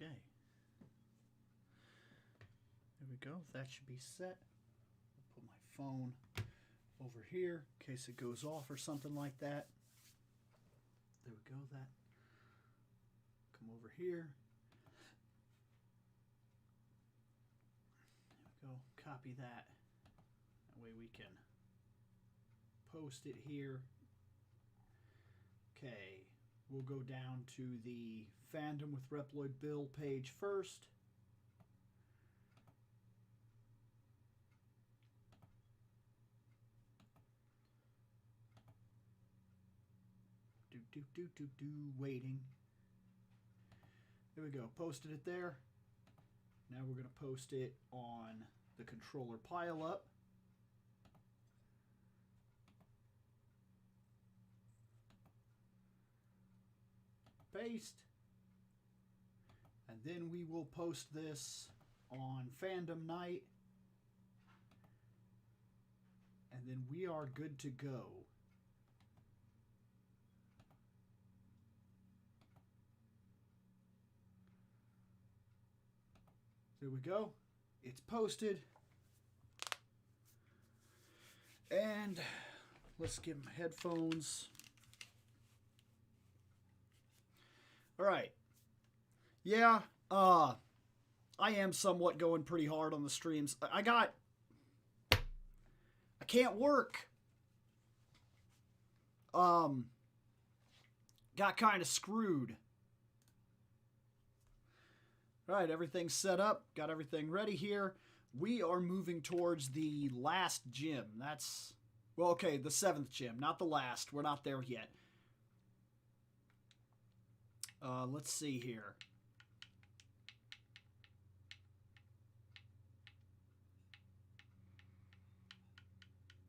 Okay. There we go. That should be set. I'll put my phone over here in case it goes off or something like that. There we go. That. Come over here. There we go. Copy that. That way we can post it here. Okay. We'll go down to the Fandom with ReploidBill page first. Waiting. There we go. Posted it there. Now we're going to post it on the controller pileup. Paste. And then we will post this on Fandom night. And then we are good to go. There we go. It's posted. And let's give them headphones. All right. Yeah, I am somewhat going pretty hard on the streams. I can't work. Got kind of screwed. All right, everything's set up. Got everything ready here. We are moving towards the last gym. That's, well, okay, the 7th gym, not the last. We're not there yet. Let's see here.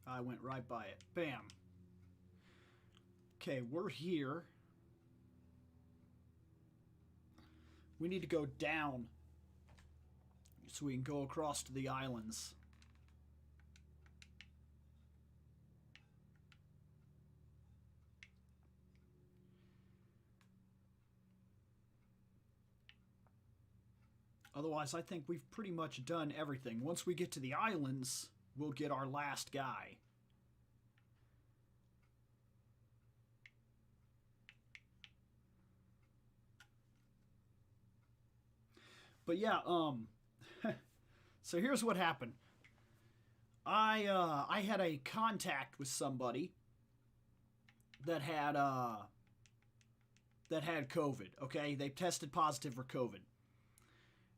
I went right by it. Bam. Okay, we're here. We need to go down so we can go across to the islands. Otherwise, I think we've pretty much done everything. Once we get to the islands, we'll get our last guy. But yeah, so here's what happened. I had a contact with somebody that had COVID, okay? They tested positive for COVID.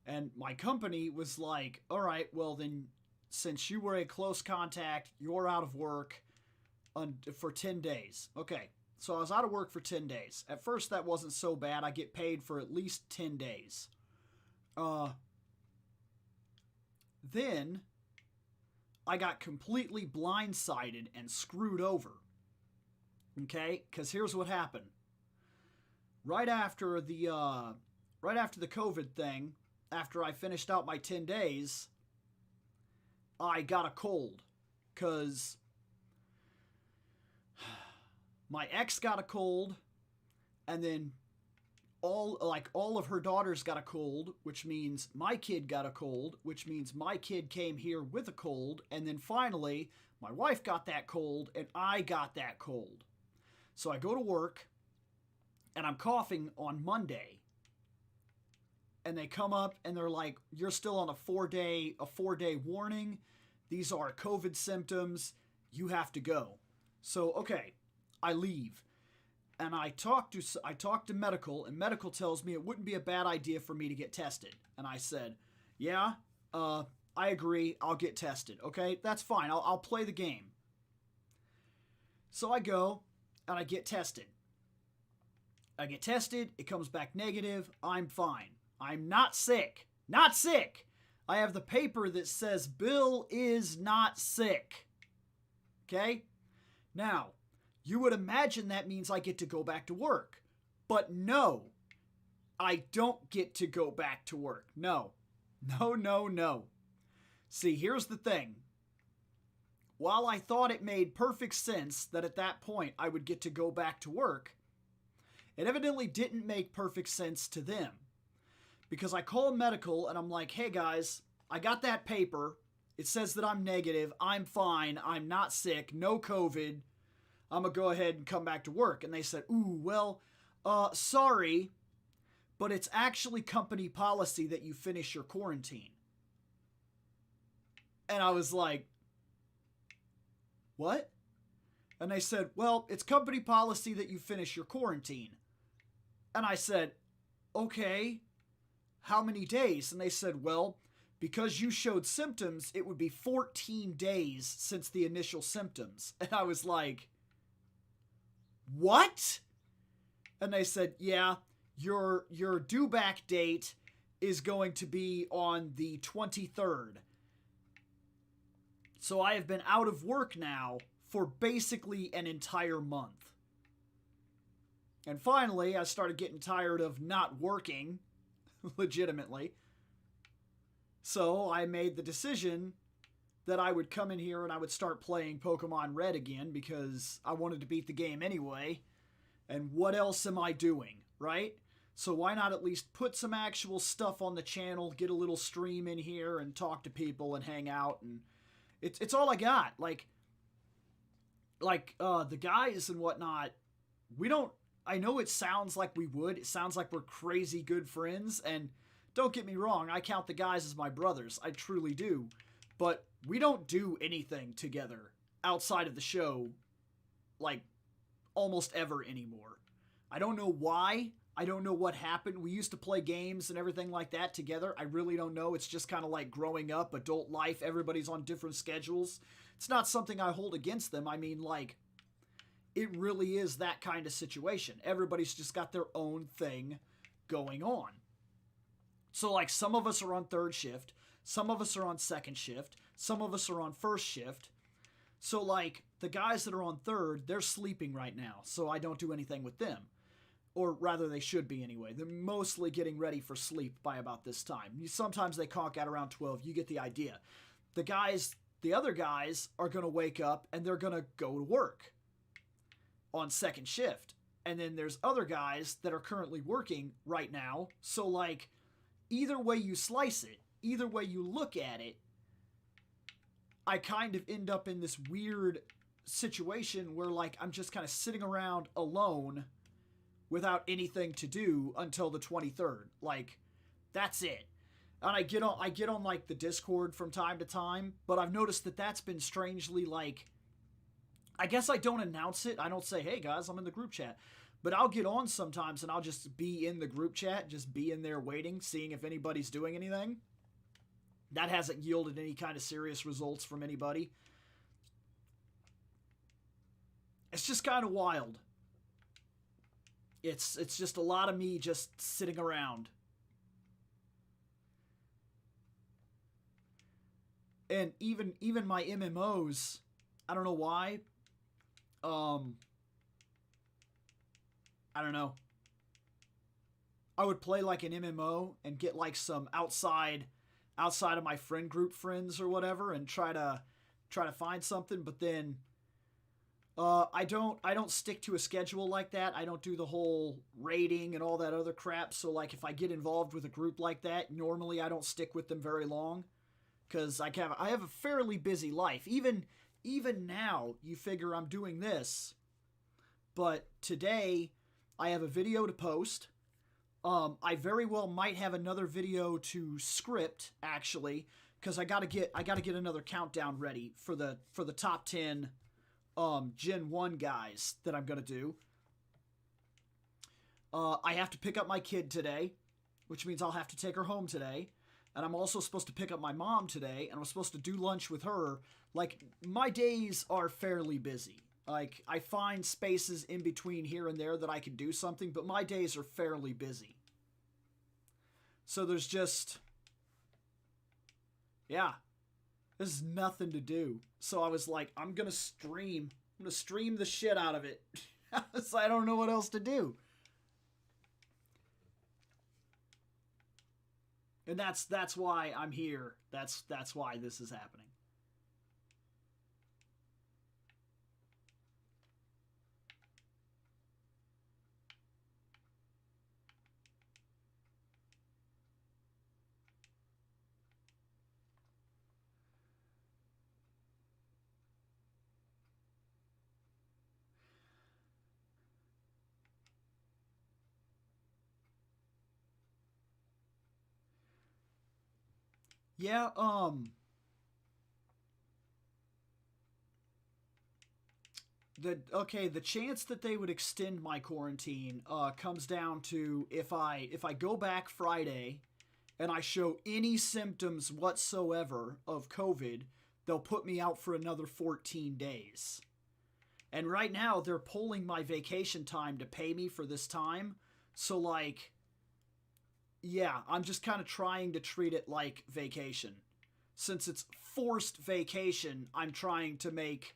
And my company was like, all right, well then, since you were a close contact, you're out of work for 10 days. Okay, so I was out of work for 10 days. At first, that wasn't so bad. I get paid for at least 10 days. Then I got completely blindsided and screwed over. Okay, because here's what happened. Right after the COVID thing, after I finished out my 10 days, I got a cold because my ex got a cold, and then all of her daughters got a cold, which means my kid got a cold, which means my kid came here with a cold, and then finally my wife got that cold and I got that cold. So I go to work and I'm coughing on Monday. And they come up and they're like, you're still on a 4-day warning. These are COVID symptoms. You have to go. So, okay, I leave. And I talked to medical, and medical tells me it wouldn't be a bad idea for me to get tested. And I said, yeah, I agree. I'll get tested. Okay, that's fine. I'll play the game. So I go and I get tested. It comes back negative. I'm fine. I'm not sick. Not sick. I have the paper that says Bill is not sick. Okay? Now, you would imagine that means I get to go back to work. But no, I don't get to go back to work. No. No. See, here's the thing. While I thought it made perfect sense that at that point I would get to go back to work, it evidently didn't make perfect sense to them. because I call medical and I'm like, hey guys, I got that paper. It says that I'm negative. I'm fine. I'm not sick. No COVID. I'm going to go ahead and come back to work. And they said, ooh, well, sorry, but it's actually company policy that you finish your quarantine. And I was like, what? And they said, well, it's company policy that you finish your quarantine. And I said, okay, how many days? And they said, well, because you showed symptoms, it would be 14 days since the initial symptoms. And I was like, what? And they said, yeah, your due back date is going to be on the 23rd. So I have been out of work now for basically an entire month. And finally, I started getting tired of not working, legitimately. So I made the decision that I would come in here and I would start playing Pokemon Red again because I wanted to beat the game anyway. And what else am I doing, right? So why not at least put some actual stuff on the channel, get a little stream in here and talk to people and hang out, and it's all I got. Like the guys and whatnot, we don't, I know it sounds like we would. It sounds like we're crazy good friends, and don't get me wrong, I count the guys as my brothers. I truly do. But we don't do anything together outside of the show, like, almost ever anymore. I don't know why. I don't know what happened. We used to play games and everything like that together. I really don't know. It's just kind of like growing up, adult life. Everybody's on different schedules. It's not something I hold against them. I mean, like, it really is that kind of situation. Everybody's just got their own thing going on. So, like, some of us are on third shift. Some of us are on second shift. Some of us are on first shift. So, like, the guys that are on third, they're sleeping right now. So I don't do anything with them. Or rather, they should be anyway. They're mostly getting ready for sleep by about this time. Sometimes they conk out around 12. You get the idea. The other guys are going to wake up and they're going to go to work on second shift. And then there's other guys that are currently working right now. So, like, either way you slice it, either way you look at it, I kind of end up in this weird situation where, like, I'm just kind of sitting around alone without anything to do until the 23rd. Like, that's it. And I get on like the Discord from time to time, but I've noticed that that's been strangely, like, I guess I don't announce it. I don't say, hey guys, I'm in the group chat. But I'll get on sometimes and I'll just be in the group chat, just be in there waiting, seeing if anybody's doing anything. That hasn't yielded any kind of serious results from anybody. It's just kind of wild. It's just a lot of me just sitting around. And even my MMOs, I don't know why. I don't know. I would play like an MMO and get like some outside of my friend group friends or whatever and try to find something, but then I don't stick to a schedule like that. I don't do the whole raiding and all that other crap. So like if I get involved with a group like that, normally I don't stick with them very long because I have a fairly busy life. Even now, you figure I'm doing this, but today I have a video to post. I very well might have another video to script actually, because I gotta get another countdown ready for the top 10 Gen 1 guys that I'm gonna do. I have to pick up my kid today, which means I'll have to take her home today. And I'm also supposed to pick up my mom today, and I'm supposed to do lunch with her. Like, my days are fairly busy. Like, I find spaces in between here and there that I can do something, but my days are fairly busy. So there's just, yeah, there's nothing to do. So I was like, I'm going to stream the shit out of it. So I don't know what else to do. And that's why I'm here. That's why this is happening. Yeah, the chance that they would extend my quarantine comes down to if I go back Friday and I show any symptoms whatsoever of COVID, they'll put me out for another 14 days. And right now they're pulling my vacation time to pay me for this time. So like, yeah, I'm just kind of trying to treat it like vacation. Since it's forced vacation, I'm trying to make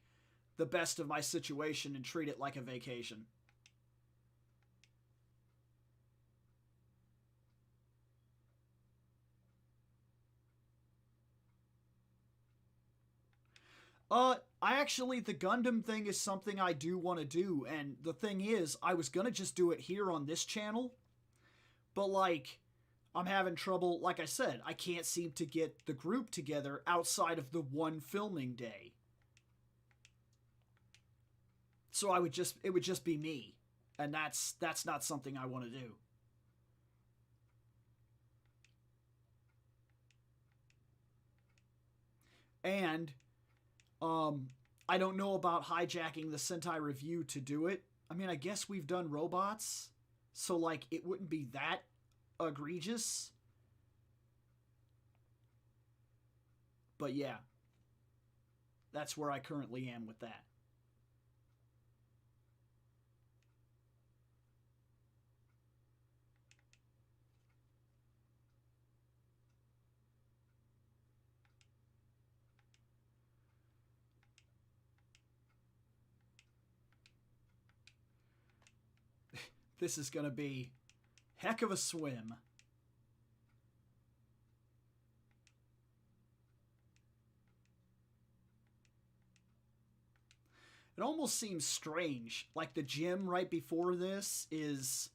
the best of my situation and treat it like a vacation. I actually, the Gundam thing is something I do want to do, and the thing is, I was gonna just do it here on this channel, but like, I'm having trouble, like I said, I can't seem to get the group together outside of the one filming day. So it would just be me, and that's not something I want to do. And um I don't know about hijacking the Sentai review to do it. I mean, I guess we've done robots, so like it wouldn't be that egregious. But yeah, that's where I currently am with that. This is going to be heck of a swim. It almost seems strange. Like the gym right before this is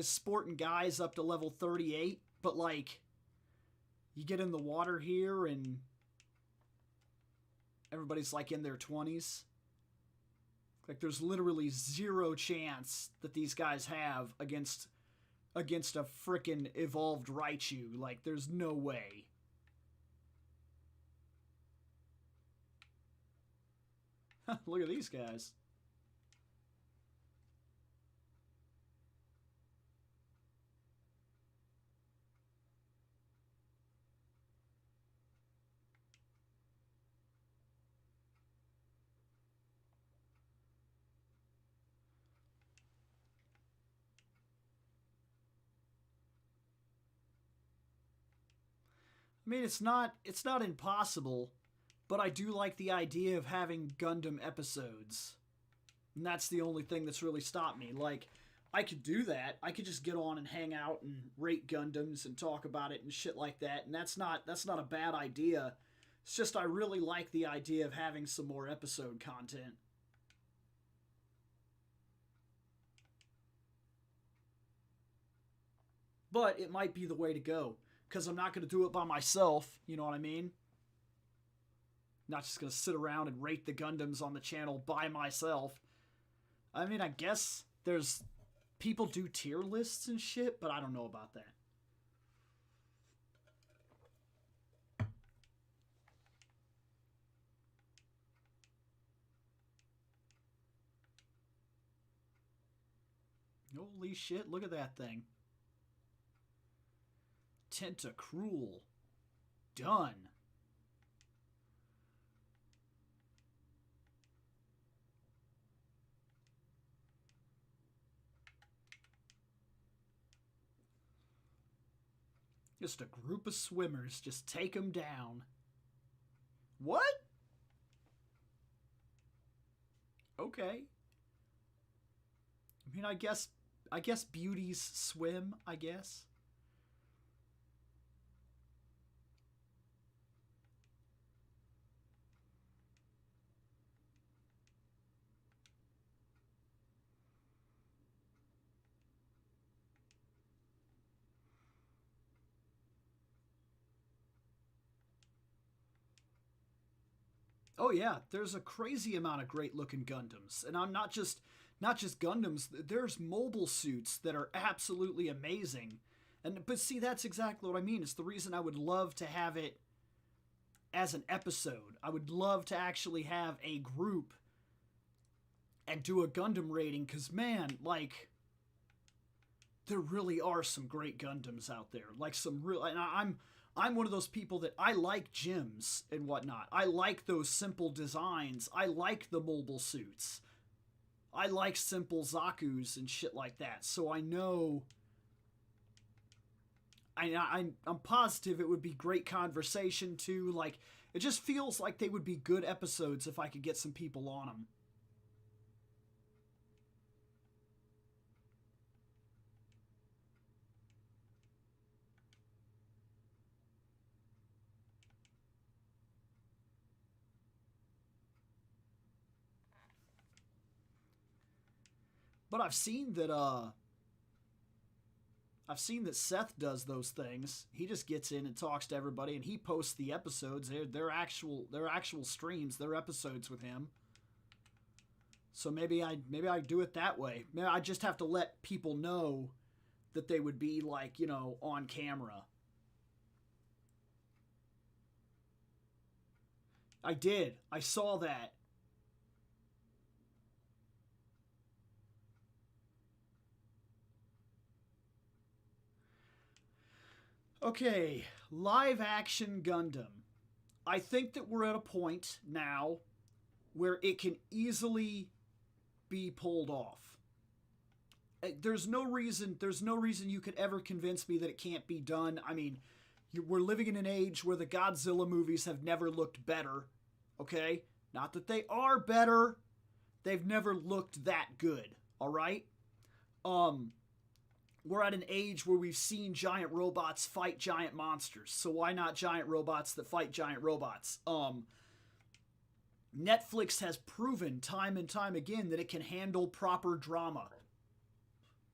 sporting guys up to level 38, but like you get in the water here and everybody's like in their 20s. Like there's literally zero chance that these guys have against a freaking evolved Raichu. Like there's no way. Look at these guys. I mean, it's not impossible, but I do like the idea of having Gundam episodes. And that's the only thing that's really stopped me. Like, I could do that. I could just get on and hang out and rate Gundams and talk about it and shit like that. And that's not a bad idea. It's just I really like the idea of having some more episode content. But it might be the way to go because I'm not going to do it by myself. You know what I mean? Not just going to sit around and rate the Gundams on the channel by myself. I mean, I guess there's people do tier lists and shit, but I don't know about that. Holy shit, look at that thing. Tentacruel. Done. Just a group of swimmers. Just take them down. What? Okay. I mean, I guess beauties swim, I guess. Oh yeah, there's a crazy amount of great looking Gundams. And I'm not just Gundams, there's mobile suits that are absolutely amazing. But see, that's exactly what I mean. It's the reason I would love to have it as an episode. I would love to actually have a group and do a Gundam rating, because, man, like, there really are some great Gundams out there. Like, some real... And I'm one of those people that I like gyms and whatnot. I like those simple designs. I like the mobile suits. I like simple Zakus and shit like that. So I know... I'm positive it would be great conversation, too. Like, it just feels like they would be good episodes if I could get some people on them. But I've seen that Seth does those things. He just gets in and talks to everybody, and he posts the episodes. They're actual streams, they're episodes with him. So maybe I do it that way. Maybe I just have to let people know that they would be, like, you know, on camera. I did. I saw that. Okay, live action Gundam. I think that we're at a point now where it can easily be pulled off. There's no reason you could ever convince me that it can't be done. I mean, we're living in an age where the Godzilla movies have never looked better. Okay? Not that they are better. They've never looked that good. All right? We're at an age where we've seen giant robots fight giant monsters. So why not giant robots that fight giant robots? Netflix has proven time and time again that it can handle proper drama.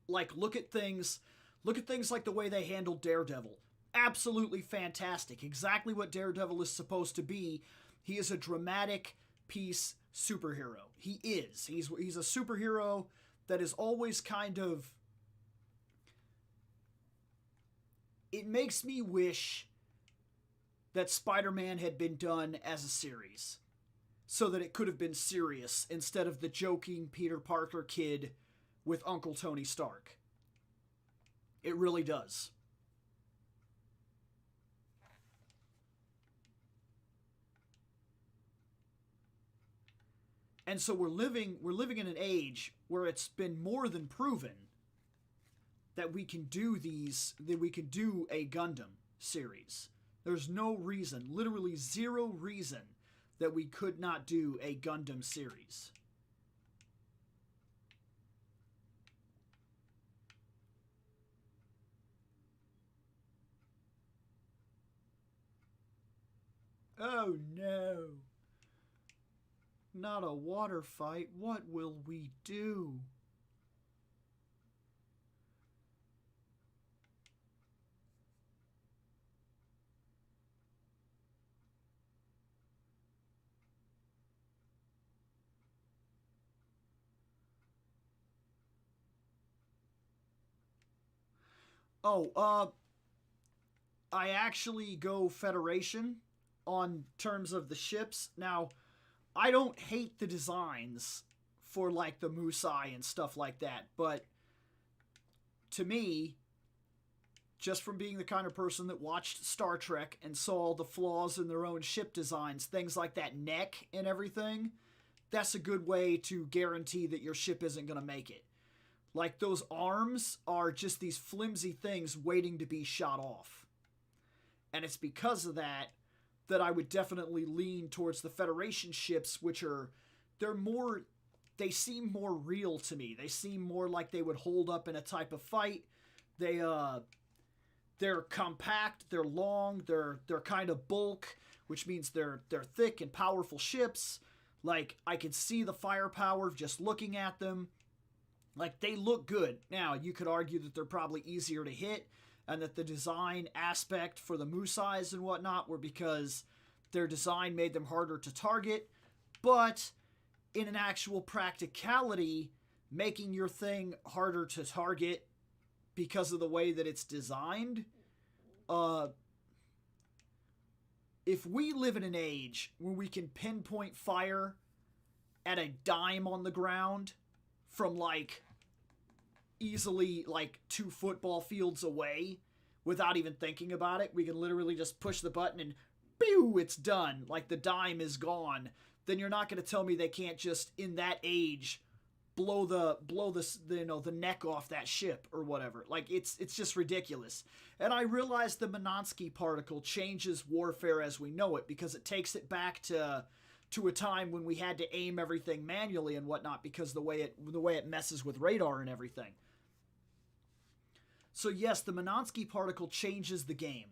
Like, look at things like the way they handled Daredevil. Absolutely fantastic. Exactly what Daredevil is supposed to be. He is a dramatic piece superhero. He is. He's a superhero that is always kind of... It makes me wish that Spider-Man had been done as a series, so that it could have been serious instead of the joking Peter Parker kid with Uncle Tony Stark. It really does. And so we're living in an age where it's been more than proven that we can do a Gundam series. There's no reason, literally zero reason, that we could not do a Gundam series. Oh no. Not a water fight. What will we do? Oh, I actually go Federation on terms of the ships. Now, I don't hate the designs for, like, the Musai and stuff like that, but to me, just from being the kind of person that watched Star Trek and saw the flaws in their own ship designs, things like that neck and everything, that's a good way to guarantee that your ship isn't going to make it. Like, those arms are just these flimsy things waiting to be shot off. And it's because of that I would definitely lean towards the Federation ships, which they seem more real to me. They seem more like they would hold up in a type of fight. They're compact, they're long, they're kind of bulk, which means they're thick and powerful ships. Like, I can see the firepower just looking at them. Like, they look good. Now, you could argue that they're probably easier to hit, and that the design aspect for the Musais and whatnot were because their design made them harder to target. But in an actual practicality, making your thing harder to target because of the way that it's designed. If we live in an age where we can pinpoint fire at a dime on the ground from like easily like 2 football fields away without even thinking about it, we can literally just push the button and pew, it's done. Like the dime is gone. Then you're not going to tell me they can't just in that age blow the the neck off that ship or whatever. Like it's just ridiculous. And I realize the Minotsky particle changes warfare as we know it because it takes it back to a time when we had to aim everything manually and whatnot because the way it messes with radar and everything. So yes, the Minotsky particle changes the game.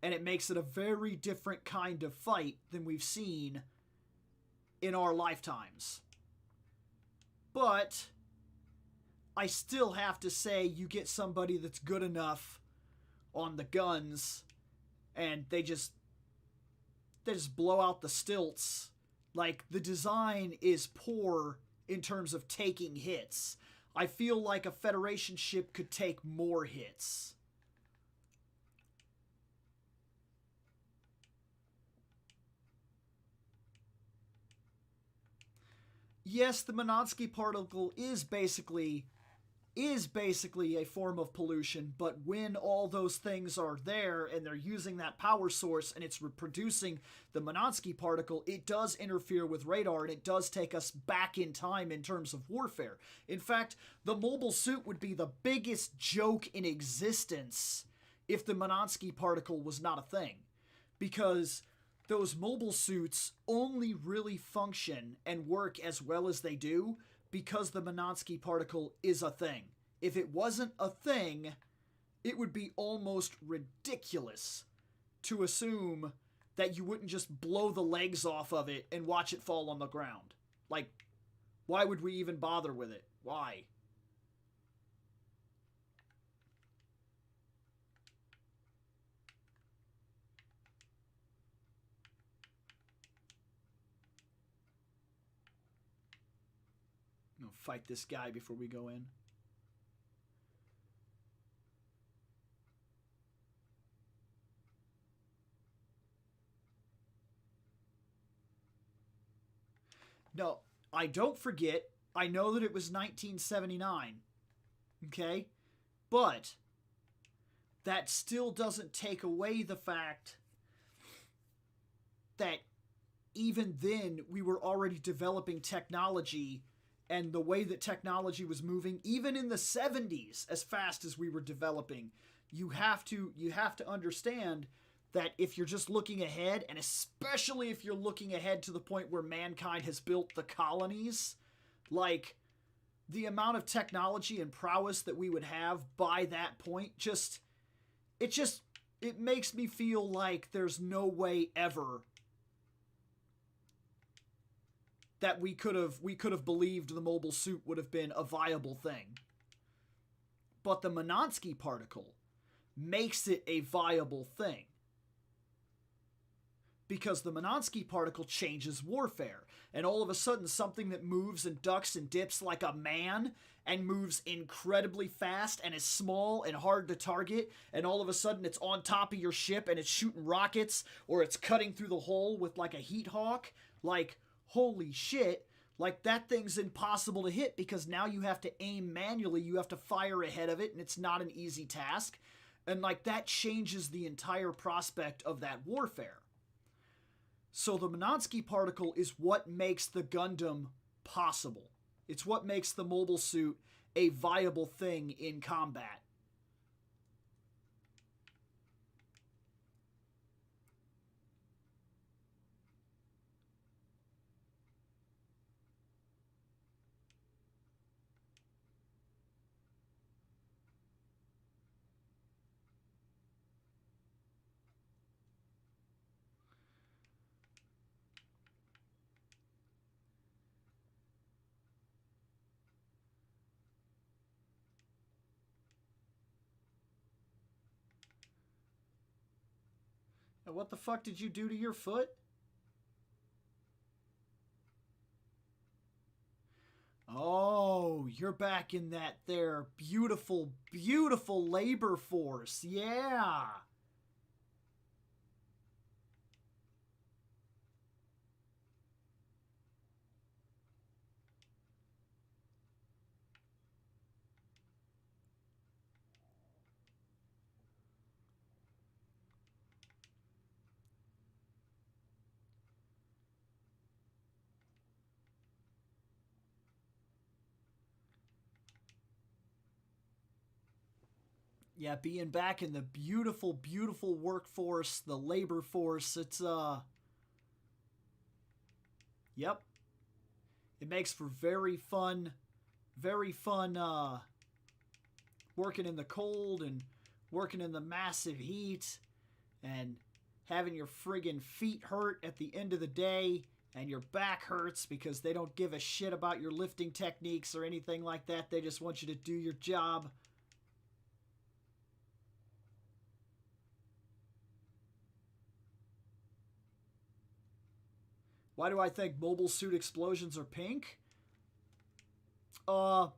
And it makes it a very different kind of fight than we've seen in our lifetimes. But I still have to say you get somebody that's good enough on the guns and they just blow out the stilts. Like the design is poor in terms of taking hits. I feel like a Federation ship could take more hits. Yes, the Minotsky particle is basically a form of pollution, but when all those things are there and they're using that power source and it's reproducing the Minotsky particle, it does interfere with radar and it does take us back in time in terms of warfare. In fact, the mobile suit would be the biggest joke in existence if the Minotsky particle was not a thing. Because those mobile suits only really function and work as well as they do because the Minotsky particle is a thing. If it wasn't a thing, it would be almost ridiculous to assume that you wouldn't just blow the legs off of it and watch it fall on the ground. Like, why would we even bother with it? Why? I'm gonna fight this guy before we go in. No, I don't forget. I know that it was 1979. Okay? But that still doesn't take away the fact that even then we were already developing technology and the way that technology was moving, even in the 70s, as fast as we were developing, you have to understand that if you're just looking ahead, and especially if you're looking ahead to the point where mankind has built the colonies, like the amount of technology and prowess that we would have by that point, it makes me feel like there's no way ever that we could have believed the mobile suit would have been a viable thing. But the Minotsky particle makes it a viable thing. Because the Minotsky particle changes warfare. And all of a sudden, something that moves and ducks and dips like a man and moves incredibly fast and is small and hard to target, and all of a sudden it's on top of your ship and it's shooting rockets, or it's cutting through the hull with like a heat hawk, like, holy shit, like that thing's impossible to hit because now you have to aim manually, you have to fire ahead of it, and it's not an easy task. And like that changes the entire prospect of that warfare. So the Minotsky particle is what makes the Gundam possible. It's what makes the mobile suit a viable thing in combat. Now, what the fuck did you do to your foot? Oh, you're back in that there beautiful, beautiful labor force. Yeah. Yeah, being back in the beautiful, beautiful workforce, the labor force, it's, yep. It makes for very fun, working in the cold and working in the massive heat and having your friggin' feet hurt at the end of the day and your back hurts because they don't give a shit about your lifting techniques or anything like that. They just want you to do your job. Why do I think mobile suit explosions are pink? Uh,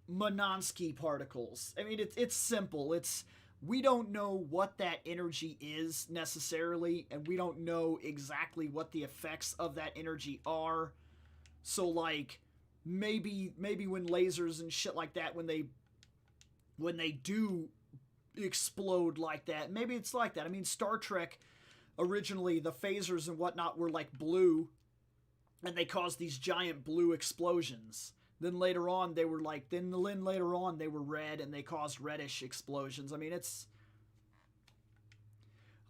Mononsky particles. I mean, it's simple. We don't know what that energy is necessarily, and we don't know exactly what the effects of that energy are. So like maybe when lasers and shit like that, when they do explode like that, maybe it's like that. I mean, Star Trek originally the phasers and whatnot were like blue, and they caused these giant blue explosions. Then later on they were like then later on they were red and they caused reddish explosions. I mean, it's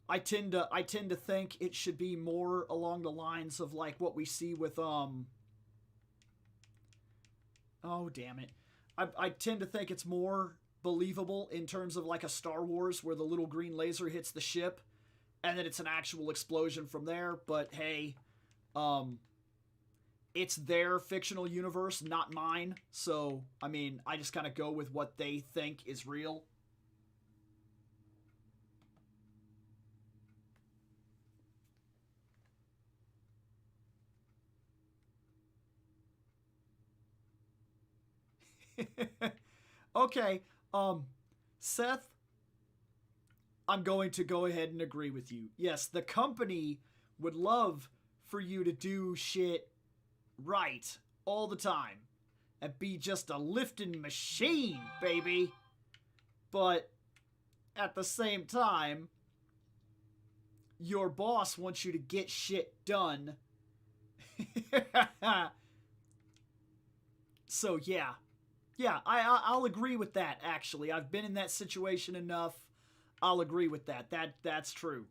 I tend to think it should be more along the lines of like what we see with oh damn it. I tend to think it's more believable in terms of like a Star Wars where the little green laser hits the ship and then it's an actual explosion from there, but hey, um it's their fictional universe, not mine. So, I mean, I just kind of go with what they think is real. Okay, um, Seth, I'm going to go ahead and agree with you. Yes, the company would love for you to do shit right all the time and be just a lifting machine, baby. But at the same time, your boss wants you to get shit done. So yeah, yeah, I'll agree with that. Actually, I've been in that situation enough. I'll agree with that. That's true.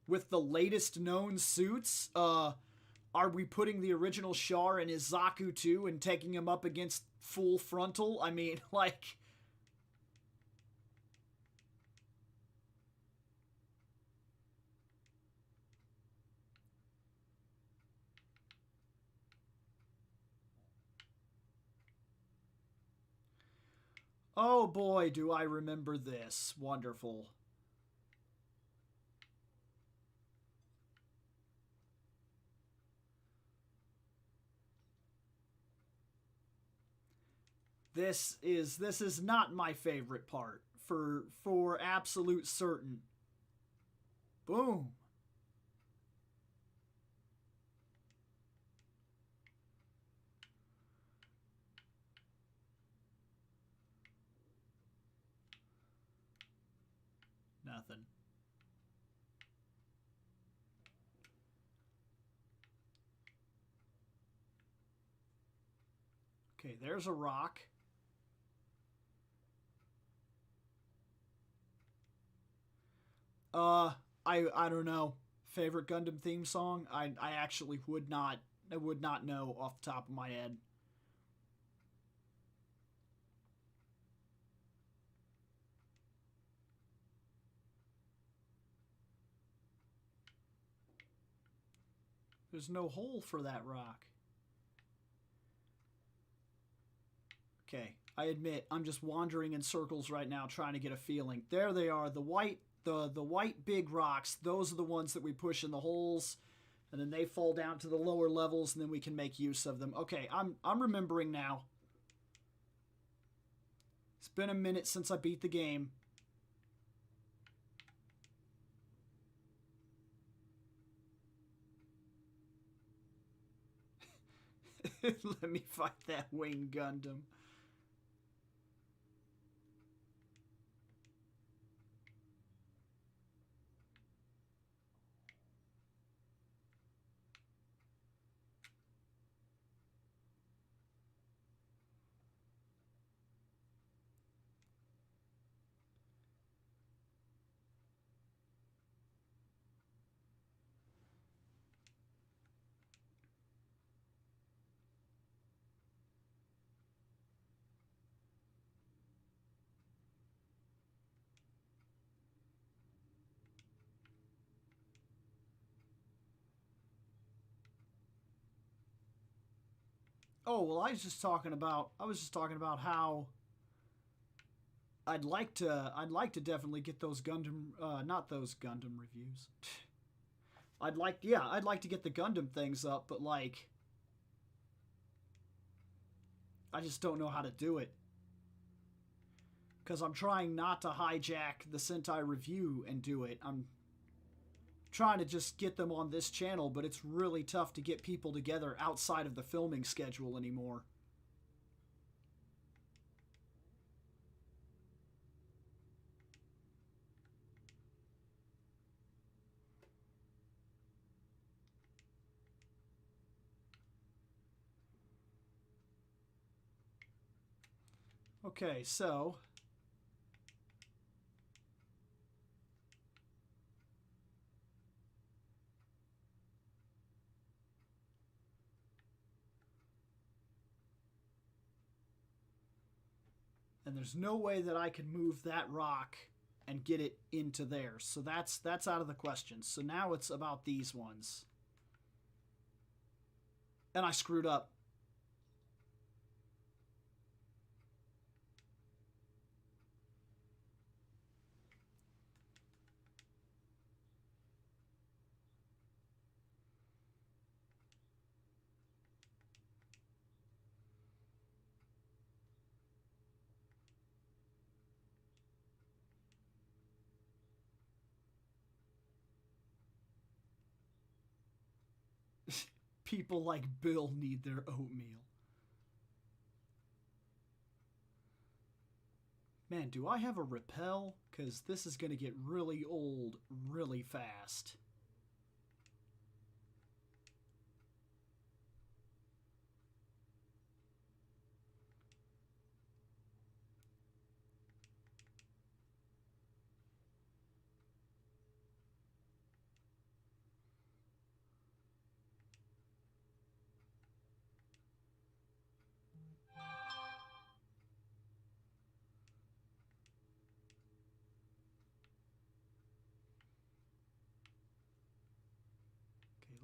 With the latest known suits, are we putting the original Char in his Zaku too and taking him up against full frontal? I mean, like, oh boy, do I remember this. Wonderful. This is not my favorite part for absolute certain. Boom. Nothing. Okay, there's a rock. Uh, I don't know. Favorite Gundam theme song? I actually would not know off the top of my head. There's no hole for that rock. Okay, I admit I'm just wandering in circles right now trying to get a feeling. There they are, the white The white big rocks, those are the ones that we push in the holes, and then they fall down to the lower levels, and then we can make use of them. Okay, I'm remembering now. It's been a minute since I beat the game. Let me fight that wing Gundam. Oh, well, I was just talking about how I'd like to definitely get those Gundam not those Gundam reviews. I'd like to get the Gundam things up, but like I just don't know how to do it. Cuz I'm trying not to hijack the Sentai review and do it. I'm trying to just get them on this channel, but it's really tough to get people together outside of the filming schedule anymore. Okay, so and there's no way that I can move that rock and get it into there. So that's out of the question. So now it's about these ones. And I screwed up. People like Bill need their oatmeal. Man, do I have a repel? Because this is going to get really old really fast.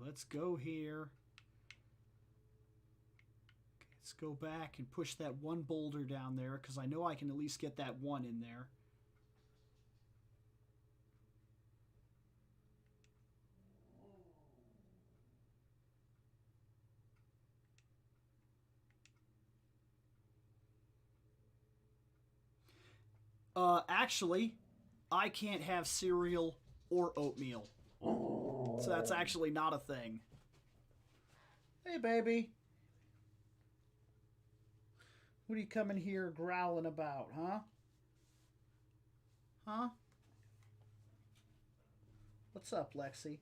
Let's go here. Okay, let's go back and push that one boulder down there, because I know I can at least get that one in there. Actually, I can't have cereal or oatmeal. So that's actually not a thing. Hey, baby. What are you coming here growling about, huh? Huh? What's up, Lexi?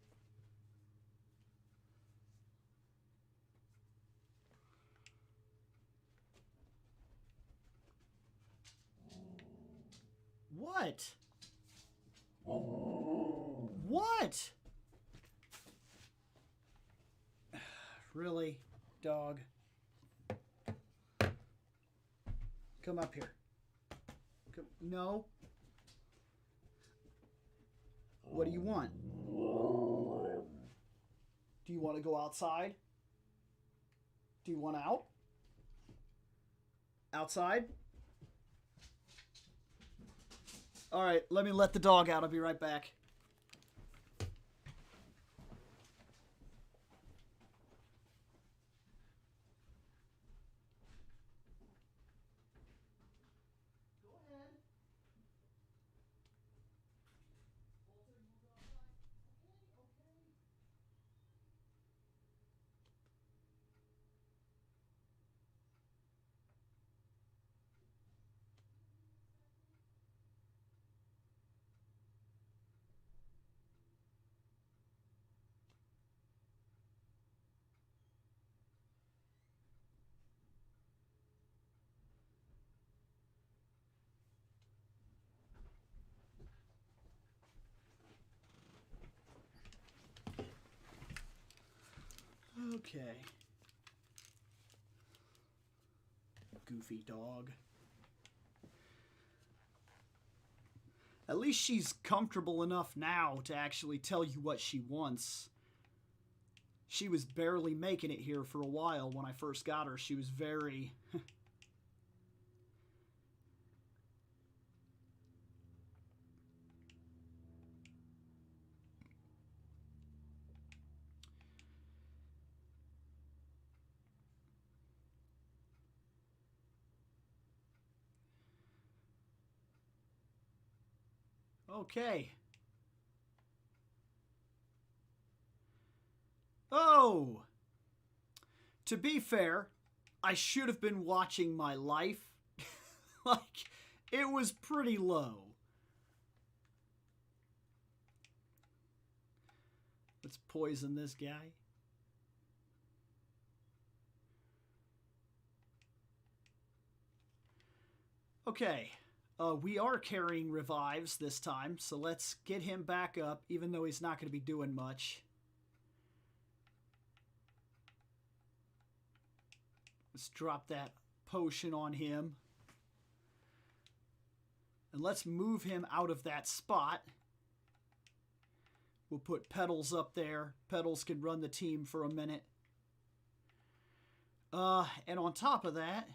What? What? Really, dog? Come up here. Come, no. What do you want? Do you want to go outside? Do you want out? Outside? All right, let me let the dog out. I'll be right back. Okay. Goofy dog. At least she's comfortable enough now to actually tell you what she wants. She was barely making it here for a while when I first got her. She was very... Okay. Oh! To be fair, I should have been watching my life. Like, it was pretty low. Let's poison this guy. Okay. We are carrying revives this time, so let's get him back up, even though he's not going to be doing much. Let's drop that potion on him. And let's move him out of that spot. We'll put Petals up there. Petals can run the team for a minute. And on top of that...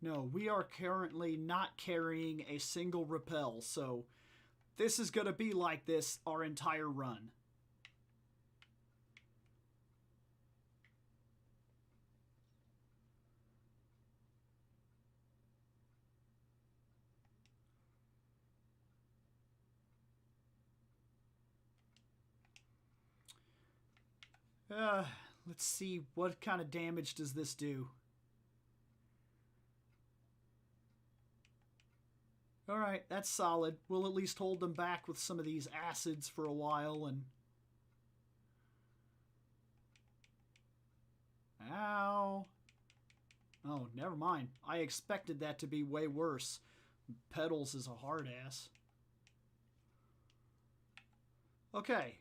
No, we are currently not carrying a single repel, so this is going to be like this our entire run. Let's see, what kind of damage does this do? Alright, that's solid. We'll at least hold them back with some of these acids for a while and... Ow! Oh, never mind. I expected that to be way worse. Petals is a hard ass. Okay.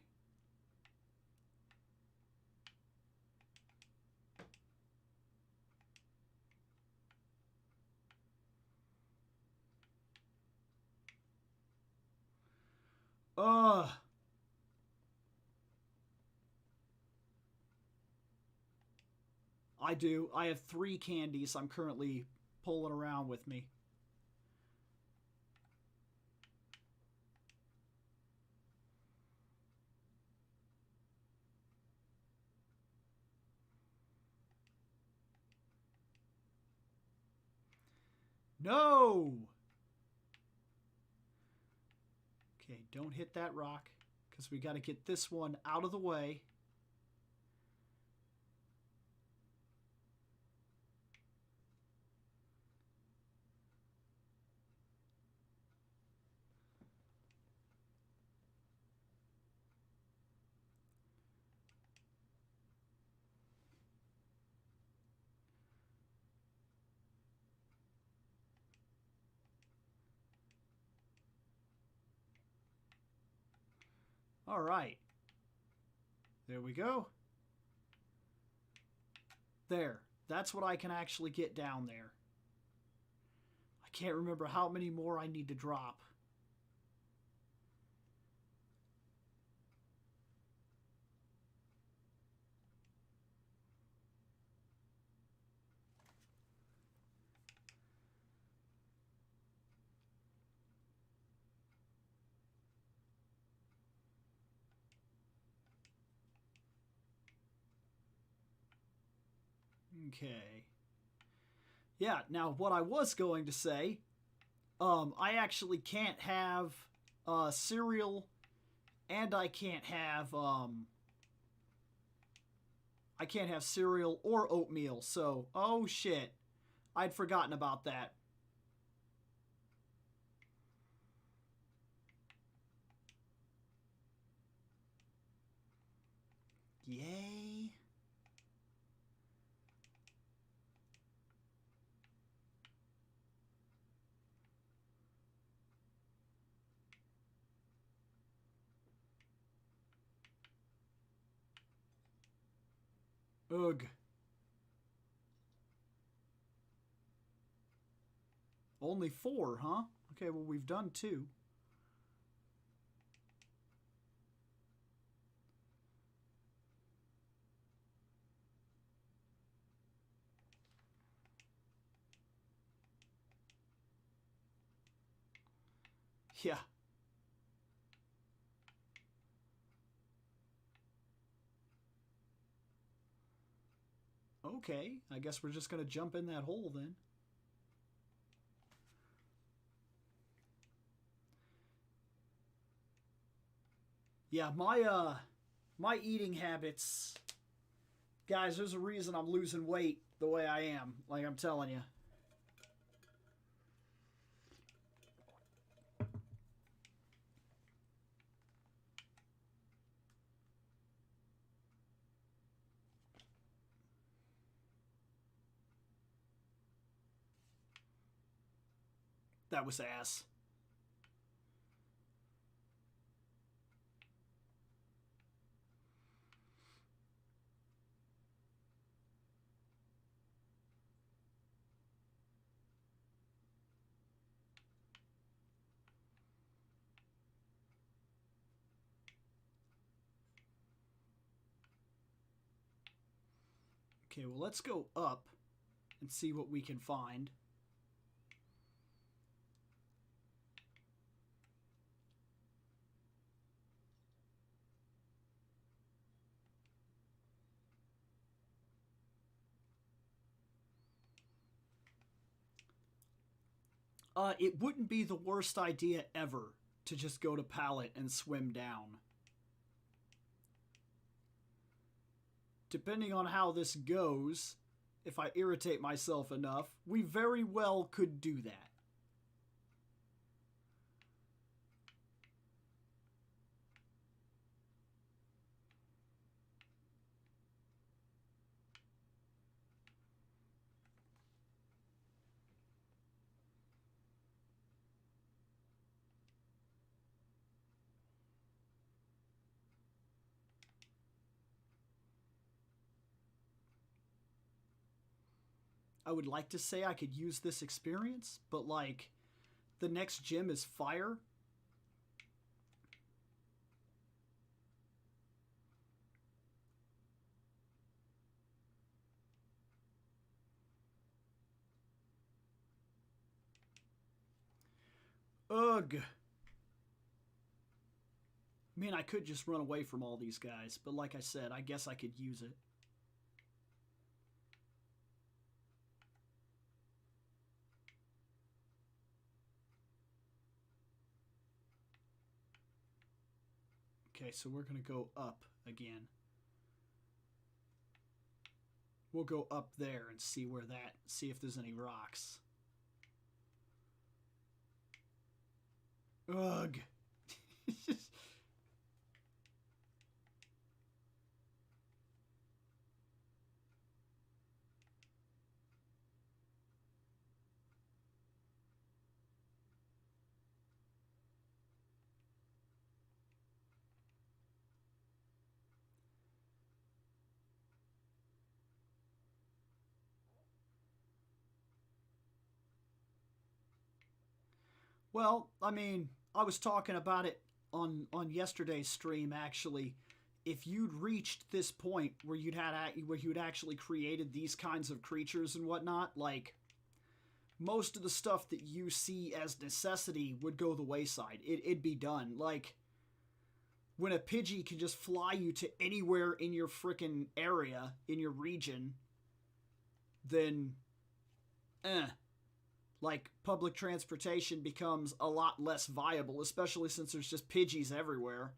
I do. I have 3 candies I'm currently pulling around with me. No! Okay, don't hit that rock, because we got to get this one out of the way. All right. There we go. There. That's what I can actually get down there. I can't remember how many more I need to drop. Okay. Yeah, now what I was going to say, I actually can't have cereal, and I can't have cereal or oatmeal. So, oh shit, I'd forgotten about that. Yay. Ugh. Only 4, huh? Okay, well, we've done 2. Yeah. Okay, I guess we're just gonna jump in that hole then. Yeah, my eating habits, guys, there's a reason I'm losing weight the way I am, like I'm telling you. That was ass. Okay, well, let's go up and see what we can find. It wouldn't be the worst idea ever to just go to pallet and swim down. Depending on how this goes, if I irritate myself enough, we very well could do that. I would like to say I could use this experience, but like, the next gym is fire. Ugh. I mean, I could just run away from all these guys, but like I said, I guess I could use it. Okay, so we're gonna go up again. We'll go up there and see if there's any rocks. Ugh. Well, I mean, I was talking about it on yesterday's stream actually. If you'd reached this point where you'd actually created these kinds of creatures and whatnot, like most of the stuff that you see as necessity would go the wayside. It'd be done. Like when a Pidgey can just fly you to anywhere in your frickin' area, in your region, then like public transportation becomes a lot less viable, especially since there's just Pidgeys everywhere.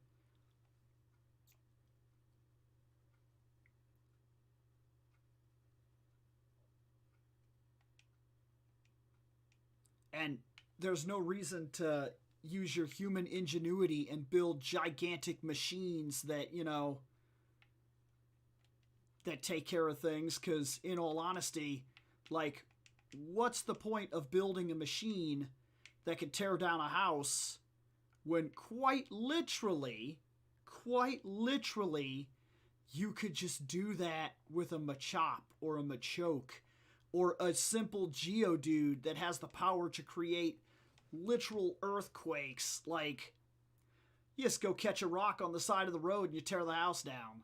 And there's no reason to use your human ingenuity and build gigantic machines that, you know, that take care of things, because in all honesty, like, what's the point of building a machine that could tear down a house when quite literally, you could just do that with a Machop or a Machoke or a simple Geodude that has the power to create literal earthquakes. Like, you just go catch a rock on the side of the road and you tear the house down.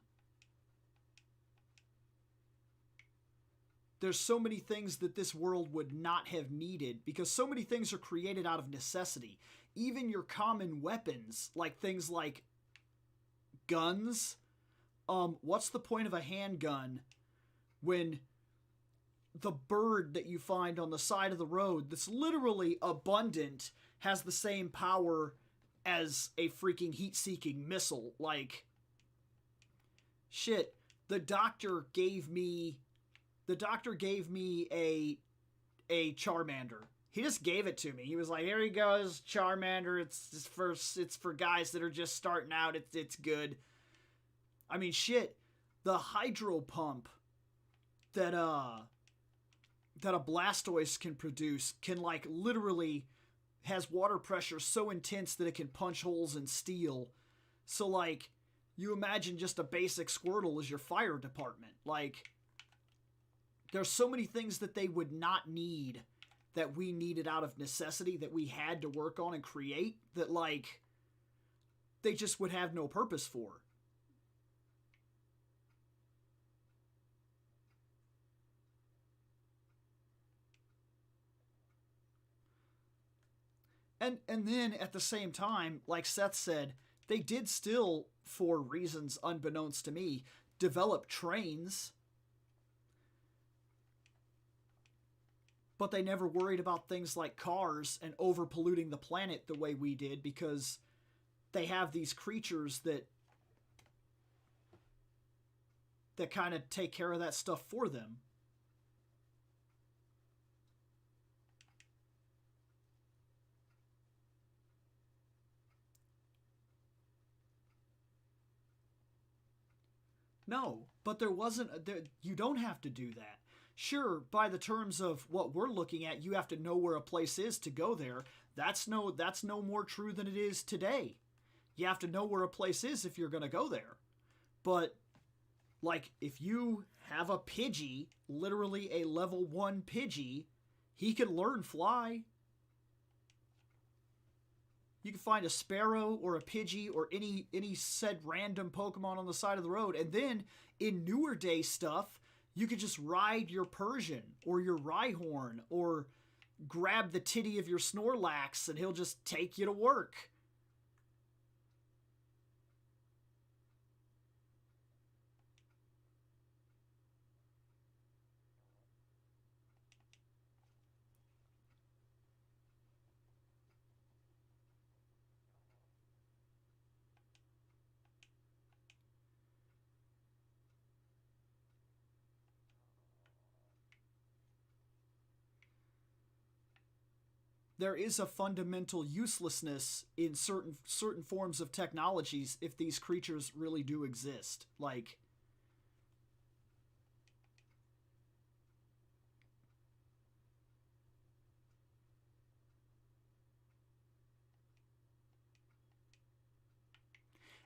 There's so many things that this world would not have needed, because so many things are created out of necessity. Even your common weapons, like things like guns. What's the point of a handgun when the bird that you find on the side of the road that's literally abundant has the same power as a freaking heat-seeking missile? Like, shit, the doctor gave me a Charmander. He just gave it to me. He was like, "Here he goes, Charmander. It's for guys that are just starting out. It's good." I mean, shit, the hydro pump that a Blastoise can produce can, like, literally has water pressure so intense that it can punch holes in steel. So, like, you imagine just a basic Squirtle as your fire department. Like, there's so many things that they would not need that we needed out of necessity, that we had to work on and create, that, like, they just would have no purpose for. And then at the same time, like Seth said, they did still, for reasons unbeknownst to me, develop trains. But they never worried about things like cars and over-polluting the planet the way we did, because they have these creatures that kind of take care of that stuff for them. No, but there wasn't. You don't have to do that. Sure, by the terms of what we're looking at, you have to know where a place is to go there. That's no more true than it is today. You have to know where a place is if you're going to go there. But, like, if you have a Pidgey, literally a level 1 Pidgey, he can learn fly. You can find a Sparrow or a Pidgey or any said random Pokemon on the side of the road. And then, in newer day stuff, you could just ride your Persian or your Rhyhorn or grab the titty of your Snorlax and he'll just take you to work. There is a fundamental uselessness in certain forms of technologies if these creatures really do exist. Like,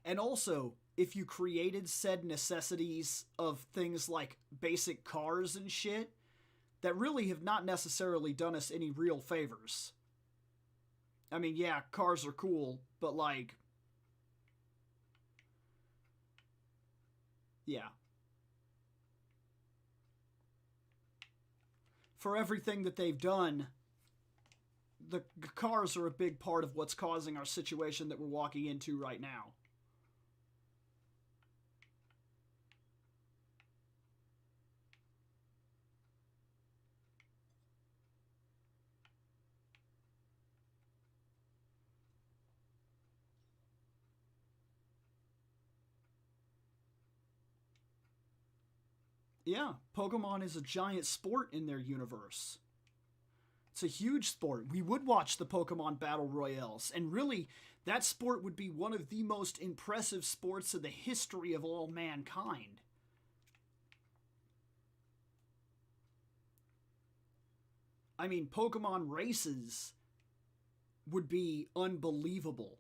and also, if you created said necessities of things like basic cars and shit, that really have not necessarily done us any real favors. I mean, yeah, cars are cool, but, like, yeah. For everything that they've done, the cars are a big part of what's causing our situation that we're walking into right now. Yeah, Pokemon is a giant sport in their universe. It's a huge sport. We would watch the Pokemon Battle Royales, and really, that sport would be one of the most impressive sports in the history of all mankind. I mean, Pokemon races would be unbelievable.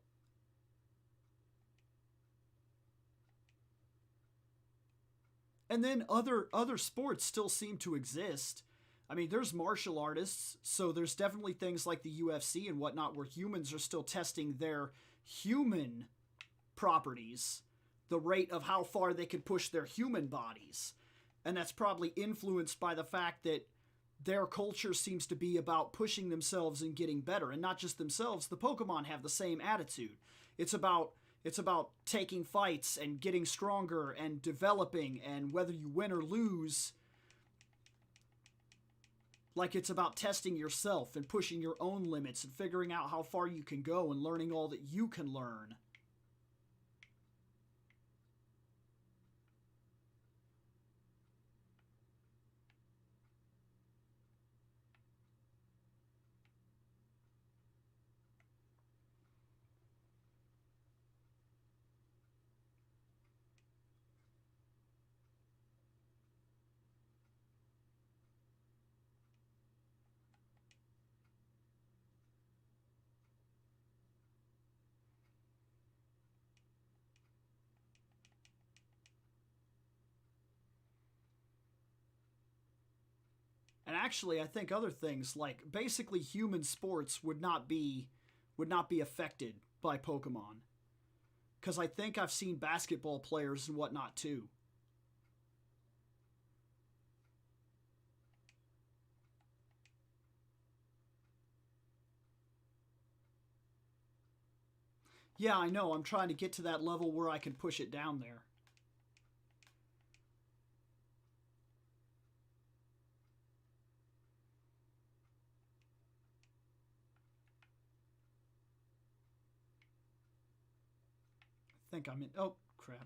And then other sports still seem to exist. I mean, there's martial artists, so there's definitely things like the UFC and whatnot where humans are still testing their human properties, the rate of how far they can push their human bodies. And that's probably influenced by the fact that their culture seems to be about pushing themselves and getting better. And not just themselves, the Pokemon have the same attitude. It's about taking fights and getting stronger and developing, and whether you win or lose, like it's about testing yourself and pushing your own limits and figuring out how far you can go and learning all that you can learn. And actually, I think other things like basically human sports would not be affected by Pokemon, because I think I've seen basketball players and whatnot too. Yeah, I know. I'm trying to get to that level where I can push it down there. I think I'm in. Oh, crap.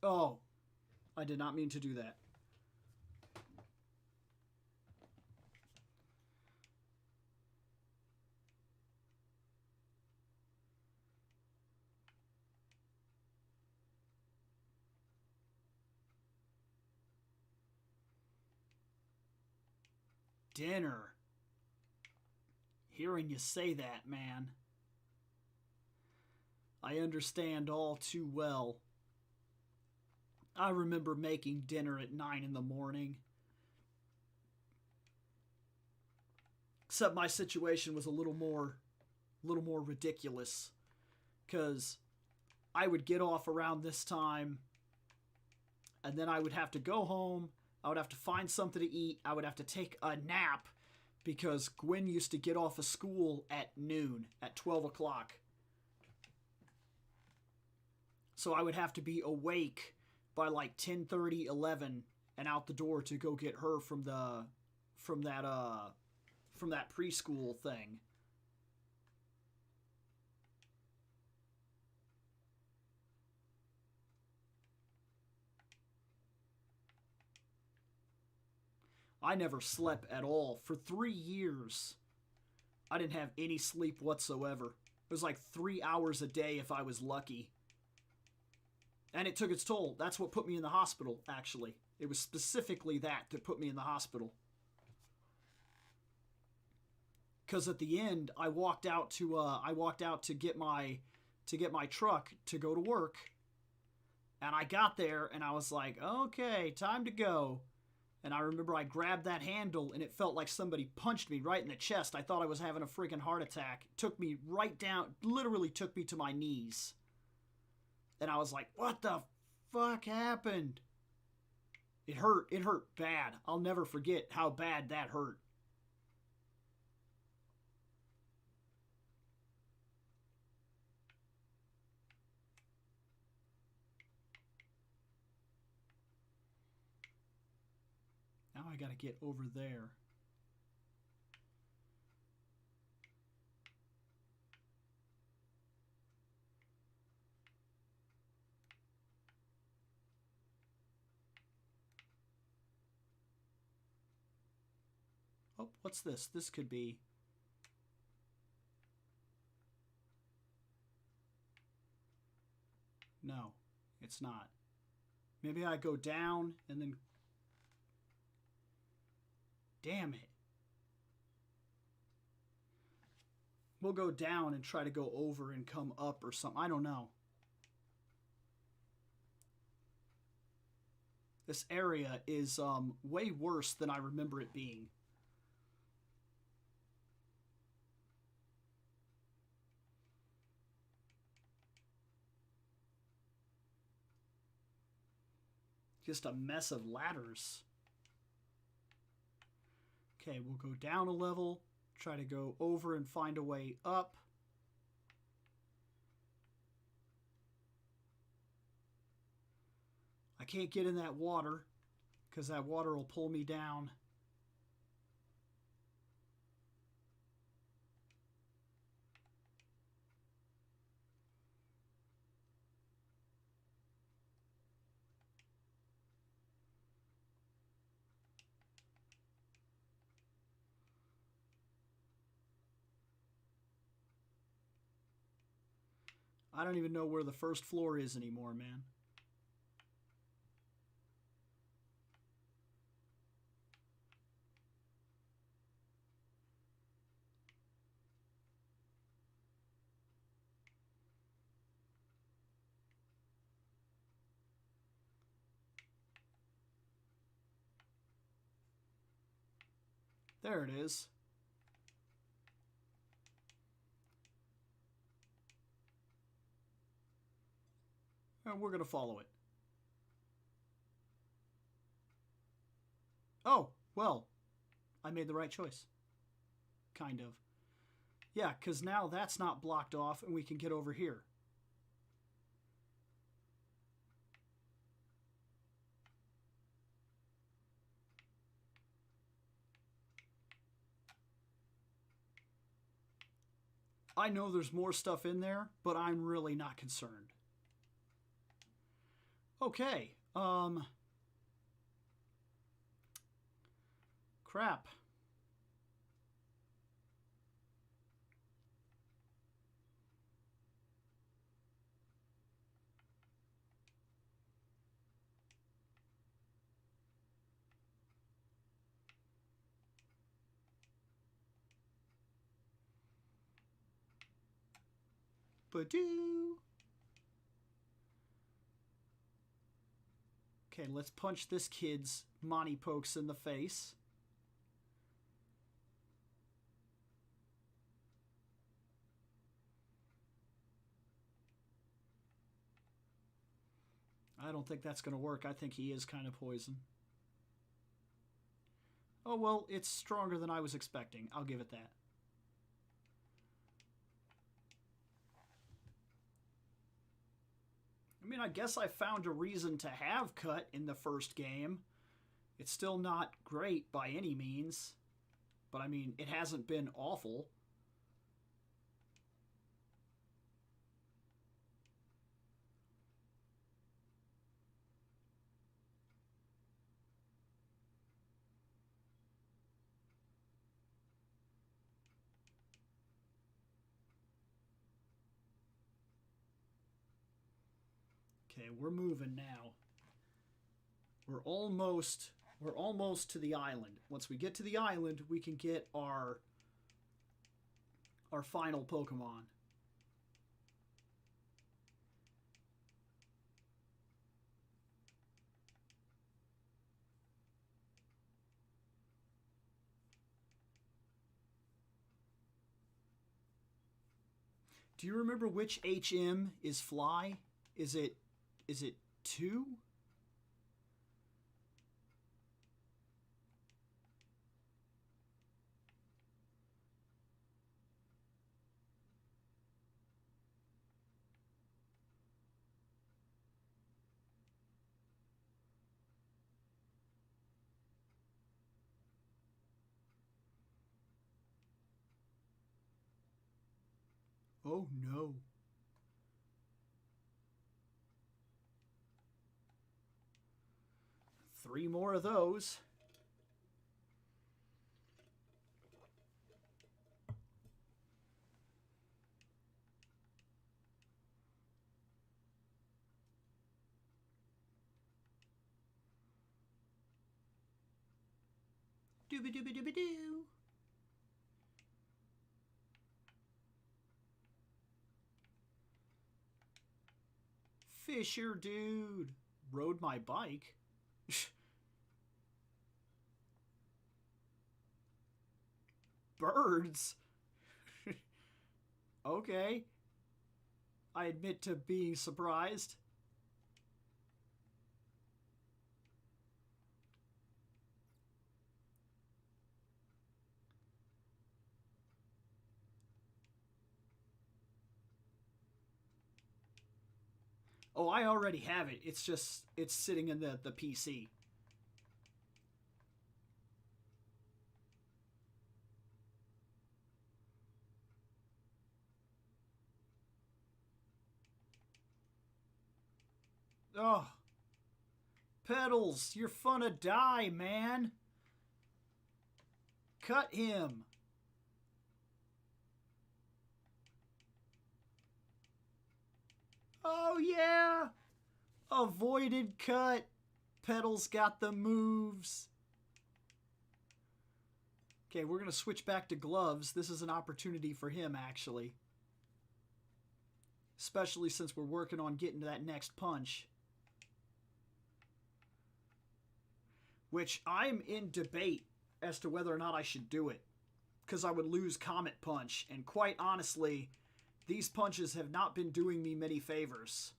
Oh, I did not mean to do that. Dinner. Hearing you say that, man, I understand all too well. I remember making dinner at 9 in the morning. Except my situation was a little more ridiculous, cuz I would get off around this time, and then I would have to go home. I would have to find something to eat. I would have to take a nap because Gwen used to get off of school at noon, at 12 o'clock. So I would have to be awake by like 10:30, 11, and out the door to go get her from that from that preschool thing. I never slept at all for 3 years. I didn't have any sleep whatsoever. It was like 3 hours a day if I was lucky. And it took its toll. That's what put me in the hospital, actually. It was specifically that put me in the hospital. Because at the end, I walked out to get my truck to go to work, and I got there and I was like, okay, time to go. And I remember I grabbed that handle and it felt like somebody punched me right in the chest. I thought I was having a freaking heart attack. It took me right down, literally took me to my knees. And I was like, what the fuck happened? It hurt. It hurt bad. I'll never forget how bad that hurt. Now I gotta get over there. Oh, what's this? This could be... No, it's not. Maybe I go down and then... Damn it. We'll go down and try to go over and come up or something. I don't know. This area is way worse than I remember it being. Just a mess of ladders. Okay, we'll go down a level, try to go over and find a way up. I can't get in that water because that water will pull me down. I don't even know where the first floor is anymore, man. There it is. And we're going to follow it. Oh, well, I made the right choice. Kind of. Yeah, because now that's not blocked off and we can get over here. I know there's more stuff in there, but I'm really not concerned. Okay, crap. Ba-doo. Okay, let's punch this kid's Monty Pokes in the face. I don't think that's going to work. I think he is kind of poison. Oh, well, it's stronger than I was expecting. I'll give it that. I mean, I guess I found a reason to have cut in the first game. It's still not great by any means. But, I mean, it hasn't been awful. Okay, we're moving now. We're almost to the island. Once we get to the island, we can get our final Pokemon. Do you remember which HM is fly? Is it 2? Oh no. Three more of those. Dooby-dooby-dooby-doo. Fisher dude. Rode my bike. Birds? Okay. I admit to being surprised. Oh, I already have it. It's just, it's sitting in the PC. Oh, Pedals, you're finna die, man. Cut him. Oh, yeah. Avoided cut. Pedals got the moves. Okay, we're going to switch back to gloves. This is an opportunity for him, actually. Especially since we're working on getting to that next punch. Which I'm in debate as to whether or not I should do it. Because I would lose Comet Punch. And quite honestly, these punches have not been doing me many favors.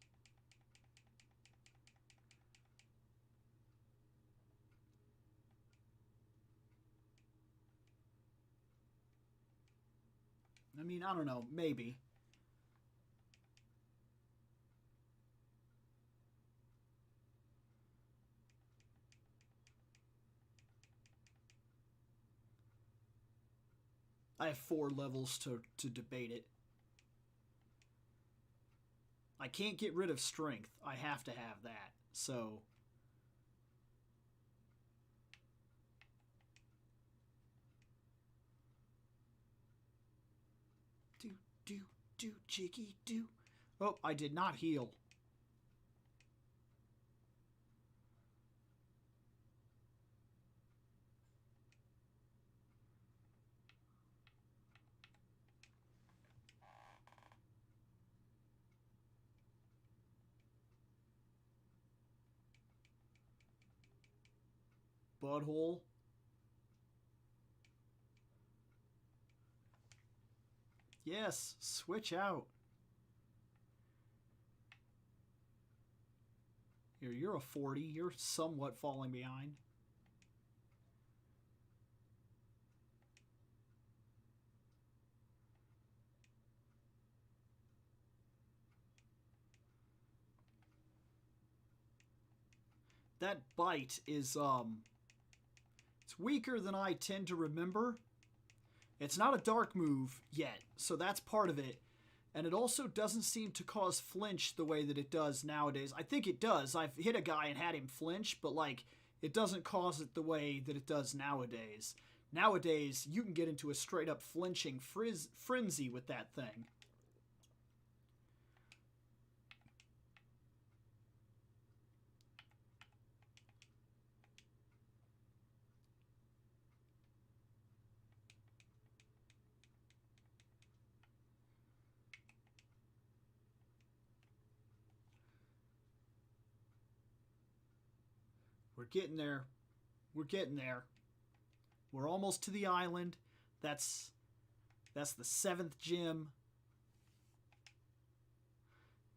I mean, I don't know. Maybe. I have 4 levels to debate it. I can't get rid of strength. I have to have that. So... do, jiggy, do. Oh, I did not heal. Butthole. Yes, switch out. Here, you're a 40. You're somewhat falling behind. That bite is, it's weaker than I tend to remember. It's not a dark move yet, so that's part of it. And it also doesn't seem to cause flinch the way that it does nowadays. I think it does. I've hit a guy and had him flinch, but like, it doesn't cause it the way that it does nowadays. Nowadays, you can get into a straight up flinching frenzy with that thing. We're getting there. We're getting there. We're almost to the island. That's the 7th gym.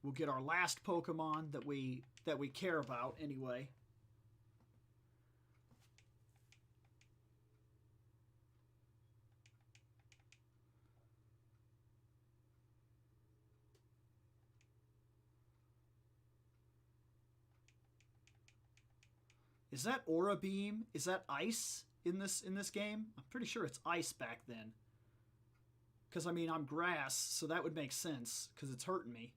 We'll get our last Pokemon that we care about anyway. Is that Aura Beam? Is that ice in this game? I'm pretty sure it's ice back then. Because, I mean, I'm grass, so that would make sense, because it's hurting me.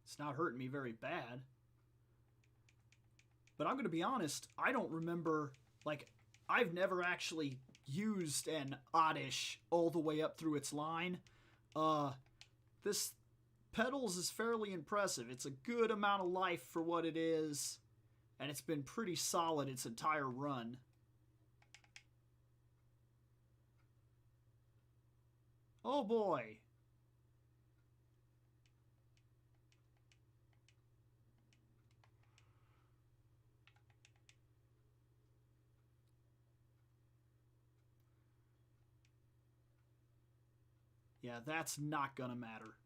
It's not hurting me very bad. But I'm going to be honest, I don't remember, like, I've never actually used an Oddish all the way up through its line. The This Petals is fairly impressive. It's a good amount of life for what it is, and it's been pretty solid its entire run. Oh boy. Yeah, that's not gonna matter.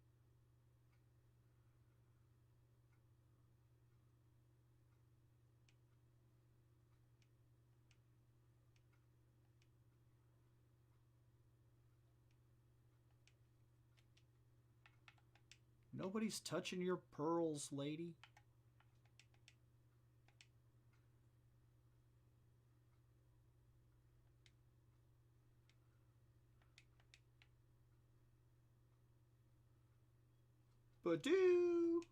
Nobody's touching your pearls, lady. Badoo!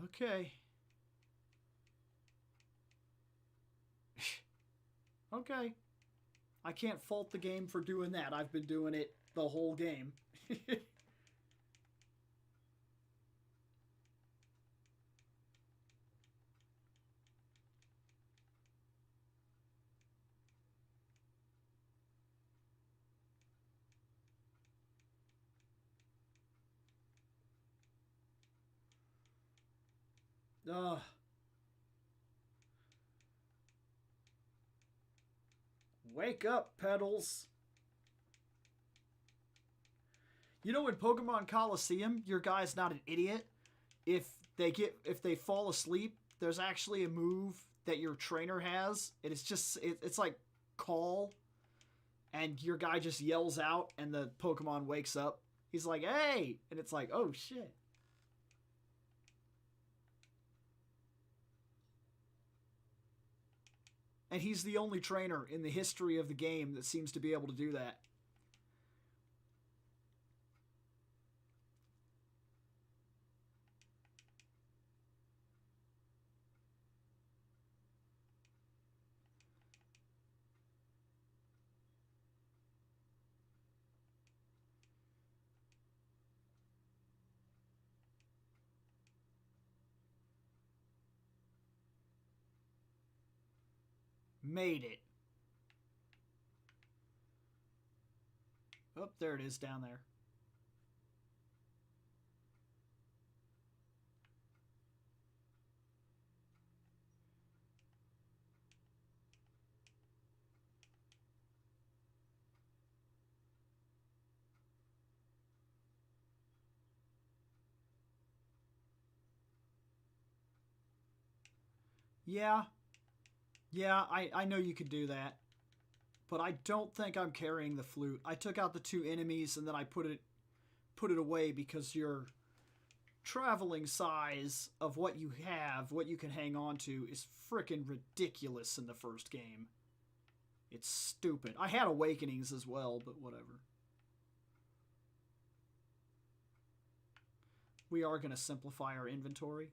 Okay. Okay. I can't fault the game for doing that. I've been doing it the whole game. Ugh. Wake up, Petals. You know, in Pokemon Coliseum, your guy's not an idiot. If they fall asleep, there's actually a move that your trainer has. It's like call, and your guy just yells out, and the Pokemon wakes up. He's like, "Hey!" And it's like, "Oh shit." And he's the only trainer in the history of the game that seems to be able to do that. Made it. Oh, there it is down there. Yeah. Yeah, I know you could do that. But I don't think I'm carrying the flute. I took out the two enemies and then I put it away because your traveling size of what you have, what you can hang on to, is freaking ridiculous in the first game. It's stupid. I had awakenings as well, but whatever. We are going to simplify our inventory.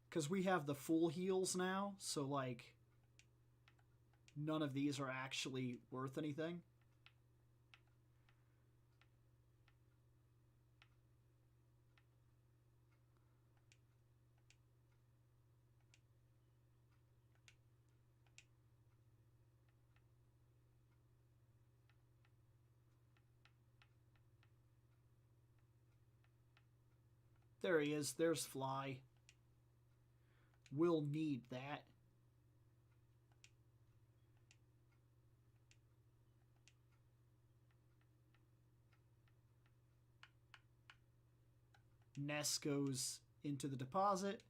Because we have the full heals now, so like none of these are actually worth anything. There he is. There's Fly. We'll need that. Ness goes into the deposit.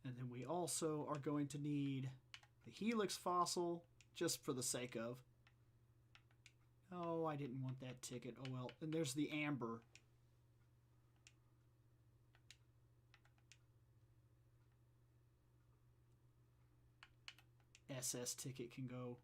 And then we also are going to need the Helix fossil, just for the sake of. Oh, I didn't want that ticket. Oh well. And there's the amber. SS ticket can go.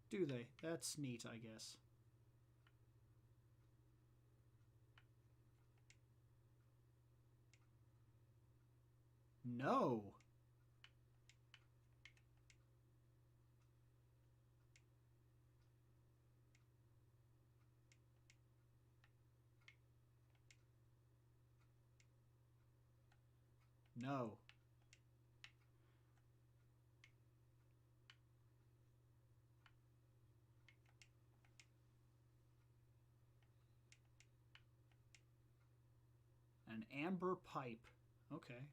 Do they? That's neat, I guess. No. No. An amber pipe. Okay.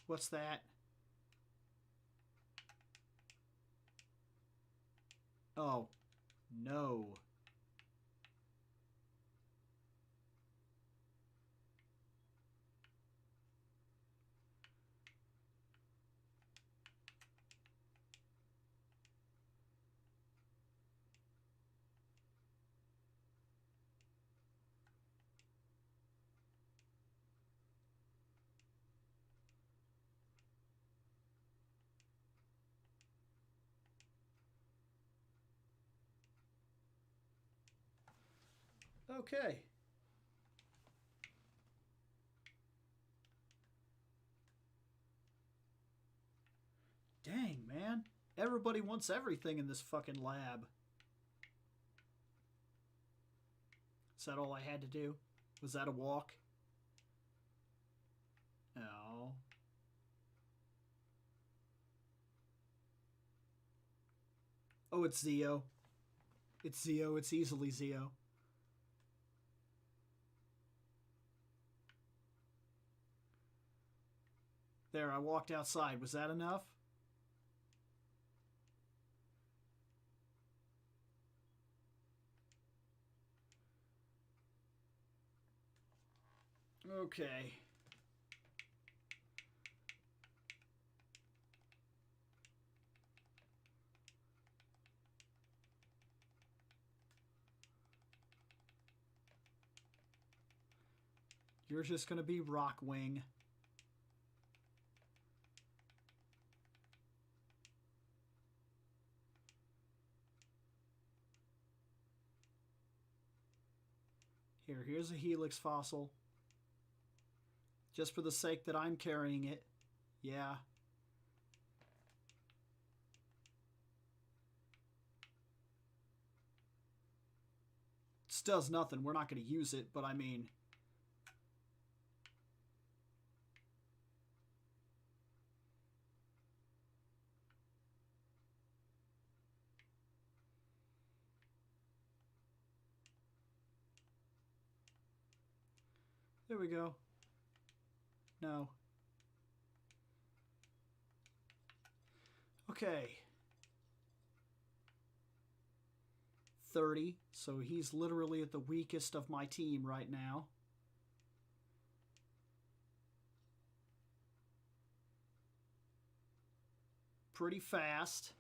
What's that? Oh, no. Okay. Dang, man. Everybody wants everything in this fucking lab. Is that all I had to do? Was that a walk? No. Oh, it's Zeo. It's Zeo. It's easily Zeo. There, I walked outside. Was that enough? Okay. You're just gonna be Rockwing. Here's a Helix fossil. Just for the sake that I'm carrying it. Yeah. This does nothing. We're not going to use it, but I mean... There we go. No. Okay. 30. So he's literally at the weakest of my team right now. Pretty fast.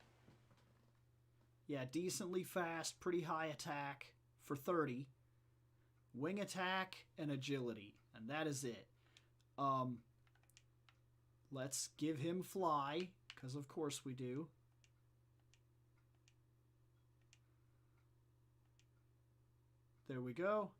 Yeah, decently fast, pretty high attack for 30. Wing attack and agility. And that is it. Let's give him fly, because of course we do. There we go.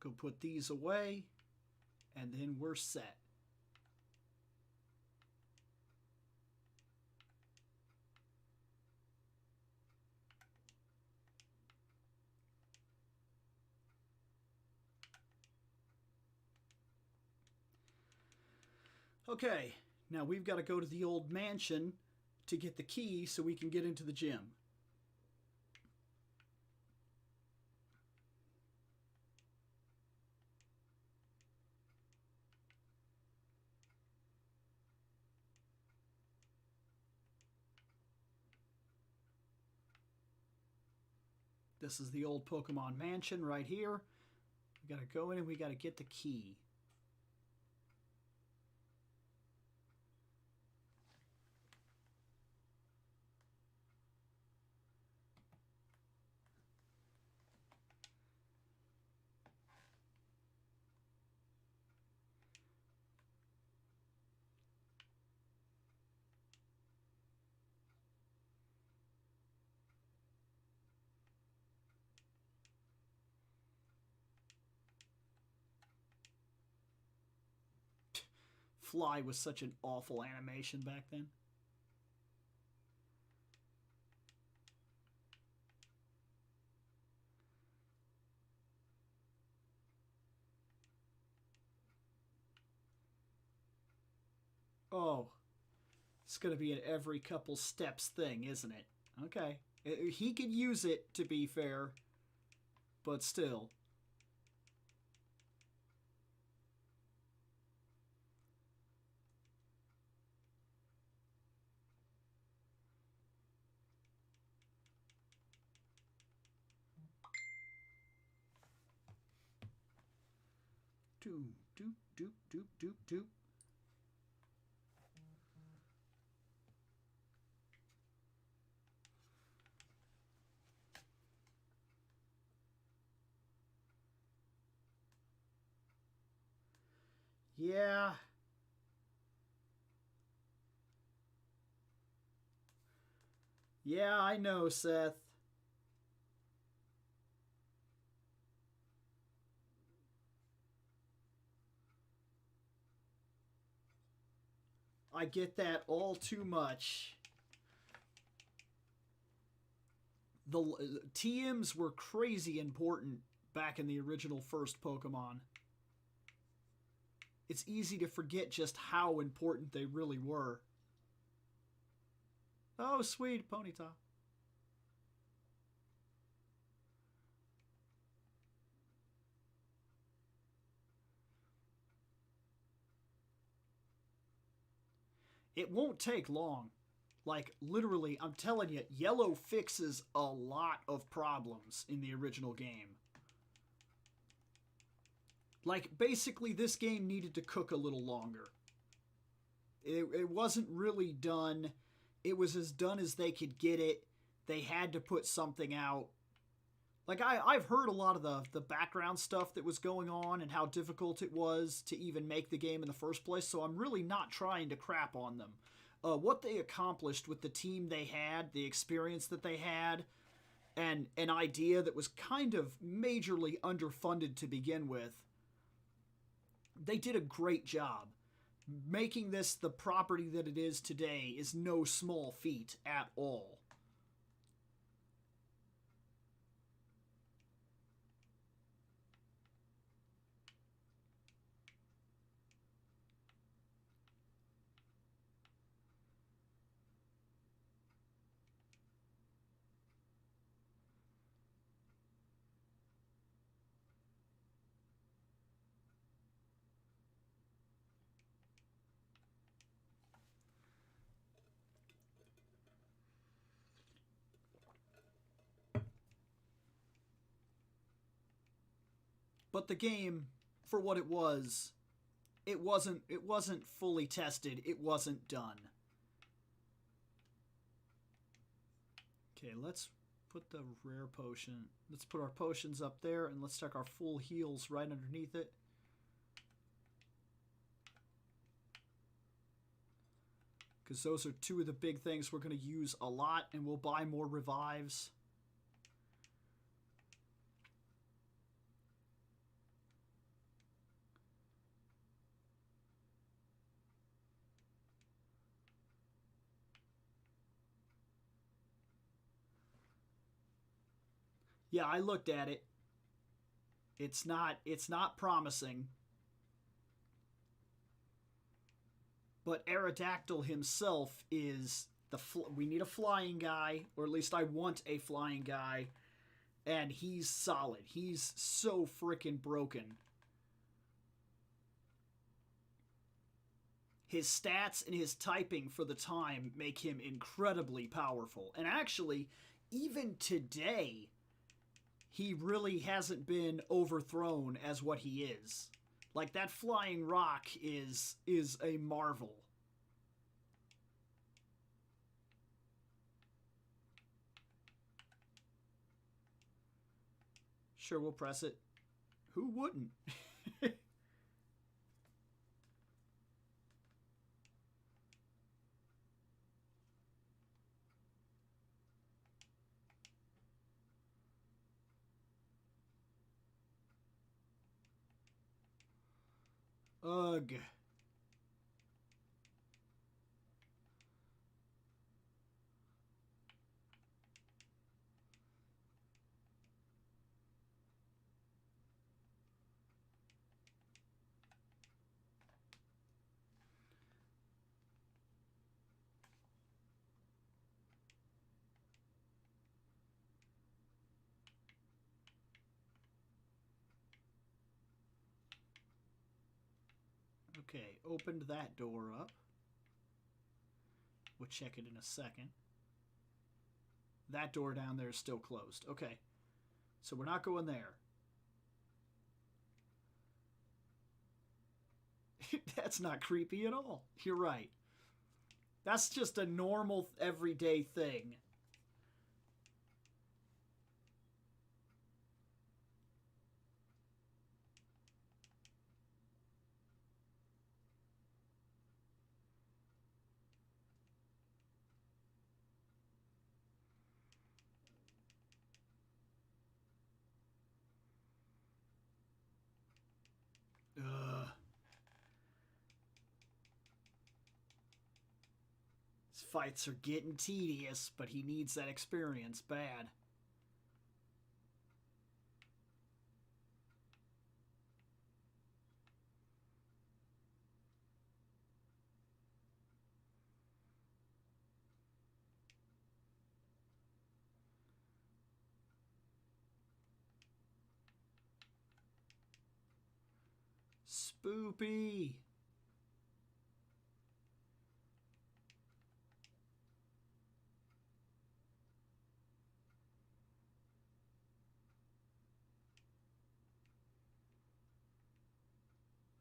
Go put these away. and then we're set. Okay, now we've got to go to the old mansion to get the key so we can get into the gym. This is the old Pokemon mansion right here. We gotta go in and we gotta get the key. Fly was such an awful animation back then. Oh, it's going to be an every couple steps thing, isn't it? Okay. He could use it, to be fair, but still. Doop, doop, doop, doop, doop, doop. Yeah. Yeah, I know, Seth. I get that all too much. The TMs were crazy important back in the original first Pokemon. It's easy to forget just how important they really were. Oh, sweet Ponyta. It won't take long. Like, literally, I'm telling you, yellow fixes a lot of problems in the original game. Like, basically, this game needed to cook a little longer. It wasn't really done. It was as done as they could get it. They had to put something out. Like, I've heard a lot of the background stuff that was going on and how difficult it was to even make the game in the first place, so I'm really not trying to crap on them. What they accomplished with the team they had, the experience that they had, and an idea that was kind of majorly underfunded to begin with, they did a great job. Making this the property that it is today is no small feat at all. But the game, for what it wasn't fully tested. It wasn't done. Okay, let's put the rare potion. Let's put our potions up there, and let's check our full heals right underneath it. Because those are two of the big things we're going to use a lot, and we'll buy more revives. Yeah, I looked at it. It's not promising. But Aerodactyl himself is we need a flying guy, or at least I want a flying guy, and he's solid. He's so freaking broken. His stats and his typing for the time make him incredibly powerful. And actually, even today, he really hasn't been overthrown as what he is. Like, that flying rock is a marvel. Sure, we'll press it. Who wouldn't? Ugh. Okay, opened that door up. We'll check it in a second. That door down there is still closed. Okay, so we're not going there. That's not creepy at all. You're right. That's just a normal, everyday thing. Ugh. His fights are getting tedious, but he needs that experience bad. Spoopy.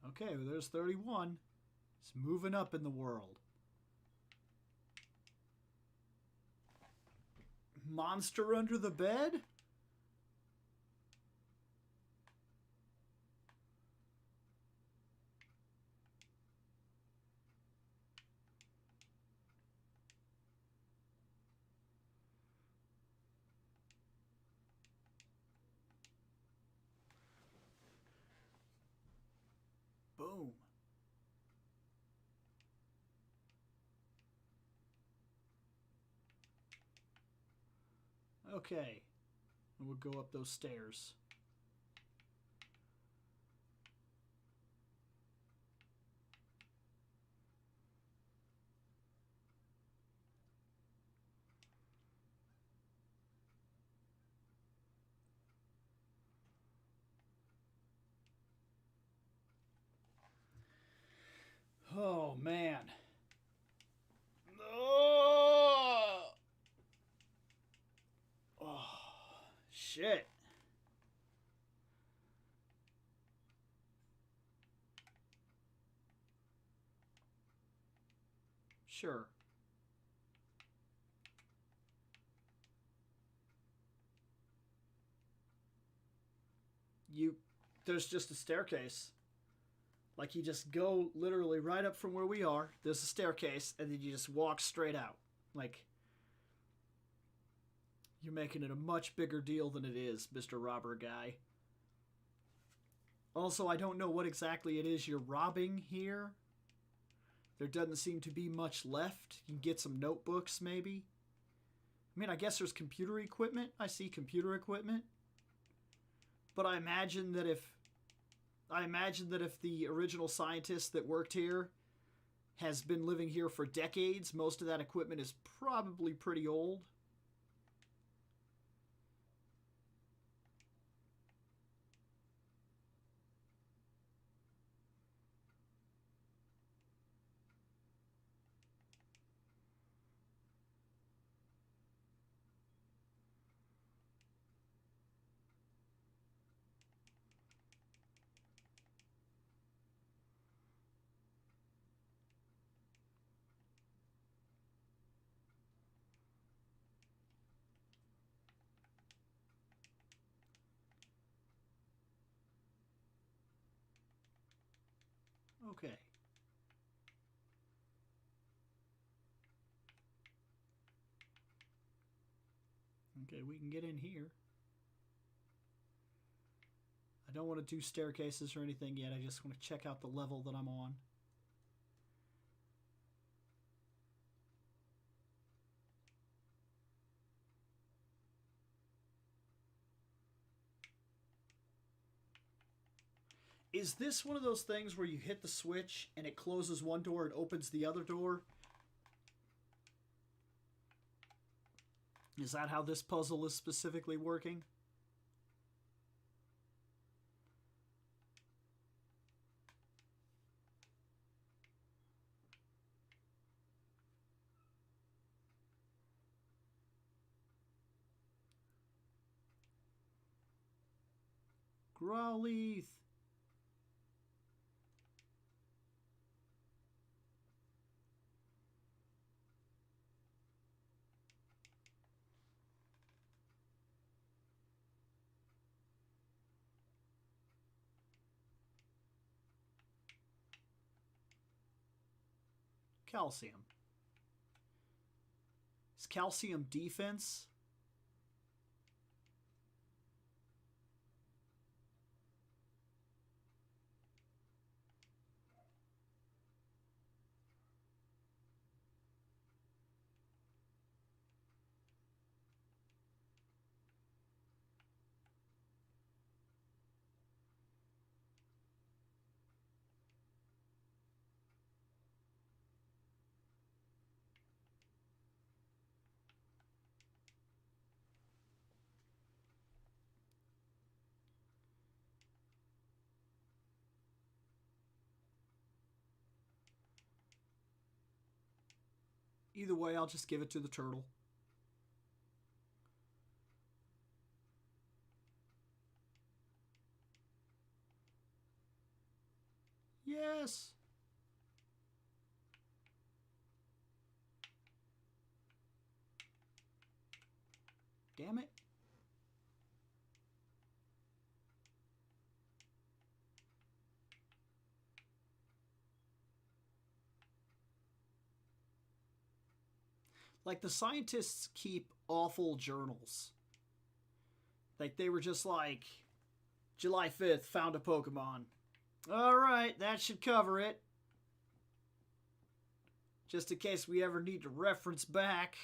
Okay, well, there's 31. It's moving up in the world. Monster under the bed? Boom. Okay. And we'll go up those stairs. Oh, man. Oh, oh shit. Sure. There's just a staircase. Like, you just go literally right up from where we are. There's a staircase, and then you just walk straight out. Like, you're making it a much bigger deal than it is, Mr. Robber Guy. Also, I don't know what exactly it is you're robbing here. There doesn't seem to be much left. You can get some notebooks, maybe. I mean, I guess there's computer equipment. I see computer equipment. But I imagine that if the original scientist that worked here has been living here for decades, most of that equipment is probably pretty old. Okay. Okay, we can get in here. I don't want to do staircases or anything yet. I just want to check out the level that I'm on. Is this one of those things where you hit the switch and it closes one door and opens the other door? Is that how this puzzle is specifically working? Growlith. Calcium. Is calcium defense? Either way, I'll just give it to the turtle. Yes! Damn it. Like, the scientists keep awful journals. Like, they were just like, July 5th, found a Pokemon. Alright, that should cover it. Just in case we ever need to reference back.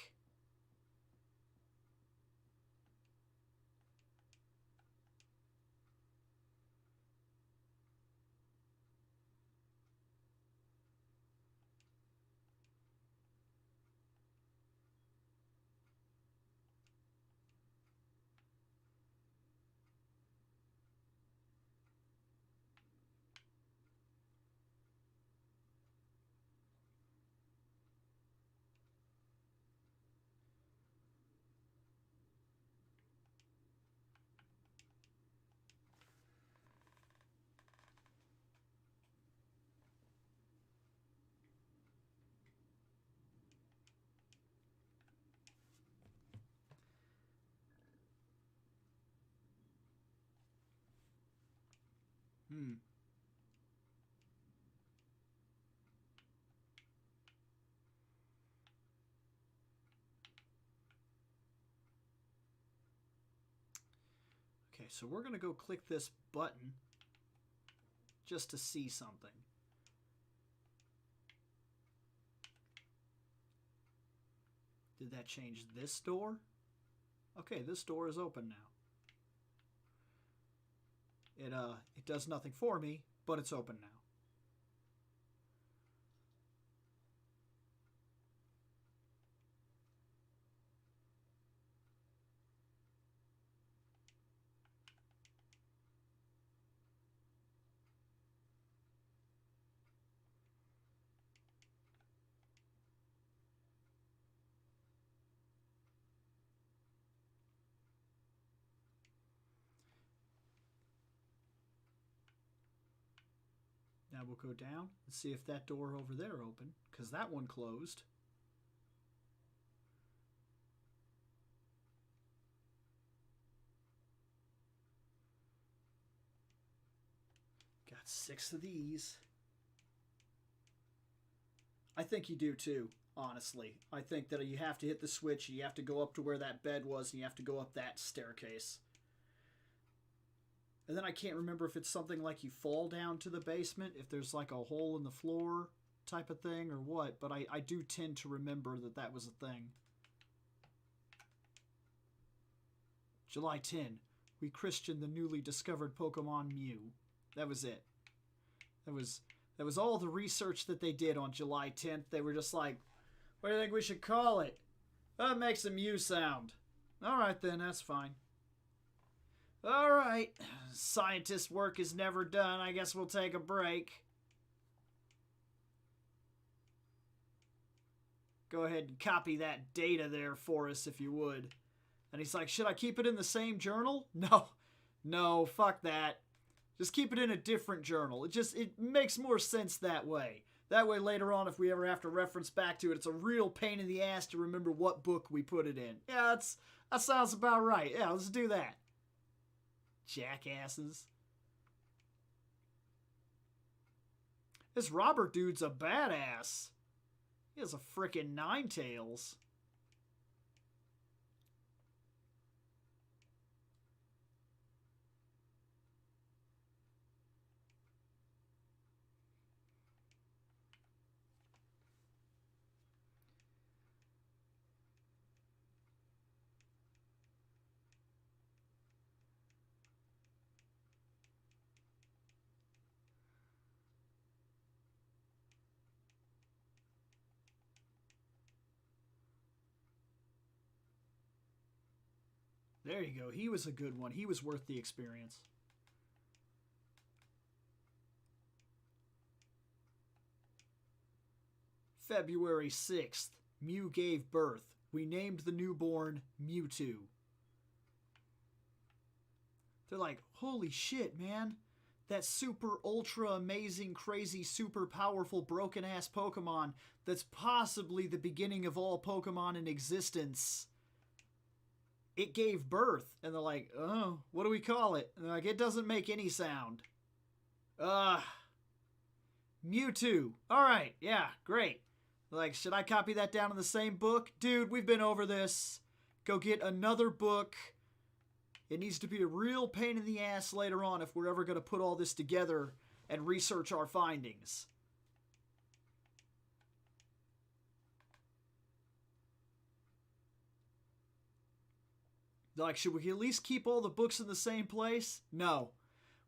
Okay, so we're going to go click this button just to see something. Did that change this door? Okay, this door is open now. It does nothing for me, but it's open now. Now we'll go down and see if that door over there open, because that one closed. Got 6 of these. I think you do too, honestly. I think that you have to hit the switch, you have to go up to where that bed was, and you have to go up that staircase. And then I can't remember if it's something like you fall down to the basement, if there's like a hole in the floor type of thing or what, but I do tend to remember that that was a thing. July 10, we christened the newly discovered Pokemon Mew. That was it. That was all the research that they did on July 10th. They were just like, what do you think we should call it? Oh, it makes a Mew sound. Alright then, that's fine. Alright, scientist work is never done. I guess we'll take a break. Go ahead and copy that data there for us if you would. And he's like, should I keep it in the same journal? No, fuck that. Just keep it in a different journal. It makes more sense that way. That way later on, if we ever have to reference back to it, it's a real pain in the ass to remember what book we put it in. Yeah, that sounds about right. Yeah, let's do that. Jackasses. This Robert dude's a badass. He has a frickin' 9-tails. There you go. He was a good one. He was worth the experience. February 6th. Mew gave birth. We named the newborn Mewtwo. They're like, holy shit, man. That super ultra amazing, crazy, super powerful, broken ass Pokemon that's possibly the beginning of all Pokemon in existence. It gave birth. And they're like, oh, what do we call it? And they're like, it doesn't make any sound. Mewtwo. Alright, yeah, great. They're like, should I copy that down in the same book? Dude, we've been over this. Go get another book. It needs to be a real pain in the ass later on if we're ever going to put all this together and research our findings. Like, should we at least keep all the books in the same place? No.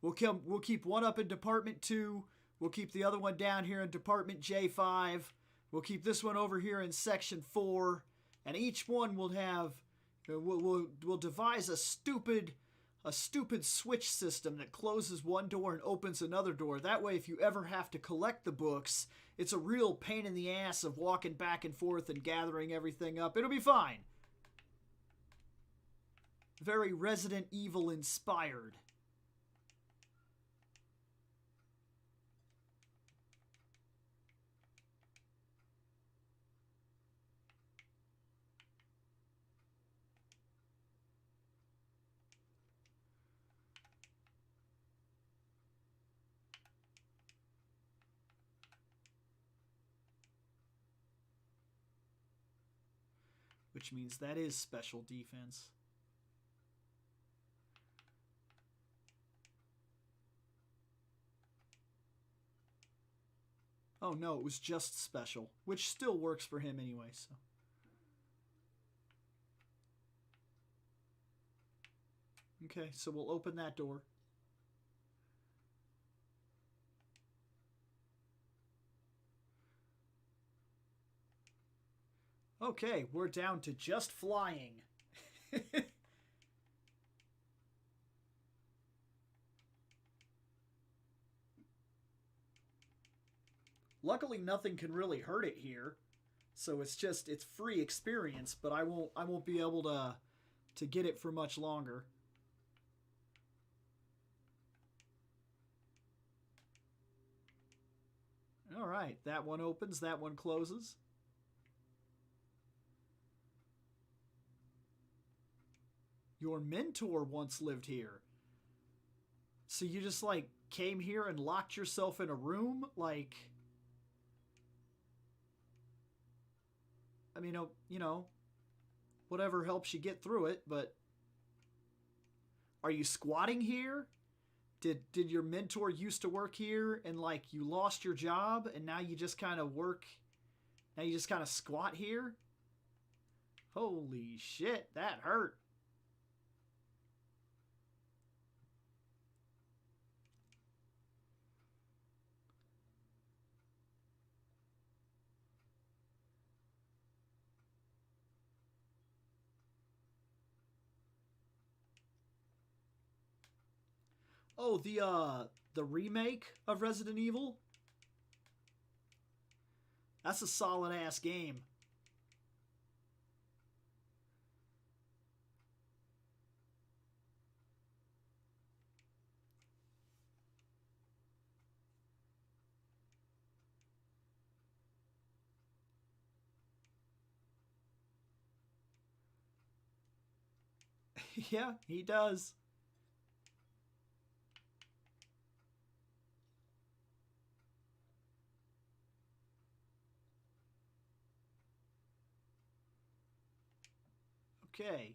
We'll keep one up in Department 2. We'll keep the other one down here in Department J5. We'll keep this one over here in Section 4. And each one will have... We'll devise a stupid switch system that closes one door and opens another door. That way, if you ever have to collect the books, it's a real pain in the ass of walking back and forth and gathering everything up. It'll be fine. Very Resident Evil inspired. Which means that is special defense. Oh no, it was just special, which still works for him anyway, so. Okay, so we'll open that door. Okay, we're down to just flying. Luckily, nothing can really hurt it here, so it's free experience. But I won't be able to get it for much longer. All right, that one opens, that one closes. Your mentor once lived here. So you just like came here and locked yourself in a room? Like, I mean, whatever helps you get through it, but are you squatting here? Did your mentor used to work here and like you lost your job and now you just kind of work, now you just kind of squat here? Holy shit, that hurt. Oh, the remake of Resident Evil? That's a solid ass game. Yeah, he does. Okay.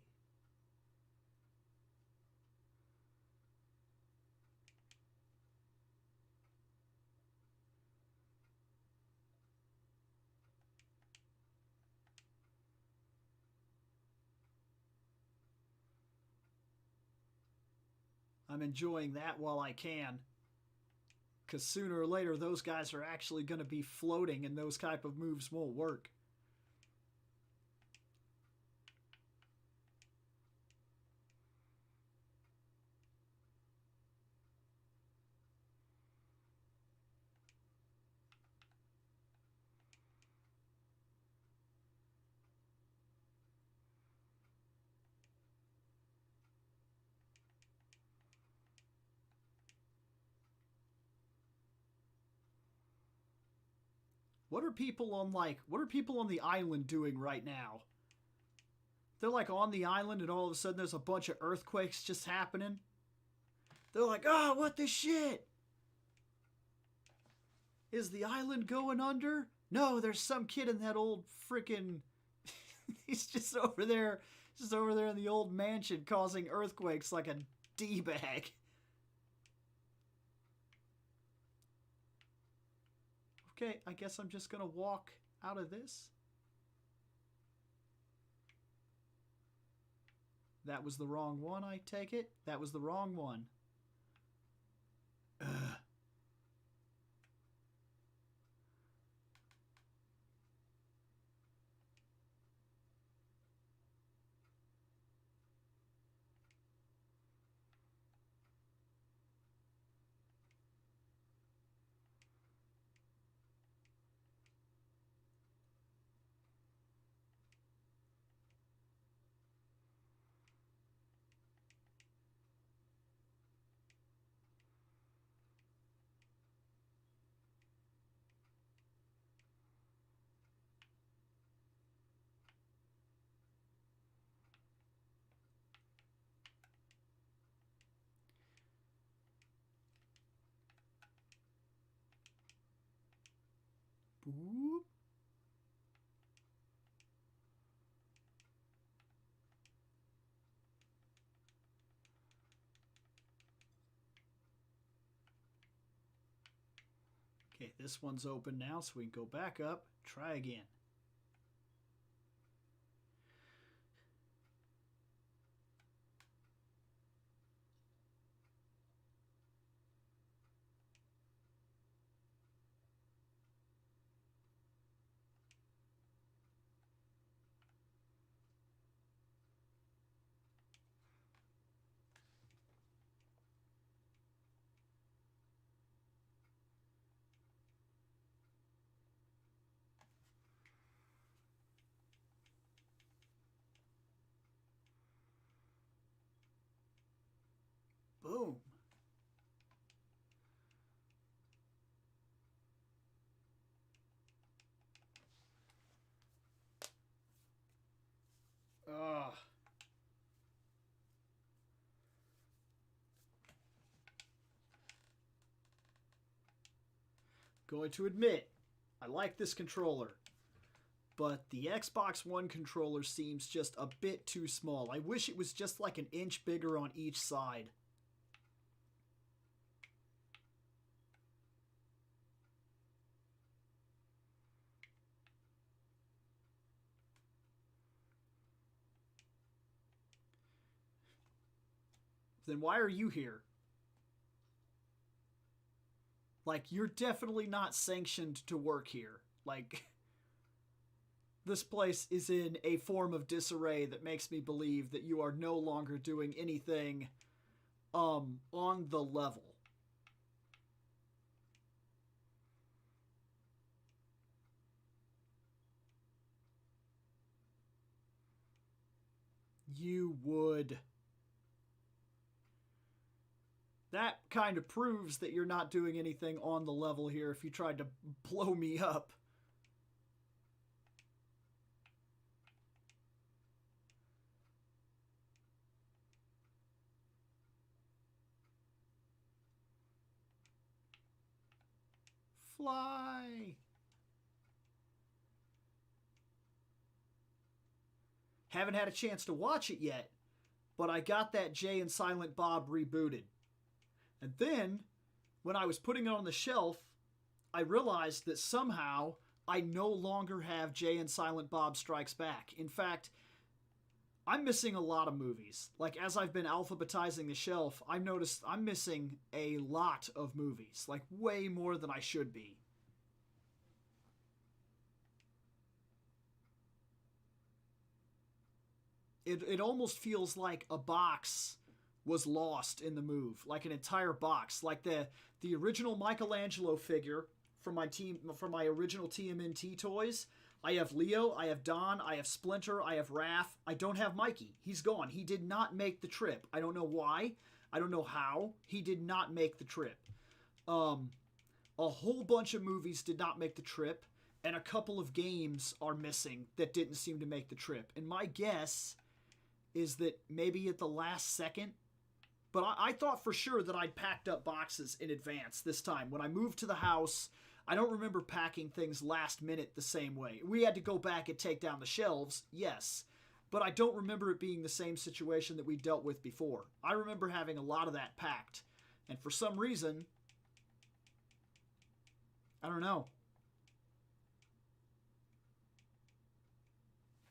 I'm enjoying that while I can. Because sooner or later, those guys are actually going to be floating and those type of moves won't work. What are people on the island doing right now? They're like on the island and all of a sudden there's a bunch of earthquakes just happening. They're like, "Oh, what the shit? Is the island going under?" No, there's some kid in that old freaking he's just over there in the old mansion causing earthquakes like a D-bag. Okay, I guess I'm just gonna walk out of this. That was the wrong one, I take it? That was the wrong one. Ugh. Boop. Okay, this one's open now, so we can go back up, try again. going to admit, I like this controller. But the Xbox One controller seems just a bit too small. I wish it was just like an inch bigger on each side. Then why are you here? Like, you're definitely not sanctioned to work here. Like, this place is in a form of disarray that makes me believe that you are no longer doing anything on the level. You would. That kind of proves that you're not doing anything on the level here if you tried to blow me up. Fly! Haven't had a chance to watch it yet, but I got that Jay and Silent Bob rebooted. And then, when I was putting it on the shelf, I realized that somehow I no longer have Jay and Silent Bob Strikes Back. In fact, I'm missing a lot of movies. Like, as I've been alphabetizing the shelf, I've noticed I'm missing a lot of movies. Like, way more than I should be. It almost feels like a box was lost in the move, like an entire box, like the original Michelangelo figure from my original TMNT toys. I have Leo, I have Don, I have Splinter, I have Raph. I don't have Mikey. He's gone. He did not make the trip. I don't know why. I don't know how. He did not make the trip. A whole bunch of movies did not make the trip, and a couple of games are missing that didn't seem to make the trip. And my guess is that maybe at the last second, but I thought for sure that I'd packed up boxes in advance this time. When I moved to the house, I don't remember packing things last minute the same way. We had to go back and take down the shelves, yes, but I don't remember it being the same situation that we dealt with before. I remember having a lot of that packed, and for some reason, I don't know.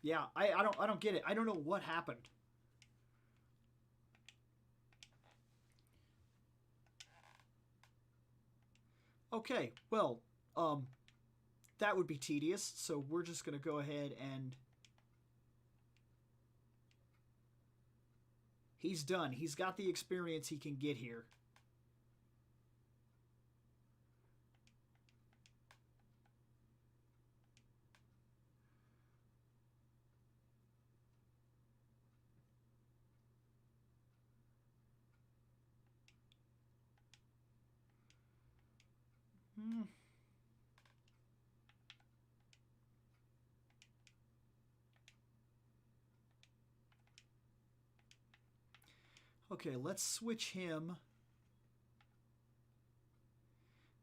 Yeah, I don't get it. I don't know what happened. Okay, well, that would be tedious, so we're just going to go ahead and... He's done. He's got the experience he can get here. Okay, let's switch him.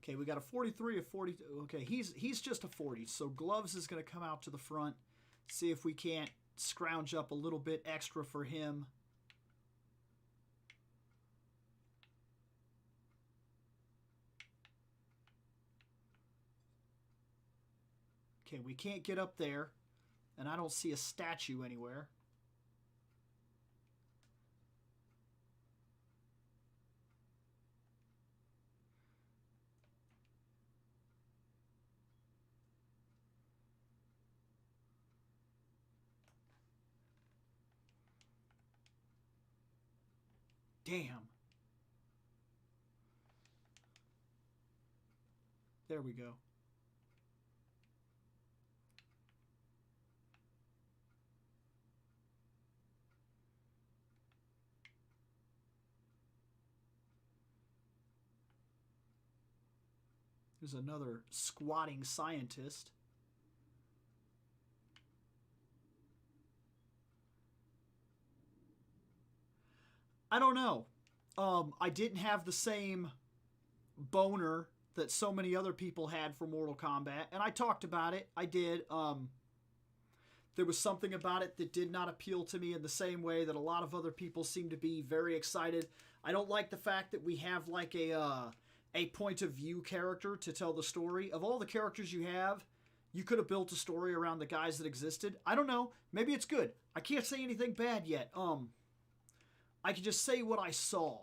Okay, we got a 43, a 40. Okay, he's just a 40, so Gloves is going to come out to the front. See if we can't scrounge up a little bit extra for him. Okay, we can't get up there, and I don't see a statue anywhere. Damn. There we go. There's another squatting scientist. I don't know. I didn't have the same boner that so many other people had for Mortal Kombat, and I talked about it. I did. There was something about it that did not appeal to me in the same way that a lot of other people seem to be very excited. I don't like the fact that we have like a point of view character to tell the story. Of all the characters you have, you could have built a story around the guys that existed. I don't know. Maybe it's good. I can't say anything bad yet. I can just say what I saw.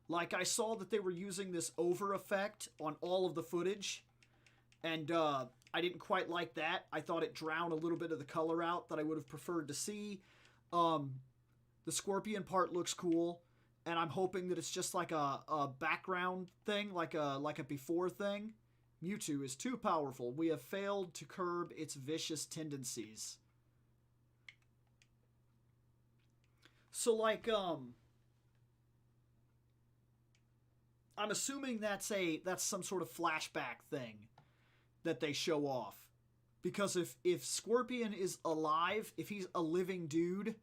Like, I saw that they were using this over effect on all of the footage, and I didn't quite like that. I thought it drowned a little bit of the color out that I would have preferred to see. The Scorpion part looks cool, and I'm hoping that it's just like a background thing, like a before thing. Mewtwo is too powerful. We have failed to curb its vicious tendencies. So, like, I'm assuming that's some sort of flashback thing that they show off. Because if Scorpion is alive, if he's a living dude,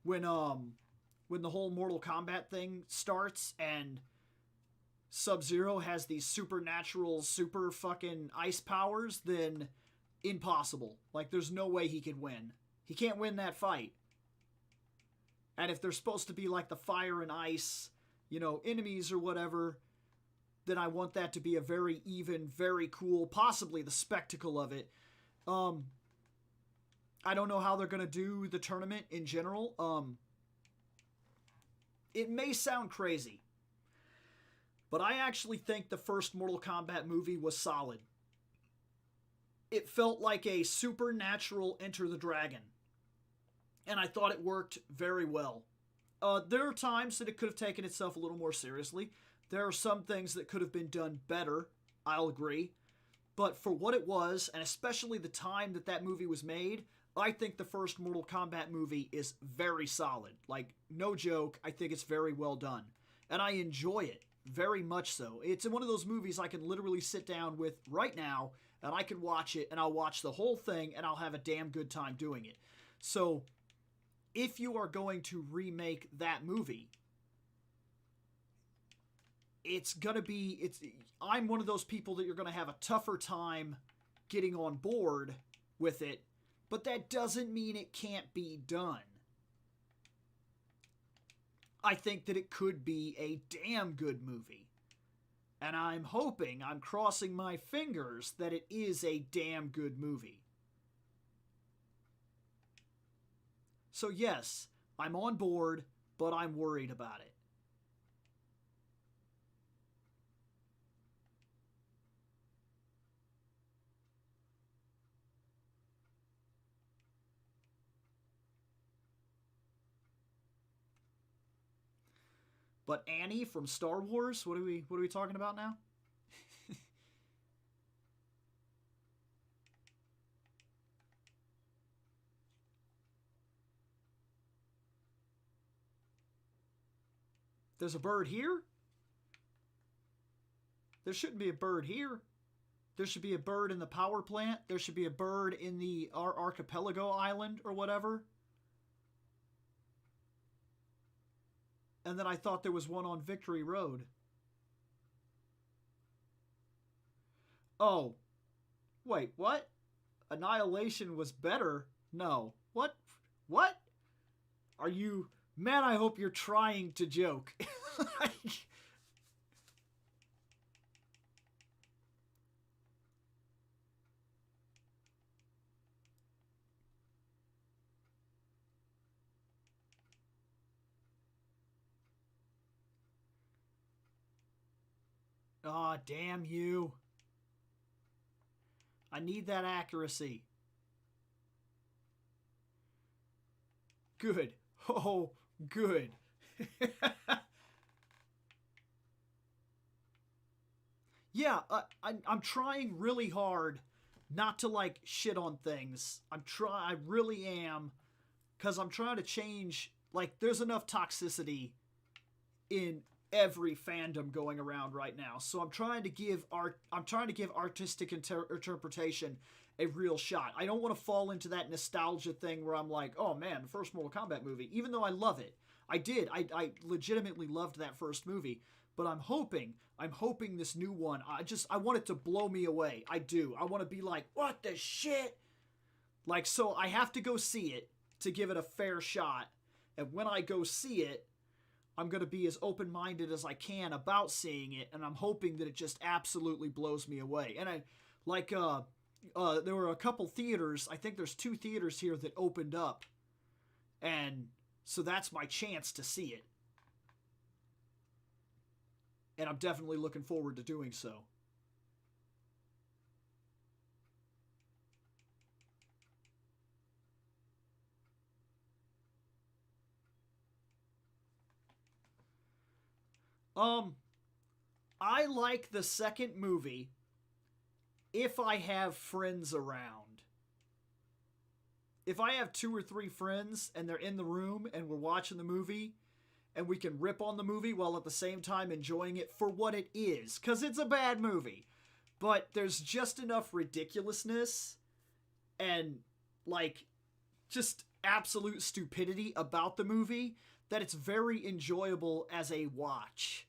when the whole Mortal Kombat thing starts and Sub-Zero has these supernatural, super fucking ice powers, then impossible. Like, there's no way he can win. He can't win that fight. And if they're supposed to be like the fire and ice, enemies or whatever, then I want that to be a very even, very cool, possibly the spectacle of it. I don't know how they're going to do the tournament in general. It may sound crazy, but I actually think the first Mortal Kombat movie was solid. It felt like a supernatural Enter the Dragon, and I thought it worked very well. There are times that it could have taken itself a little more seriously. There are some things that could have been done better, I'll agree. But for what it was, and especially the time that movie was made, I think the first Mortal Kombat movie is very solid. Like, no joke, I think it's very well done. And I enjoy it, very much so. It's one of those movies I can literally sit down with right now, and I can watch it, and I'll watch the whole thing, and I'll have a damn good time doing it. So, if you are going to remake that movie, I'm one of those people that you're going to have a tougher time getting on board with it, but that doesn't mean it can't be done. I think that it could be a damn good movie. And I'm crossing my fingers that it is a damn good movie. So yes, I'm on board, but I'm worried about it. But Annie from Star Wars, what are we talking about now? There's a bird here? There shouldn't be a bird here. There should be a bird in the power plant. There should be a bird in the archipelago island or whatever. And then I thought there was one on Victory Road. Oh. Wait, what? Annihilation was better? No. What? What? Are you... Man, I hope you're trying to joke. Aw, damn you. I need that accuracy. Good. Oh, good. Yeah, I'm trying really hard not to, like, shit on things. I really am, because I'm trying to change. Like, there's enough toxicity in every fandom going around right now. So I'm trying to give artistic interpretation a real shot. I don't want to fall into that nostalgia thing where I'm like, oh man, the first Mortal Kombat movie, even though I love it. I legitimately loved that first movie, but I'm hoping this new one, I want it to blow me away. I do. I want to be like, what the shit? Like, so I have to go see it to give it a fair shot. And when I go see it, I'm going to be as open-minded as I can about seeing it, and I'm hoping that it just absolutely blows me away. And there were a couple theaters, I think there's 2 theaters here that opened up, and so that's my chance to see it. And I'm definitely looking forward to doing so. I like the second movie if I have friends around. If I have 2 or 3 friends and they're in the room and we're watching the movie and we can rip on the movie while at the same time enjoying it for what it is, because it's a bad movie. But there's just enough ridiculousness and, like, just absolute stupidity about the movie that it's very enjoyable as a watch.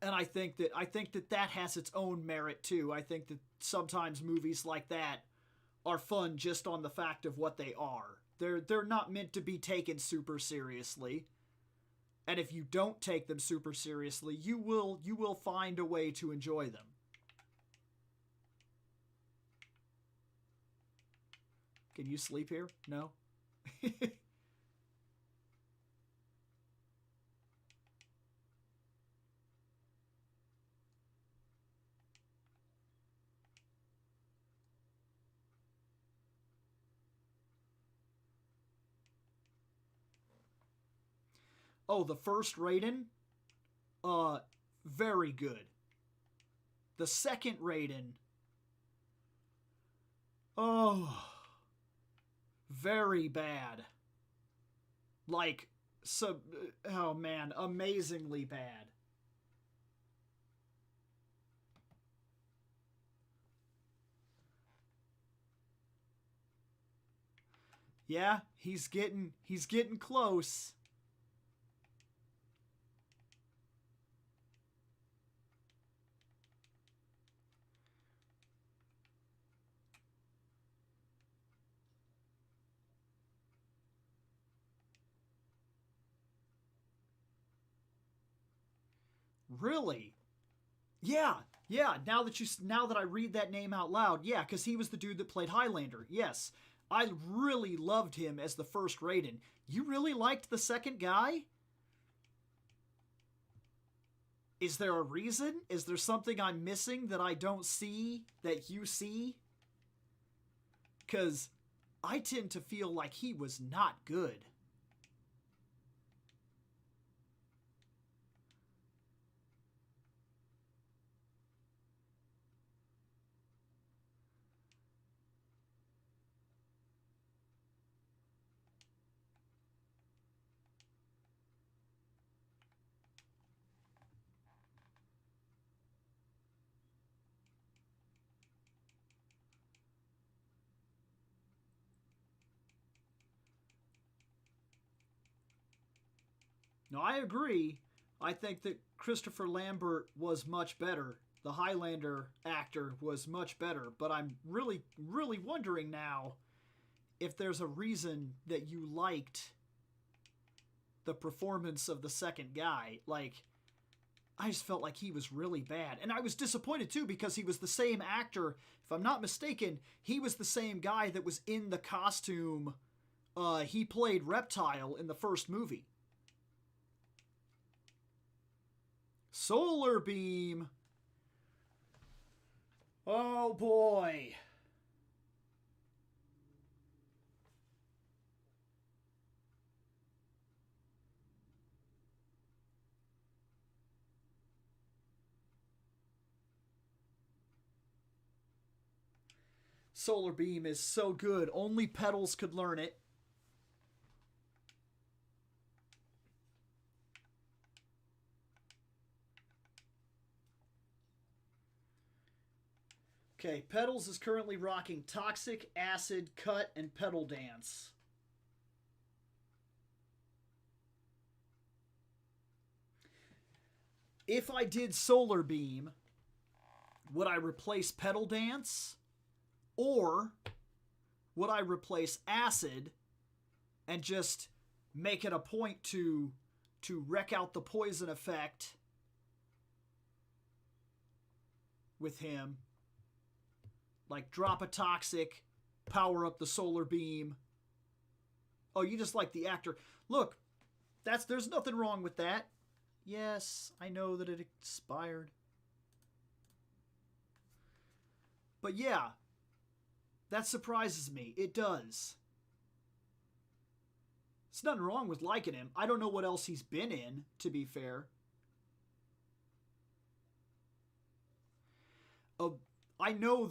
And I think that has its own merit too. I think that sometimes movies like that are fun just on the fact of what they are. They're not meant to be taken super seriously. And if you don't take them super seriously, you will find a way to enjoy them. Can you sleep here? No? Oh, the first Raiden? Very good. The second Raiden? Oh, very bad. Like, so, oh man, amazingly bad. Yeah, he's getting close. Really? Yeah, yeah. Now that I read that name out loud, yeah, because he was the dude that played Highlander. Yes, I really loved him as the first Raiden. You really liked the second guy? Is there a reason? Is there something I'm missing that I don't see that you see? Because I tend to feel like he was not good. No, I agree. I think that Christopher Lambert was much better. The Highlander actor was much better, but I'm really wondering now if there's a reason that you liked the performance of the second guy. Like, I just felt like he was really bad. And I was disappointed too because he was the same actor. If I'm not mistaken, he was the same guy that was in the costume. He played Reptile in the first movie. Solar Beam. Oh boy. Solar Beam is so good. Only Petals could learn it. Okay, Petals is currently rocking Toxic, Acid, Cut, and Petal Dance. If I did Solar Beam, would I replace Pedal Dance? Or would I replace Acid and just make it a point to wreck out the poison effect with him? Like drop a Toxic, power up the Solar Beam. Oh, you just like the actor. Look, there's nothing wrong with that. Yes, I know that it expired. But yeah, that surprises me. It does. There's nothing wrong with liking him. I don't know what else he's been in, to be fair. I know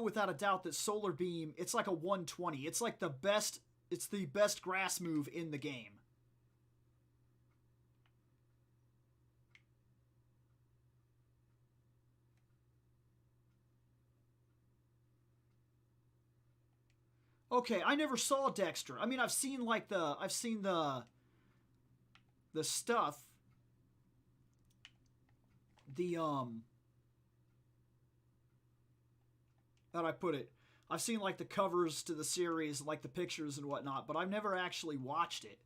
without a doubt that Solar Beam, it's like a 120. It's like the best grass move in the game. Okay, I never saw Dexter. I mean, I've seen the stuff. How'd I put it? I've seen like the covers to the series, like the pictures and whatnot, but I've never actually watched it.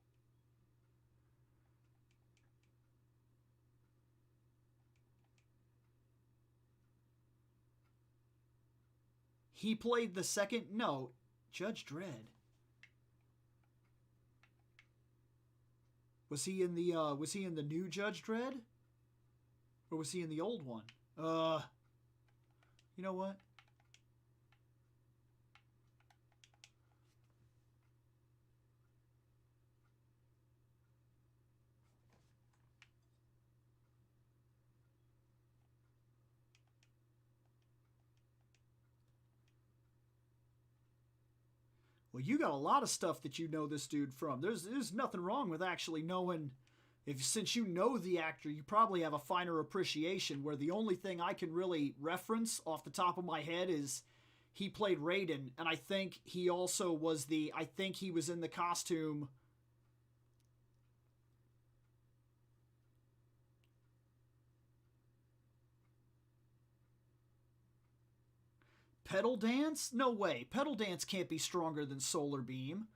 He played the second. No, Judge Dredd. Was he in the new Judge Dredd? Or was he in the old one? You know what? Well, you got a lot of stuff that you know this dude from. There's nothing wrong with actually knowing. Since you know the actor, you probably have a finer appreciation, where the only thing I can really reference off the top of my head is he played Raiden, and I think he also was I think he was in the costume. Pedal Dance? No way. Pedal Dance can't be stronger than Solar Beam.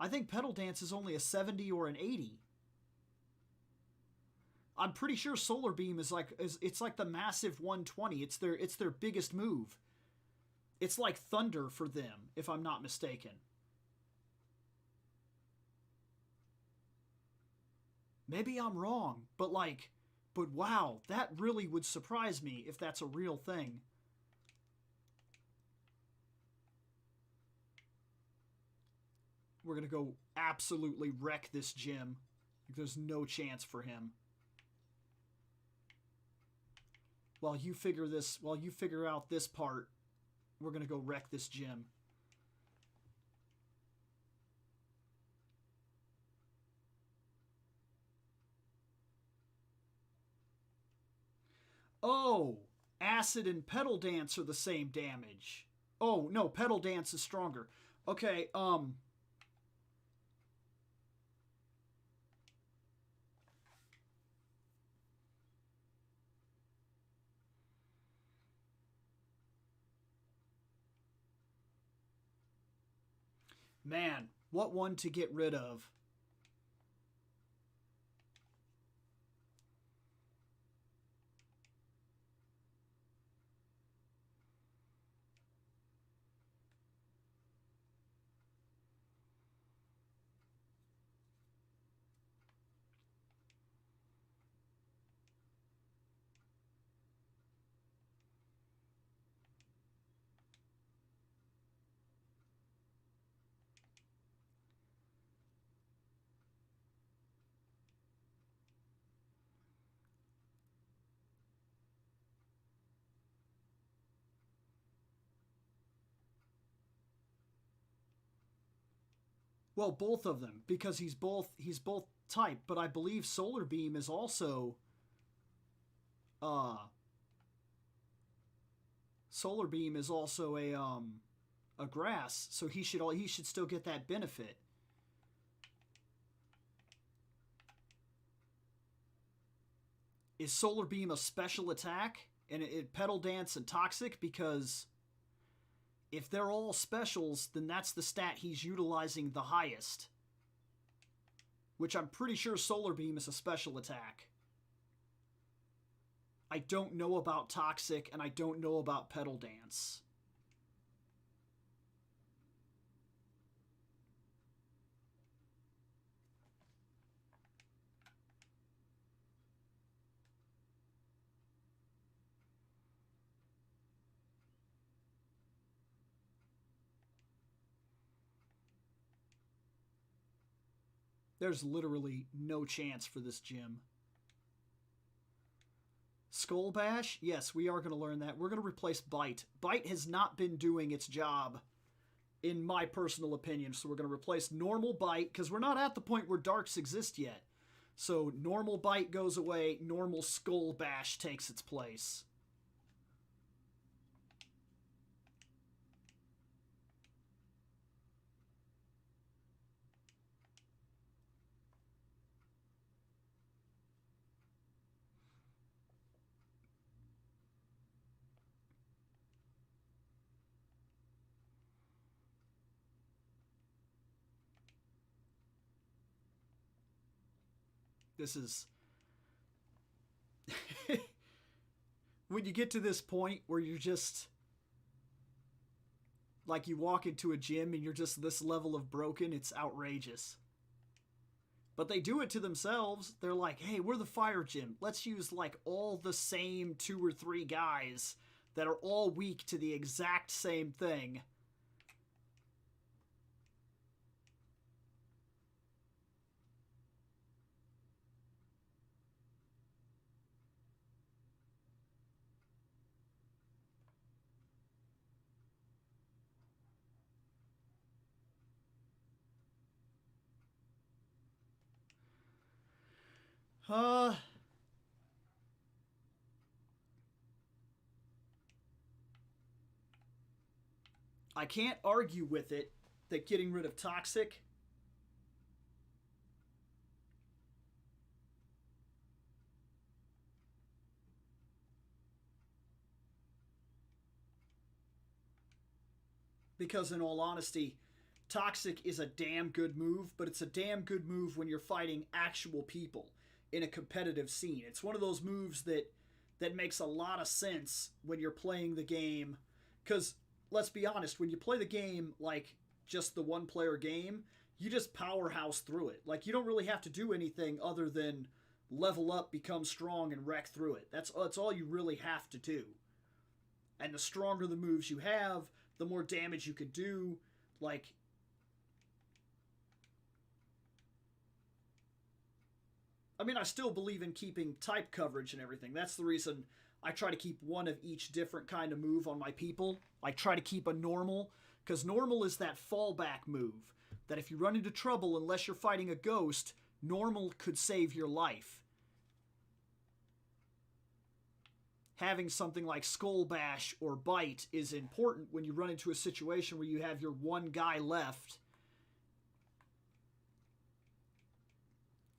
I think Pedal Dance is only a 70 or an 80. I'm pretty sure Solar Beam is like the massive 120. It's their biggest move. It's like Thunder for them, if I'm not mistaken. Maybe I'm wrong, but wow, that really would surprise me if that's a real thing. We're going to go absolutely wreck this gym. There's no chance for him. While you figure out this part, we're going to go wreck this gym. Oh, Acid and Pedal Dance are the same damage. Oh, no, Pedal Dance is stronger. Okay, man, what one to get rid of? Well, both of them, because he's both type, but I believe Solar Beam is also uh Solar Beam is also a grass, so he should still get that benefit. is Solar Beam a special attack and Pedal Dance and Toxic? Because if they're all specials, then that's the stat he's utilizing the highest. Which I'm pretty sure Solar Beam is a special attack. I don't know about Toxic, and I don't know about Pedal Dance. There's literally no chance for this gym. Skull Bash? Yes, we are going to learn that. We're going to replace Bite. Bite has not been doing its job, in my personal opinion. So we're going to replace normal Bite, because we're not at the point where Darks exist yet. So normal Bite goes away, normal Skull Bash takes its place. This is... when you get to this point where you're just... like you walk into a gym and you're just this level of broken, it's outrageous. But they do it to themselves. They're like, hey, we're the fire gym. Let's use like all the same 2 or 3 guys that are all weak to the exact same thing. I can't argue with it that getting rid of Toxic because in all honesty, Toxic is a damn good move, but it's a damn good move when you're fighting actual people in a competitive scene. It's one of those moves that makes a lot of sense when you're playing the game, because let's be honest, when you play the game like just the one-player game, you just powerhouse through it. Like, you don't really have to do anything other than level up, become strong, and wreck through it. That's all you really have to do. And the stronger the moves you have, the more damage you could do. Like, I mean, I still believe in keeping type coverage and everything. That's the reason I try to keep one of each different kind of move on my people. I try to keep a normal, because normal is that fallback move. That if you run into trouble, unless you're fighting a ghost, normal could save your life. Having something like Skull Bash or Bite is important when you run into a situation where you have your one guy left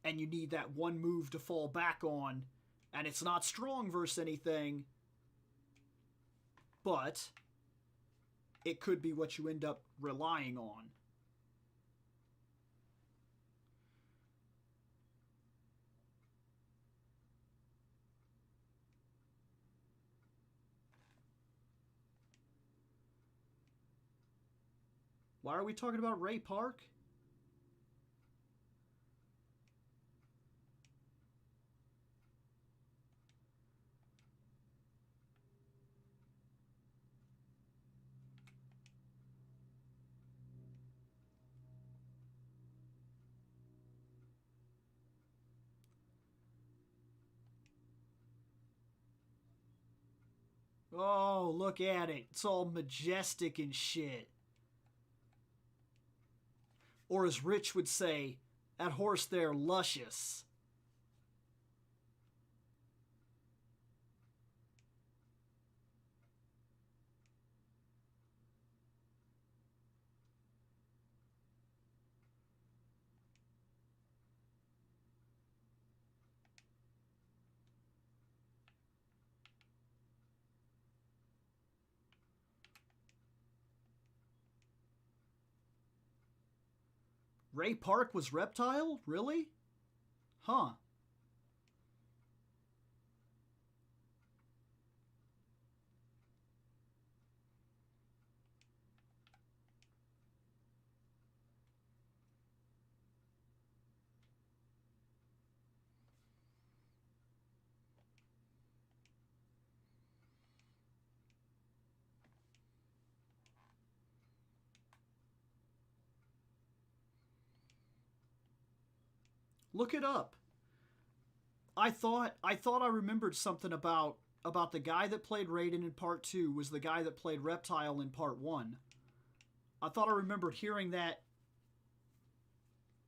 and you need that one move to fall back on, and it's not strong versus anything, but it could be what you end up relying on. Why are we talking about Ray Park? Oh, look at it. It's all majestic and shit. Or as Rich would say, that horse there, luscious. Ray Park was Reptile? Really? Huh. Look it up. I thought I remembered something about the guy that played Raiden in part 2 was the guy that played Reptile in part 1. I thought I remembered hearing that.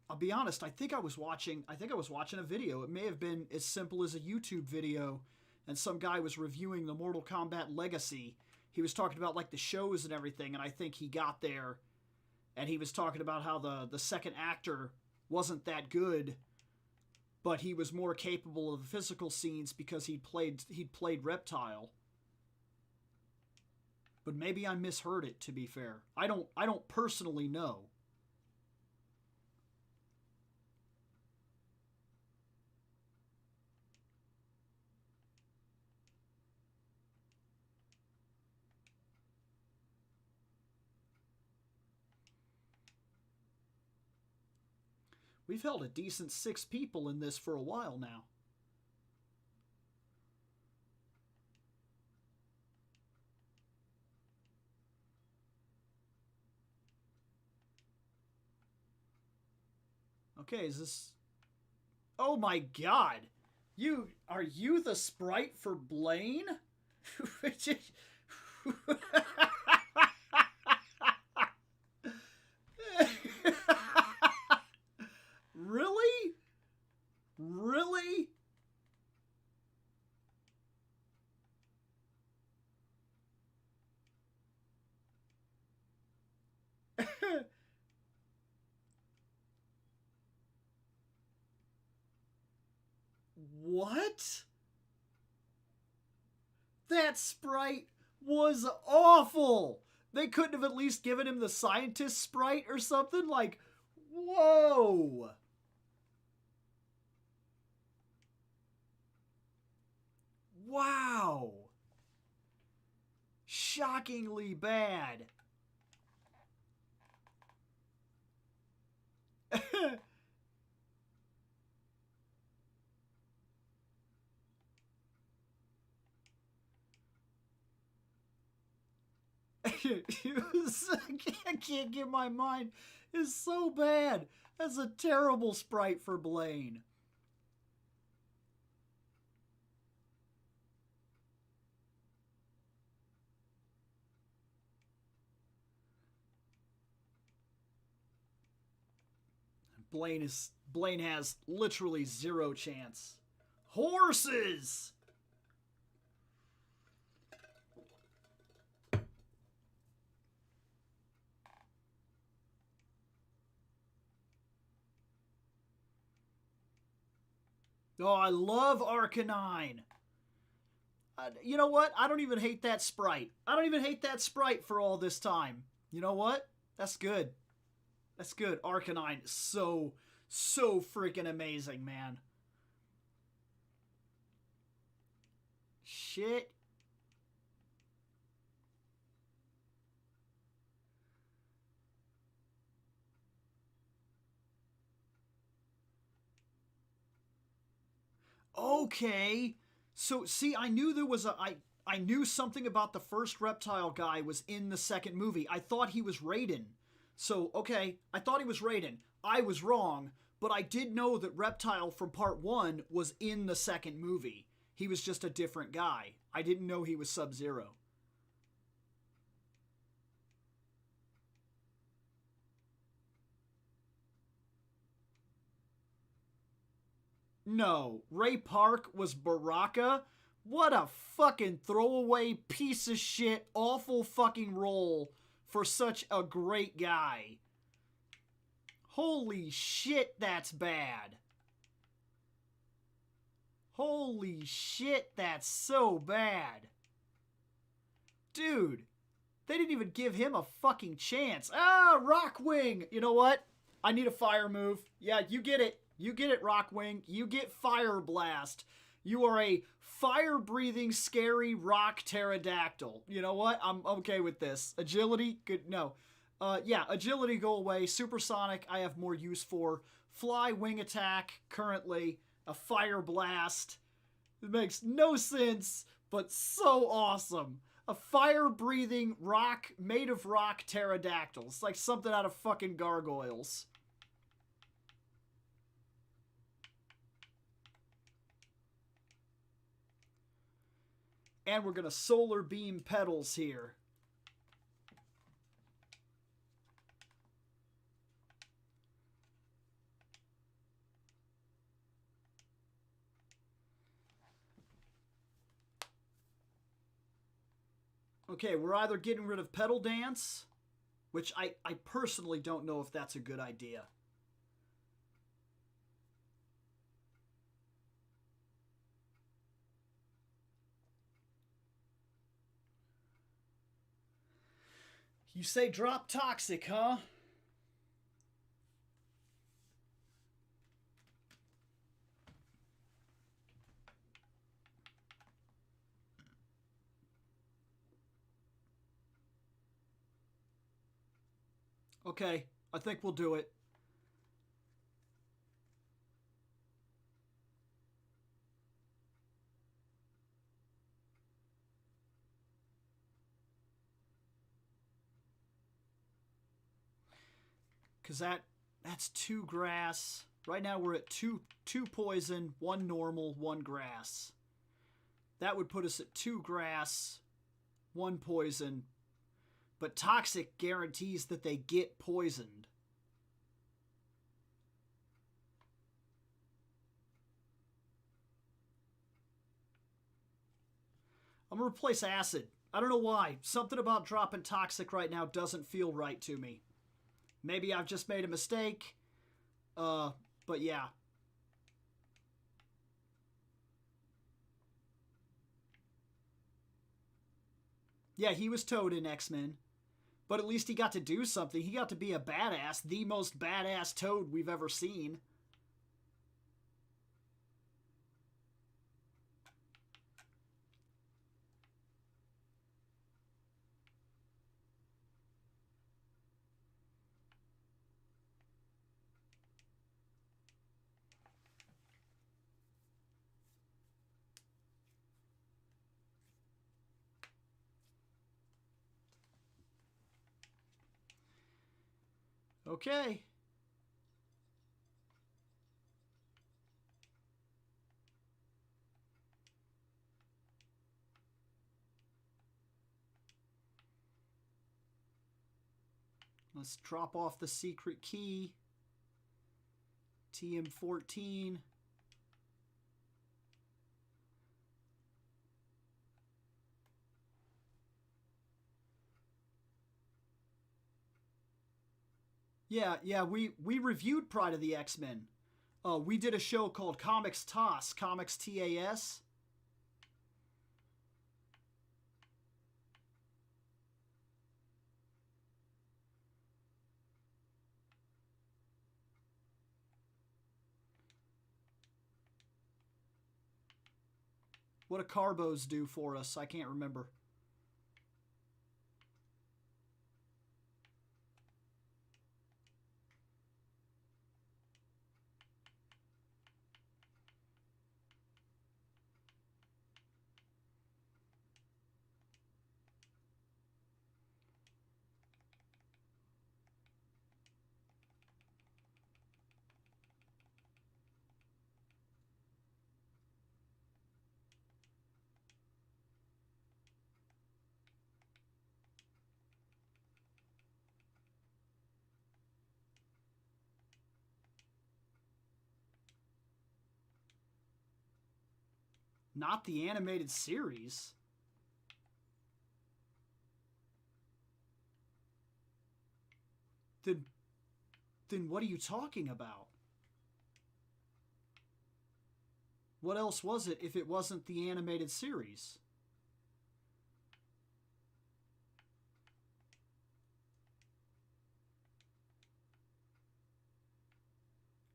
I'll be honest, I think I was watching a video. It may have been as simple as a YouTube video, and some guy was reviewing the Mortal Kombat Legacy. He was talking about like the shows and everything, and I think he got there and he was talking about how the second actor wasn't that good, but he was more capable of the physical scenes because he'd played Reptile. But maybe I misheard it, to be fair. I don't personally know. We've held a decent 6 people in this for a while now. Okay, is this... Oh my god! Are you the sprite for Blaine? Really? Really? What? That sprite was awful. They couldn't have at least given him the scientist sprite or something? Like, whoa. Wow. Shockingly bad. I can't get my mind. It's so bad. That's a terrible sprite for Blaine. Blaine has literally zero chance. Horses! Oh, I love Arcanine. You know what? I don't even hate that sprite. I don't even hate that sprite for all this time. You know what? That's good. That's good. Arcanine is so freaking amazing, man. Shit. Okay. So, see, I knew there was I knew something about the first reptile guy was in the second movie. I thought he was Raiden. So, okay, I thought he was Raiden. I was wrong, but I did know that Reptile from part 1 was in the second movie. He was just a different guy. I didn't know he was Sub-Zero. No, Ray Park was Baraka? What a fucking throwaway piece of shit, awful fucking role for such a great guy. Holy shit, that's bad. Holy shit, that's so bad. Dude, they didn't even give him a fucking chance. Ah, Rockwing! You know what? I need a fire move. Yeah, you get it. You get it, Rockwing. You get Fire Blast. You are a fire-breathing, scary rock pterodactyl. You know what? I'm okay with this. Agility? Good. No. Yeah, agility, go away. Supersonic, I have more use for. Fly, wing attack, currently. A fire blast. It makes no sense, but so awesome. A fire-breathing rock, made of rock pterodactyl. It's like something out of fucking Gargoyles. And we're going to solar beam petals here. Okay, we're either getting rid of Petal Dance, which I personally don't know if that's a good idea. You say drop Toxic, huh? Okay, I think we'll do it. Because that's 2 grass. Right now we're at two poison, 1 normal, 1 grass. That would put us at 2 grass, 1 poison. But Toxic guarantees that they get poisoned. I'm going to replace Acid. I don't know why. Something about dropping Toxic right now doesn't feel right to me. Maybe I've just made a mistake. But yeah. Yeah, he was Toad in X-Men. But at least he got to do something. He got to be a badass. The most badass Toad we've ever seen. Okay. Let's drop off the secret key. TM14. Yeah, we reviewed Pride of the X-Men. We did a show called Comics TAS, Comics TAS. What do Carbos do for us? I can't remember. Not the animated series. Then what are you talking about? What else was it if it wasn't the animated series?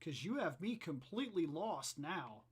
Because you have me completely lost now.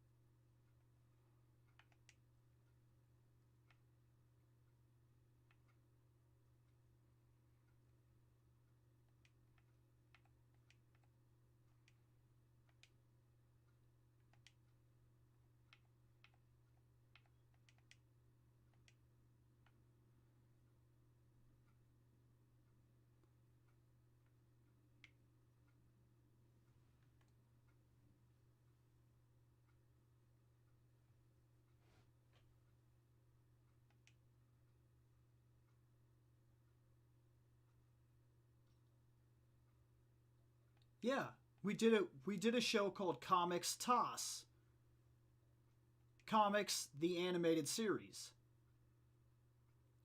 Yeah, we did a show called Comics Toss. Comics the animated series.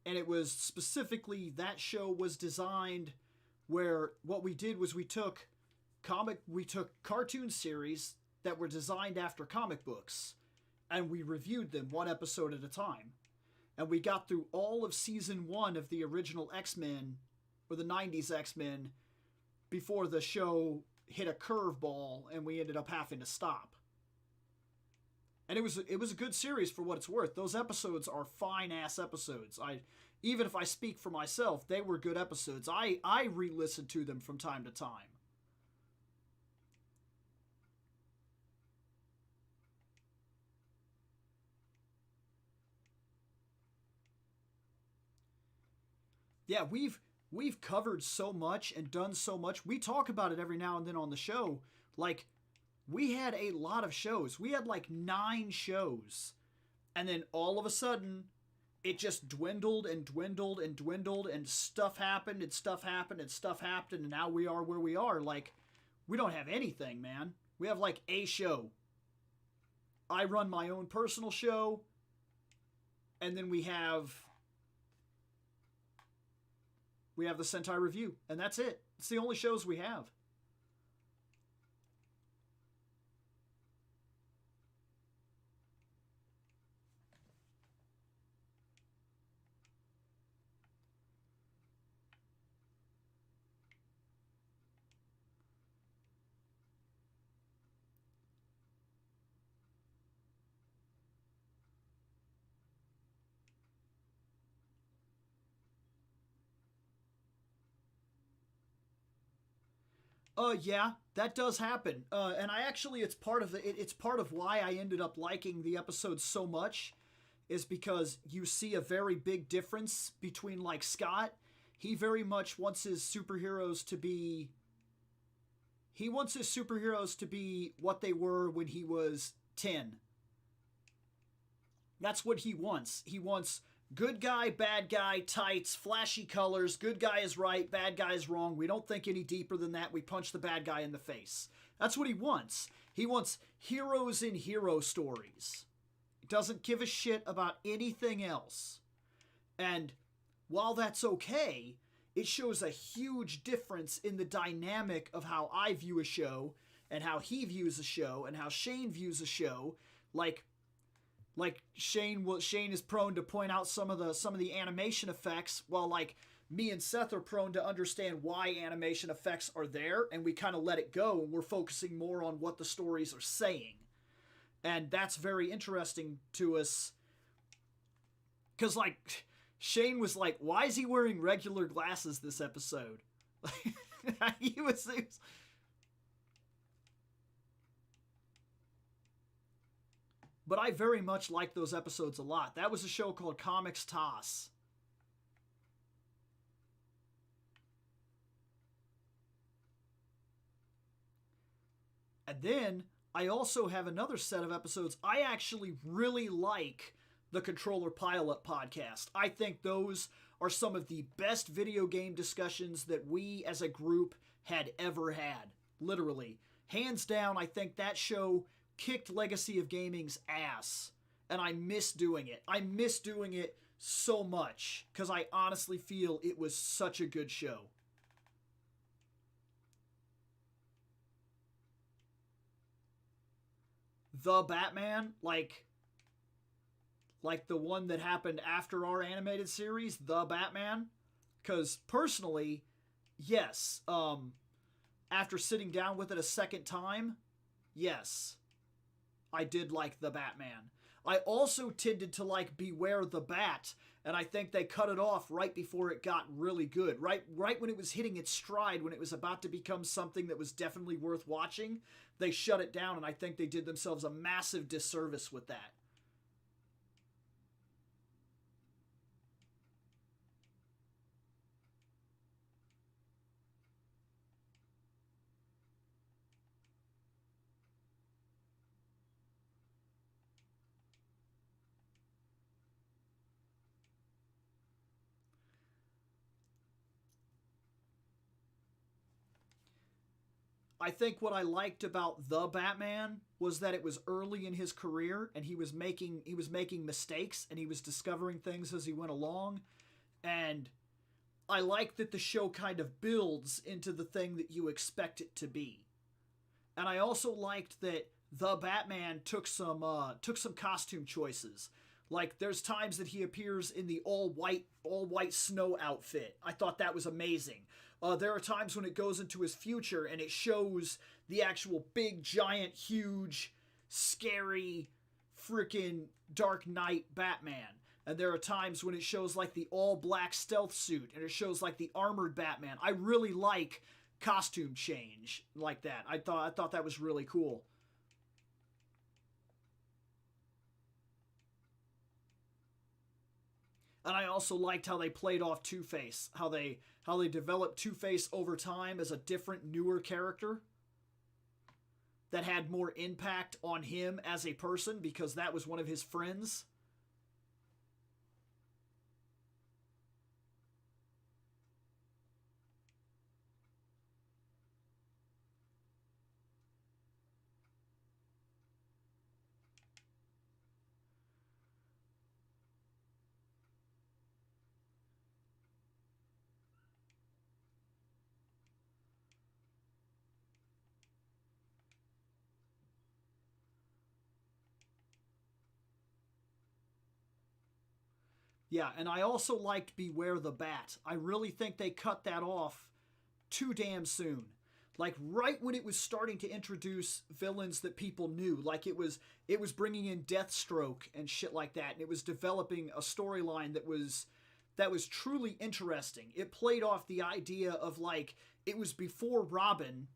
And it was specifically that show was designed where what we did was we took cartoon series that were designed after comic books and we reviewed them one episode at a time. And we got through all of season 1 of the original X-Men or the 90s X-Men before the show hit a curveball and we ended up having to stop. And it was a good series for what it's worth. Those episodes are fine ass episodes. Even if I speak for myself, they were good episodes. I re-listen to them from time to time. Yeah, we've covered so much and done so much. We talk about it every now and then on the show. Like, we had a lot of shows. We had like 9 shows. And then all of a sudden, it just dwindled and dwindled and dwindled, and stuff happened and stuff happened and stuff happened, and now we are where we are. Like, we don't have anything, man. We have like a show. I run my own personal show, and then we have the Sentai Review, and that's it. It's the only shows we have. Yeah, that does happen. And I actually, it's part of why I ended up liking the episode so much, is because you see a very big difference between like Scott. He very much wants his superheroes to be. He wants his superheroes to be what they were when he was 10. That's what he wants. He wants good guy, bad guy, tights, flashy colors. Good guy is right, bad guy is wrong. We don't think any deeper than that. We punch the bad guy in the face. That's what he wants. He wants heroes in hero stories. He doesn't give a shit about anything else. And while that's okay, it shows a huge difference in the dynamic of how I view a show and how he views a show and how Shane views a show. Like Shane is prone to point out some of the animation effects, while like me and Seth are prone to understand why animation effects are there, and we kind of let it go and we're focusing more on what the stories are saying. And that's very interesting to us, cuz like Shane was like, "Why is he wearing regular glasses this episode?" he was But I very much like those episodes a lot. That was a show called Comics Toss. And then I also have another set of episodes. I actually really like the Controller Pilot podcast. I think those are some of the best video game discussions that we as a group had ever had. Literally. Hands down, I think that show kicked Legacy of Gaming's ass. And I miss doing it. I miss doing it so much, because I honestly feel it was such a good show. The Batman, like the one that happened after our animated series, The Batman. Because personally, yes, after sitting down with it a second time, yes, I did like The Batman. I also tended to like Beware the Bat, and I think they cut it off right before it got really good. Right when it was hitting its stride, when it was about to become something that was definitely worth watching, they shut it down, and I think they did themselves a massive disservice with that. I think what I liked about the Batman was that it was early in his career and he was making mistakes and he was discovering things as he went along, and I like that the show kind of builds into the thing that you expect it to be. And I also liked that the Batman took some costume choices. Like there's times that he appears in the all white snow outfit. I thought that was amazing. There are times when it goes into his future and it shows the actual big, giant, huge, scary, freaking Dark Knight Batman. And there are times when it shows like the all black stealth suit and it shows like the armored Batman. I really like costume change like that. I thought that was really cool. And I also liked how they played off Two Face, how they developed Two Face over time as a different, newer character that had more impact on him as a person because that was one of his friends. Yeah, and I also liked Beware the Bat. I really think they cut that off too damn soon. Like right when it was starting to introduce villains that people knew, like it was bringing in Deathstroke and shit like that, and it was developing a storyline that was truly interesting. It played off the idea of like it was before Robin,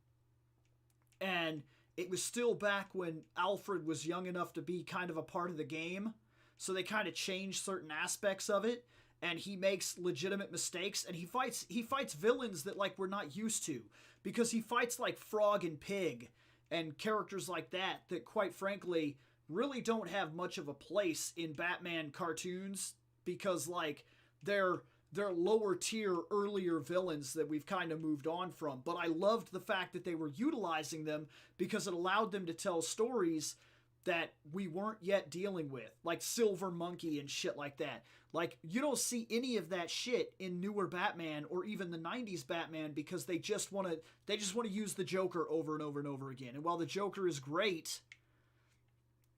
and it was still back when Alfred was young enough to be kind of a part of the game. So they kind of changed certain aspects of it, and he makes legitimate mistakes, and he fights villains that like we're not used to, because he fights like Frog and Pig and characters like that quite frankly really don't have much of a place in Batman cartoons, because like they're they're lower tier earlier villains that we've kind of moved on from. But I loved the fact that they were utilizing them because it allowed them to tell stories that we weren't yet dealing with, like Silver Monkey and shit like that. Like, you don't see any of that shit in newer Batman or even the 90s Batman, because they just want to use the Joker over and over and over again. And while the Joker is great,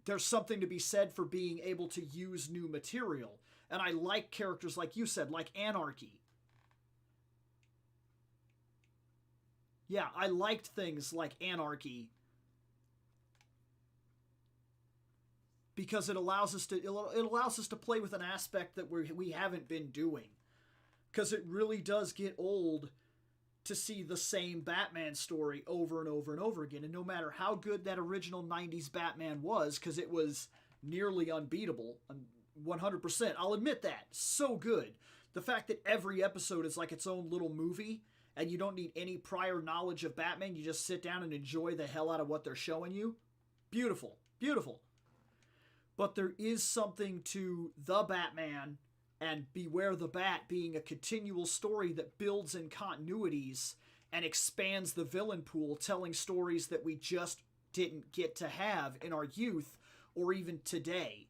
there's something to be said for being able to use new material. And I like characters like you said, like Anarchy. Yeah, I liked things like Anarchy because it allows us to play with an aspect that we haven't been doing. Because it really does get old to see the same Batman story over and over and over again. And no matter how good that original 90s Batman was, because it was nearly unbeatable, 100%, I'll admit that, so good. The fact that every episode is like its own little movie, and you don't need any prior knowledge of Batman, you just sit down and enjoy the hell out of what they're showing you. Beautiful. Beautiful. But there is something to The Batman and Beware the Bat being a continual story that builds in continuities and expands the villain pool, telling stories that we just didn't get to have in our youth or even today.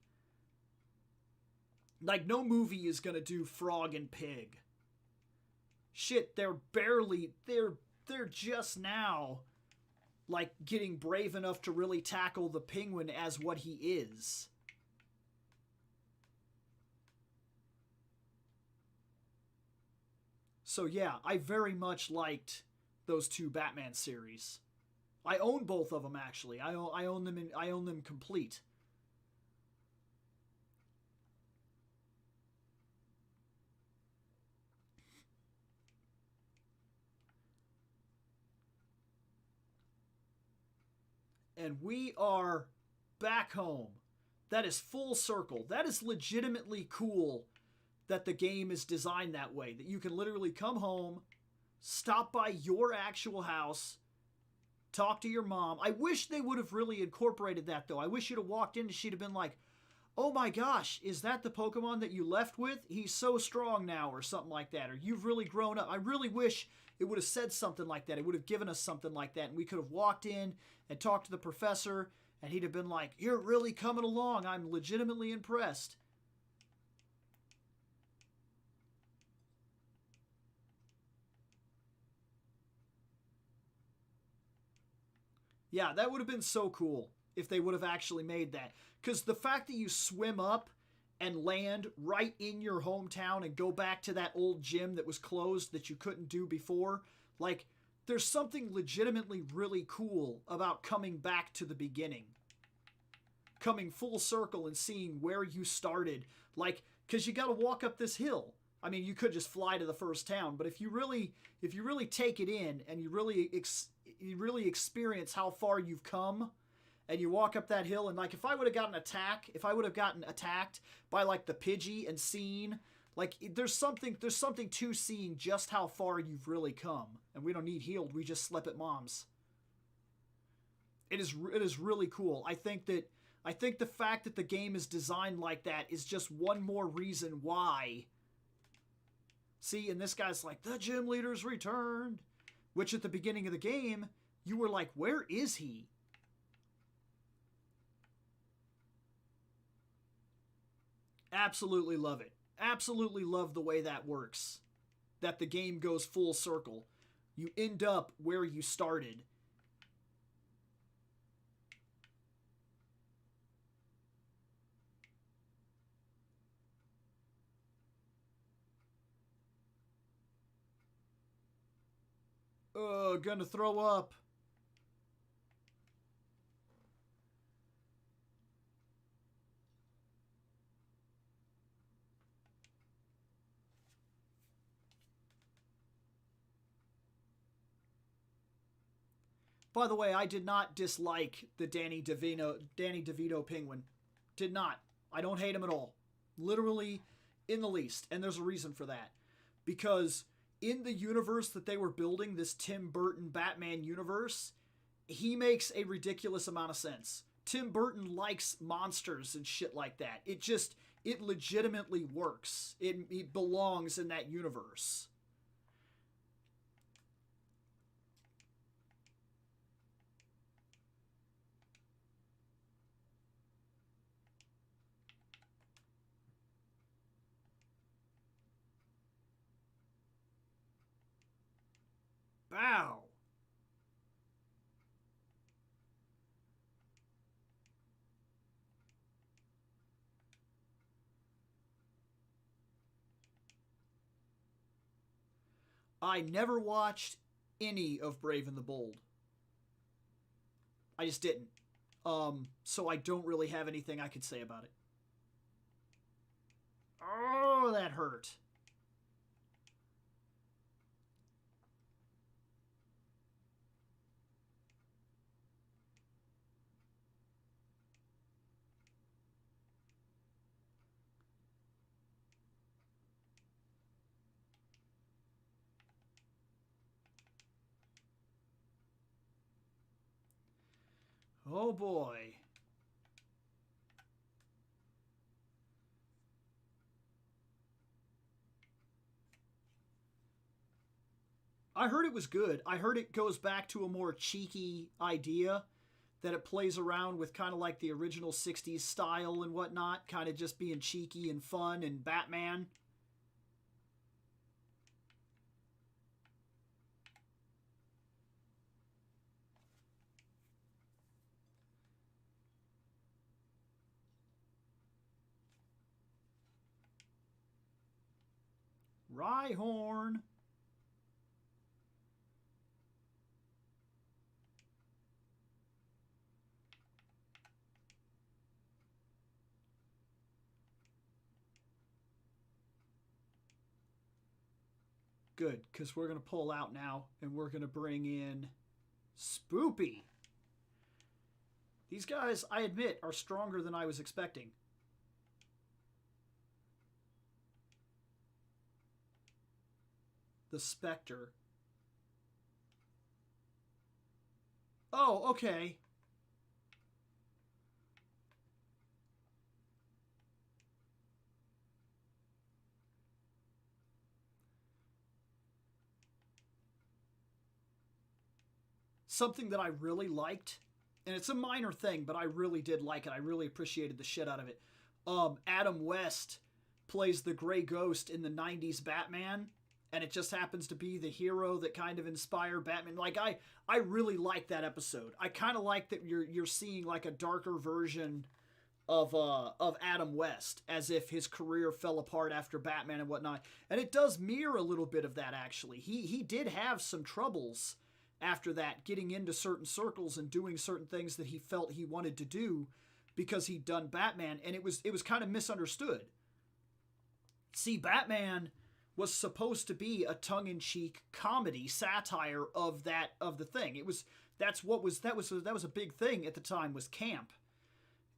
Like, no movie is gonna do Frog and Pig. Shit, they're just now like getting brave enough to really tackle the Penguin as what he is. So yeah, I very much liked those two Batman series. I own both of them actually. I own them I own them complete. And we are back home. That is full circle. That is legitimately cool that the game is designed that way. That you can literally come home, stop by your actual house, talk to your mom. I wish they would have really incorporated that though. I wish you'd have walked in and she'd have been like, oh my gosh, is that the Pokemon that you left with? He's so strong now, or something like that. Or you've really grown up. I really wish it would have said something like that. It would have given us something like that. And we could have walked in and talked to the professor and he'd have been like, you're really coming along. I'm legitimately impressed. Yeah, that would have been so cool if they would have actually made that. Because the fact that you swim up and land right in your hometown and go back to that old gym that was closed that you couldn't do before, like, there's something legitimately really cool about coming back to the beginning. Coming full circle and seeing where you started. Like, because you got to walk up this hill. I mean, you could just fly to the first town, but if you really take it in and you really experience how far you've come, and you walk up that hill, and like if I would have gotten attacked by like the Pidgey and seen, like there's something to seeing just how far you've really come, and we don't need healed. We just slip at moms. It is really cool. I think the fact that the game is designed like that is just one more reason why. See, and this guy's like, the gym leader's returned. Which at the beginning of the game, you were like, where is he? Absolutely love it. Absolutely love the way that works. That the game goes full circle. You end up where you started. Gonna throw up. By the way, I did not dislike the Danny DeVito penguin. Did not. I don't hate him at all. Literally in the least. And there's a reason for that. Because in the universe that they were building, this Tim Burton Batman universe, he makes a ridiculous amount of sense. Tim Burton likes monsters and shit like that. It legitimately works. It belongs in that universe. Bow. I never watched any of Brave and the Bold. I just didn't. So I don't really have anything I could say about it. Oh, that hurt. Oh boy. I heard it was good. I heard it goes back to a more cheeky idea, that it plays around with kind of like the original 60s style and whatnot, kind of just being cheeky and fun and Batman. Rhyhorn. Good, because we're going to pull out now, and we're going to bring in Spoopy. These guys, I admit, are stronger than I was expecting. The Spectre. Oh, okay. Something that I really liked, and it's a minor thing, but I really did like it. I really appreciated the shit out of it. Adam West plays the Gray Ghost in the 90s Batman, and it just happens to be the hero that kind of inspired Batman. Like, I really like that episode. I kind of like that you're seeing like a darker version of Adam West, as if his career fell apart after Batman and whatnot. And it does mirror a little bit of that, actually. He did have some troubles after that, getting into certain circles and doing certain things that he felt he wanted to do because he'd done Batman, and it was kind of misunderstood. See, Batman was supposed to be a tongue-in-cheek comedy satire of the thing. That was a big thing at the time, was camp.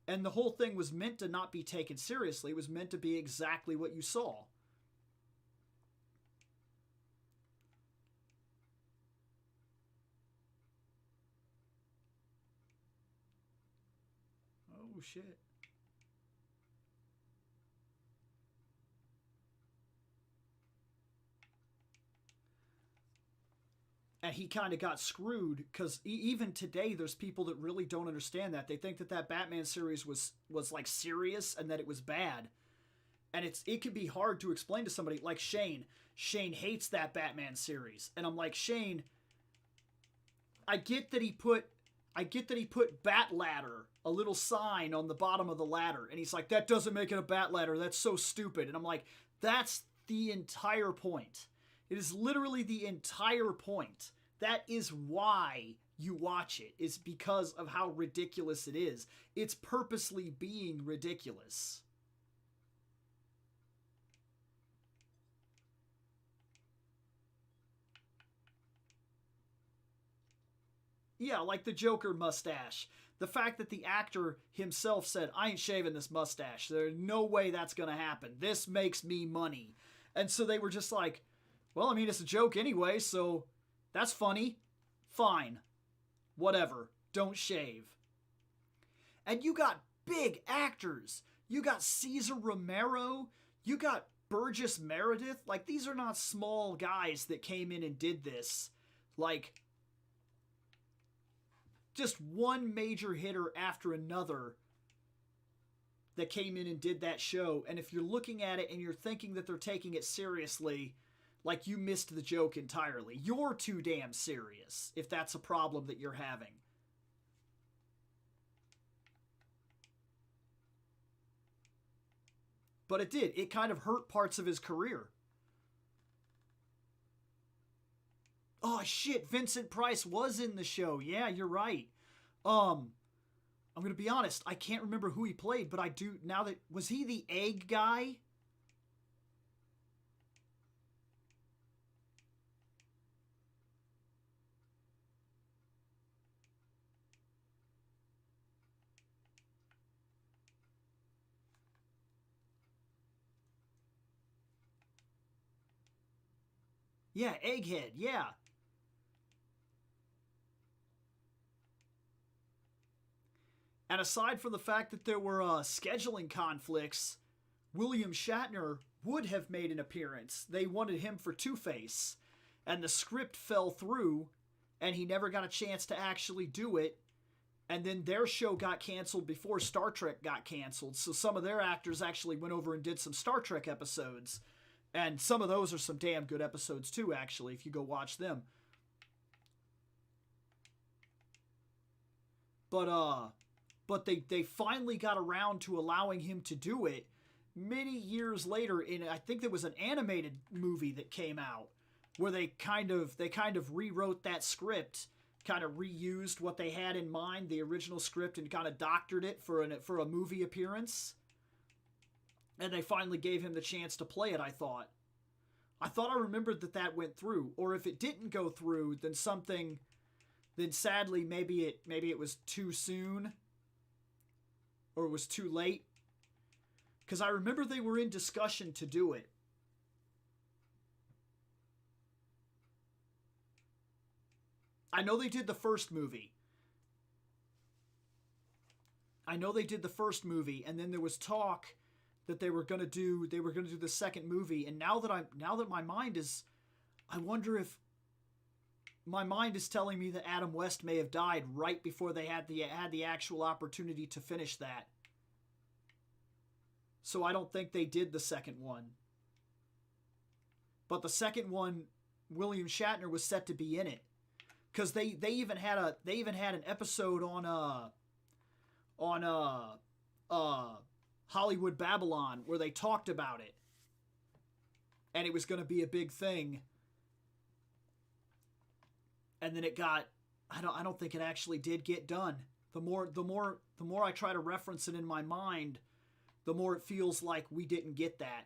And the whole thing was meant to not be taken seriously. It was meant to be exactly what you saw. Oh, shit. And he kind of got screwed, because even today there's people that really don't understand that. They think that Batman series was like serious and that it was bad. And it can be hard to explain to somebody like Shane. Shane hates that Batman series. And I'm like, Shane, I get that he put Bat Ladder, a little sign on the bottom of the ladder. And he's like, that doesn't make it a Bat Ladder. That's so stupid. And I'm like, that's the entire point. It is literally the entire point. That is why you watch it, is because of how ridiculous it is. It's purposely being ridiculous. Yeah, like the Joker mustache. The fact that the actor himself said, I ain't shaving this mustache. There's no way that's going to happen. This makes me money. And so they were just like, well, I mean, it's a joke anyway, so that's funny. Fine. Whatever. Don't shave. And you got big actors. You got Cesar Romero. You got Burgess Meredith. Like, these are not small guys that came in and did this. Like, just one major hitter after another that came in and did that show. And if you're looking at it and you're thinking that they're taking it seriously, like, you missed the joke entirely. You're too damn serious, if that's a problem that you're having. But it did. It kind of hurt parts of his career. Oh, shit, Vincent Price was in the show. Yeah, you're right. I'm going to be honest. I can't remember who he played, but I do now that... Was he the egg guy? Yeah, Egghead, yeah. And aside from the fact that there were scheduling conflicts, William Shatner would have made an appearance. They wanted him for Two-Face, and the script fell through, and he never got a chance to actually do it. And then their show got canceled before Star Trek got canceled, so some of their actors actually went over and did some Star Trek episodes. And some of those are some damn good episodes too, actually, if you go watch them. But they finally got around to allowing him to do it many years later in, I think there was an animated movie that came out where they kind of rewrote that script, kind of reused what they had in mind, the original script, and kind of doctored it for a movie appearance. And they finally gave him the chance to play it, I thought. I thought I remembered that that went through. Or if it didn't go through, then something... Then sadly, maybe it was too soon. Or it was too late. Because I remember they were in discussion to do it. I know they did the first movie. And then there was talk that they were going to do the second movie, and now that my mind is, I wonder if my mind is telling me that Adam West may have died right before they had the actual opportunity to finish that. So I don't think they did the second one. But the second one, William Shatner was set to be in it. Because they even had an episode on Hollywood Babylon where they talked about it, and it was going to be a big thing. And then it got, I don't think it actually did get done. The more I try to reference it in my mind, the more it feels like we didn't get that.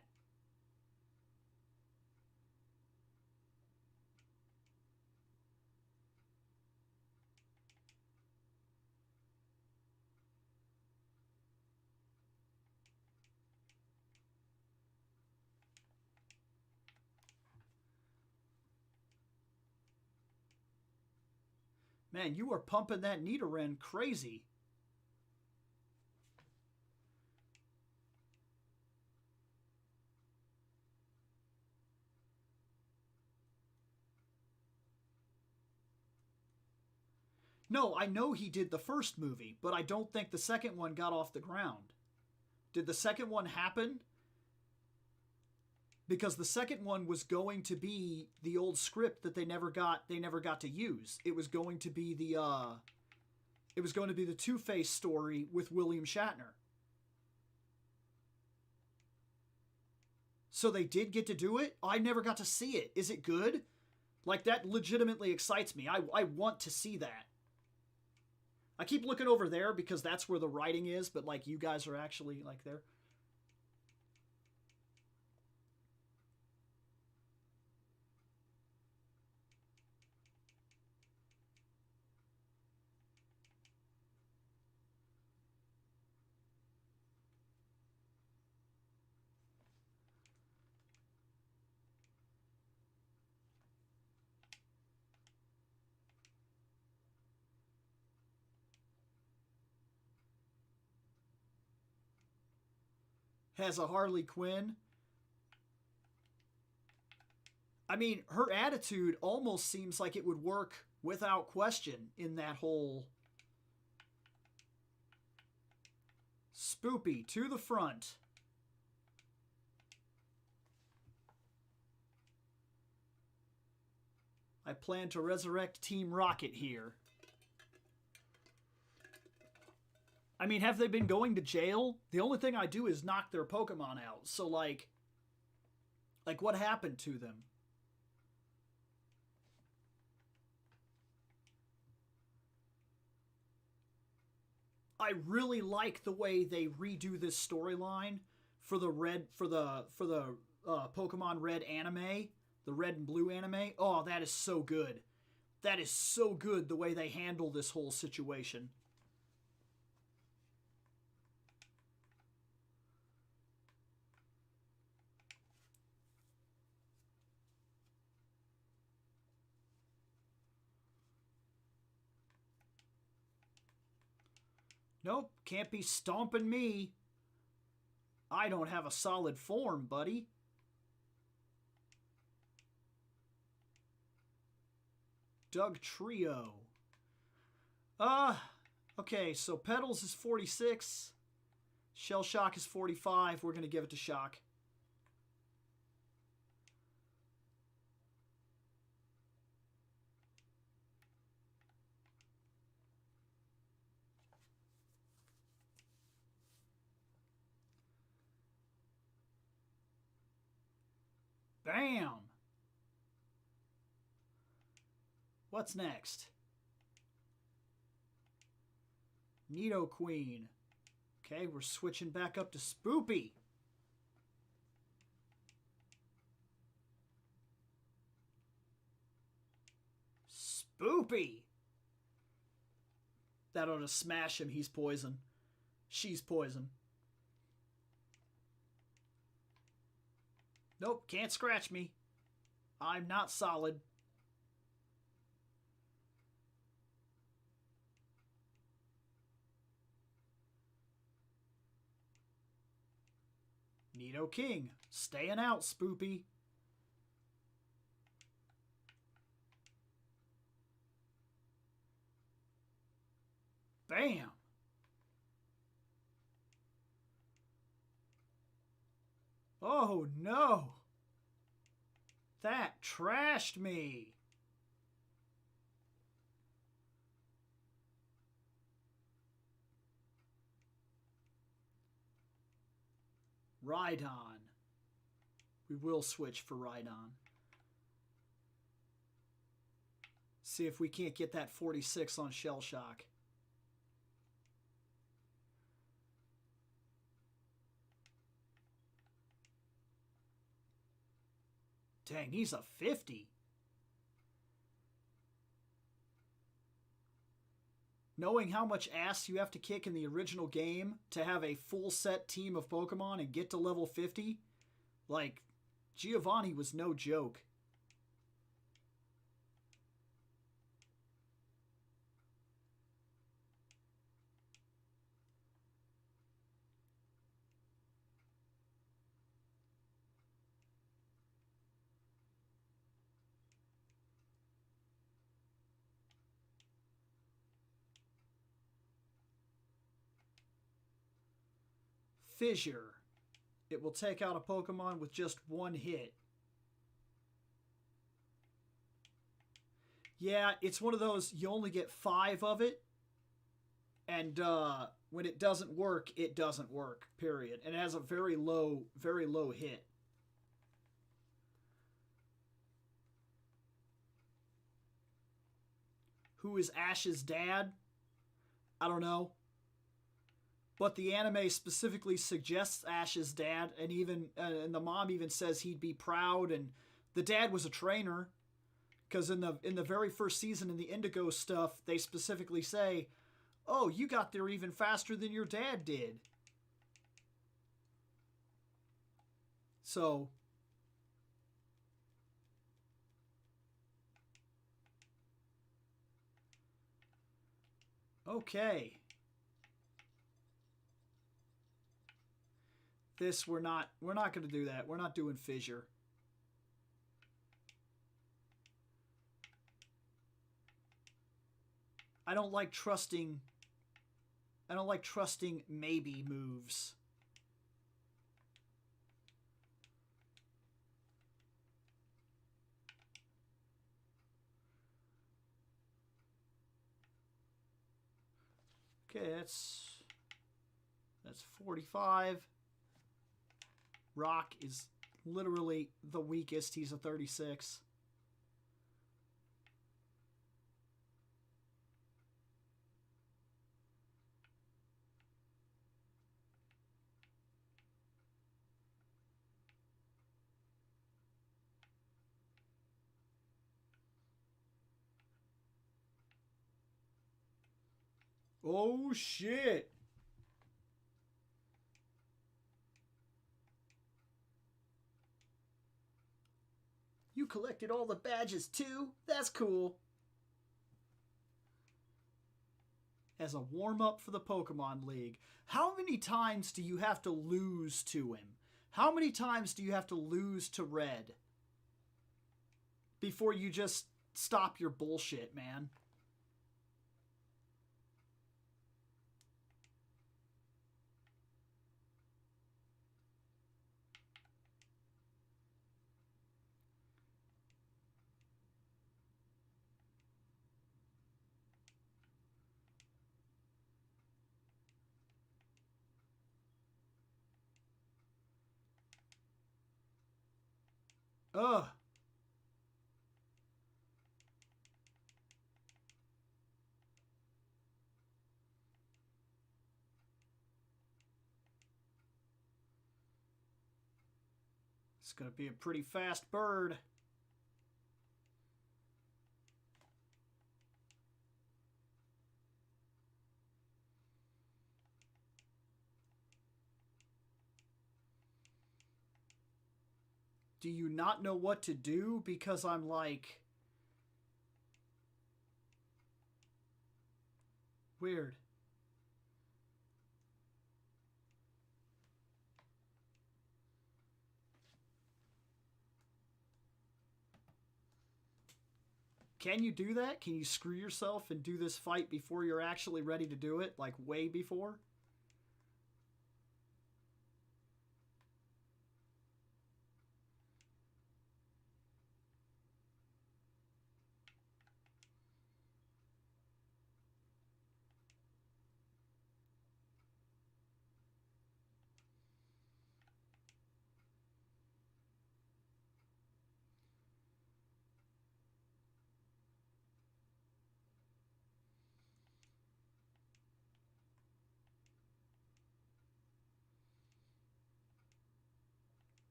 Man, you are pumping that Nidoran crazy. No, I know he did the first movie, but I don't think the second one got off the ground. Did the second one happen? Because the second one was going to be the old script that they never got to use. It was going to be the Two-Face story with William Shatner. So they did get to do it? I never got to see it. Is it good? Like, that legitimately excites me. I want to see that. I keep looking over there because that's where the writing is, but like you guys are actually like there. Has a Harley Quinn. I mean, her attitude almost seems like it would work without question in that whole... Spoopy to the front. I plan to resurrect Team Rocket here. I mean, have they been going to jail? The only thing I do is knock their Pokemon out. So, like what happened to them? I really like the way they redo this storyline for the Pokemon Red anime, the Red and Blue anime. Oh, that is so good. That is so good the way they handle this whole situation. Nope, can't be stomping me. I don't have a solid form, buddy. Doug Trio. Okay, so Petals is 46. Shell Shock is 45. We're going to give it to Shock. Bam! What's next? Nidoqueen. Okay, we're switching back up to Spoopy. Spoopy! That ought to smash him. He's poison. She's poison. Nope, can't scratch me. I'm not solid. Nidoking, staying out, Spoopy. Bam! Oh no! That trashed me! Rhydon. We will switch for Rhydon. See if we can't get that 46 on Shell Shock. Dang, he's a 50. Knowing how much ass you have to kick in the original game to have a full set team of Pokemon and get to level 50, like, Giovanni was no joke. Fissure. It will take out a Pokemon with just one hit. Yeah, it's one of those, you only get 5 of it. And when it doesn't work, it doesn't work, period. And it has a very low hit. Who is Ash's dad? I don't know. But the anime specifically suggests Ash's dad, and even and the mom even says he'd be proud. And the dad was a trainer, because in the very first season in the Indigo stuff, they specifically say, "Oh, you got there even faster than your dad did." So, okay. This we're not going to do that. We're not doing Fissure. I don't like trusting maybe moves. Okay, that's 45. Rock is literally the weakest. He's a 36. Oh shit. You collected all the badges too? That's cool. As a warm-up for the Pokemon League. How many times do you have to lose to him? How many times do you have to lose to Red before you just stop your bullshit, man? Ugh. It's going to be a pretty fast bird. Do you not know what to do? Because I'm like... Weird. Can you do that? Can you screw yourself and do this fight before you're actually ready to do it? Like, way before?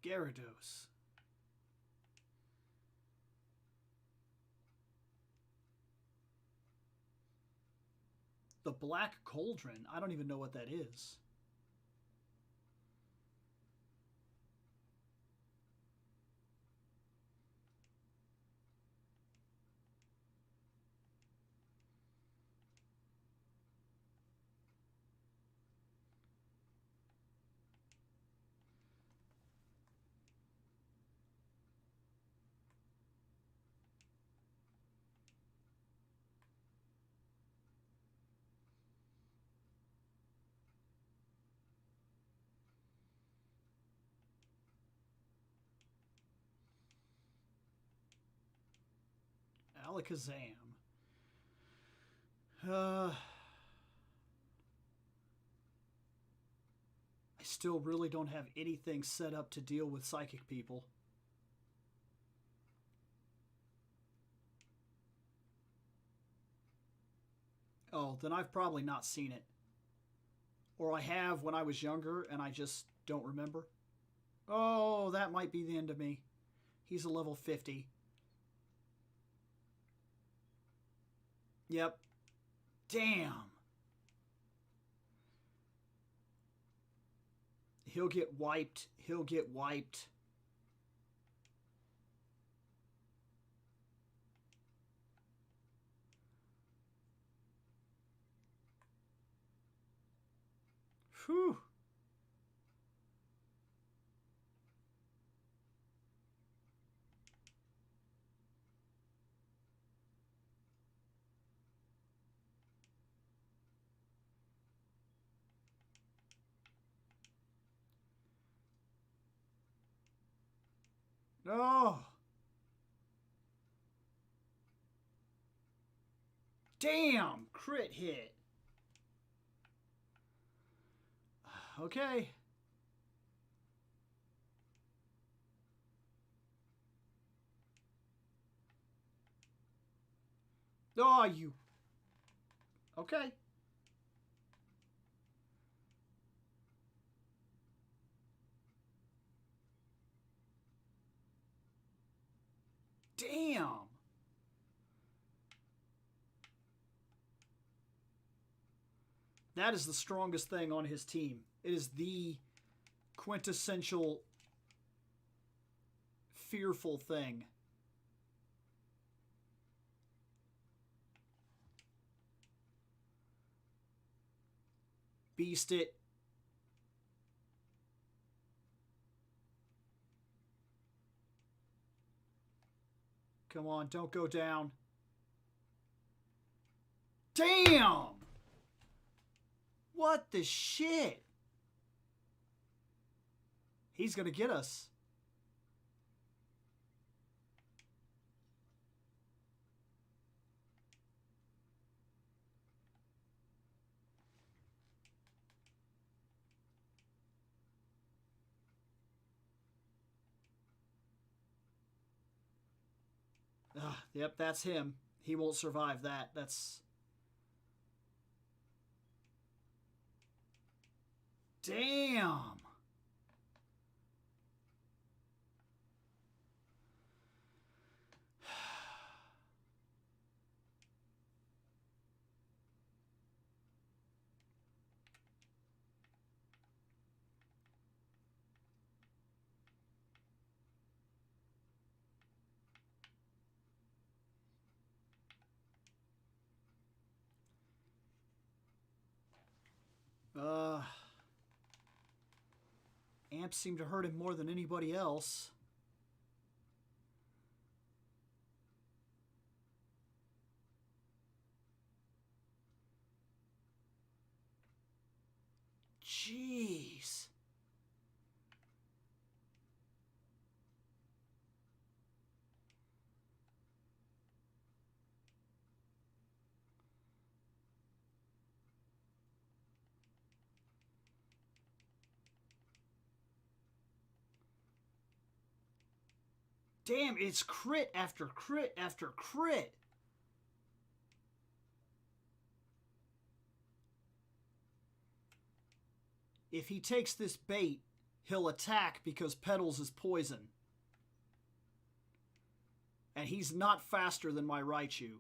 Gyarados. The Black Cauldron? I don't even know what that is. Alakazam. I still really don't have anything set up to deal with psychic people. Oh, then I've probably not seen it. Or I have when I was younger and I just don't remember. Oh, that might be the end of me. He's a level 50. Yep. Damn. He'll get wiped. He'll get wiped. Whew. Oh. Damn. Crit hit. Okay. Oh, you. Okay. Damn. That is the strongest thing on his team. It is the quintessential fearful thing. Beast it. Come on, don't go down. Damn! What the shit? He's gonna get us. Yep, that's him. He won't survive that. That's... Damn! Uh, amps seem to hurt him more than anybody else. Jeez. Damn, it's crit after crit after crit. If he takes this bait, he'll attack because Petals is poison. And he's not faster than my Raichu.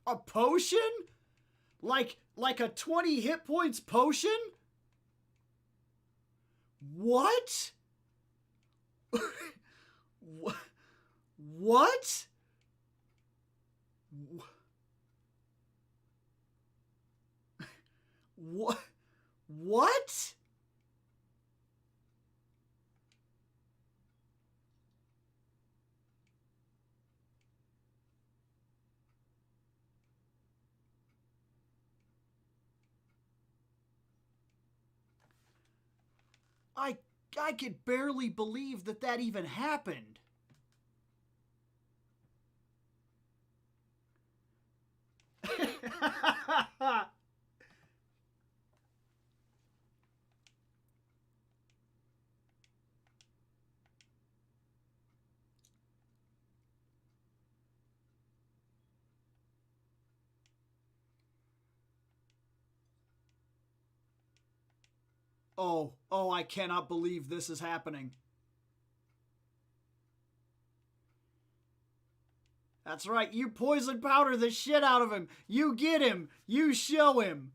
A potion? Like a 20 hit points potion? What? What? What? What? What? I could barely believe that even happened. Oh, I cannot believe this is happening. That's right, you poison powder the shit out of him. You get him. You show him.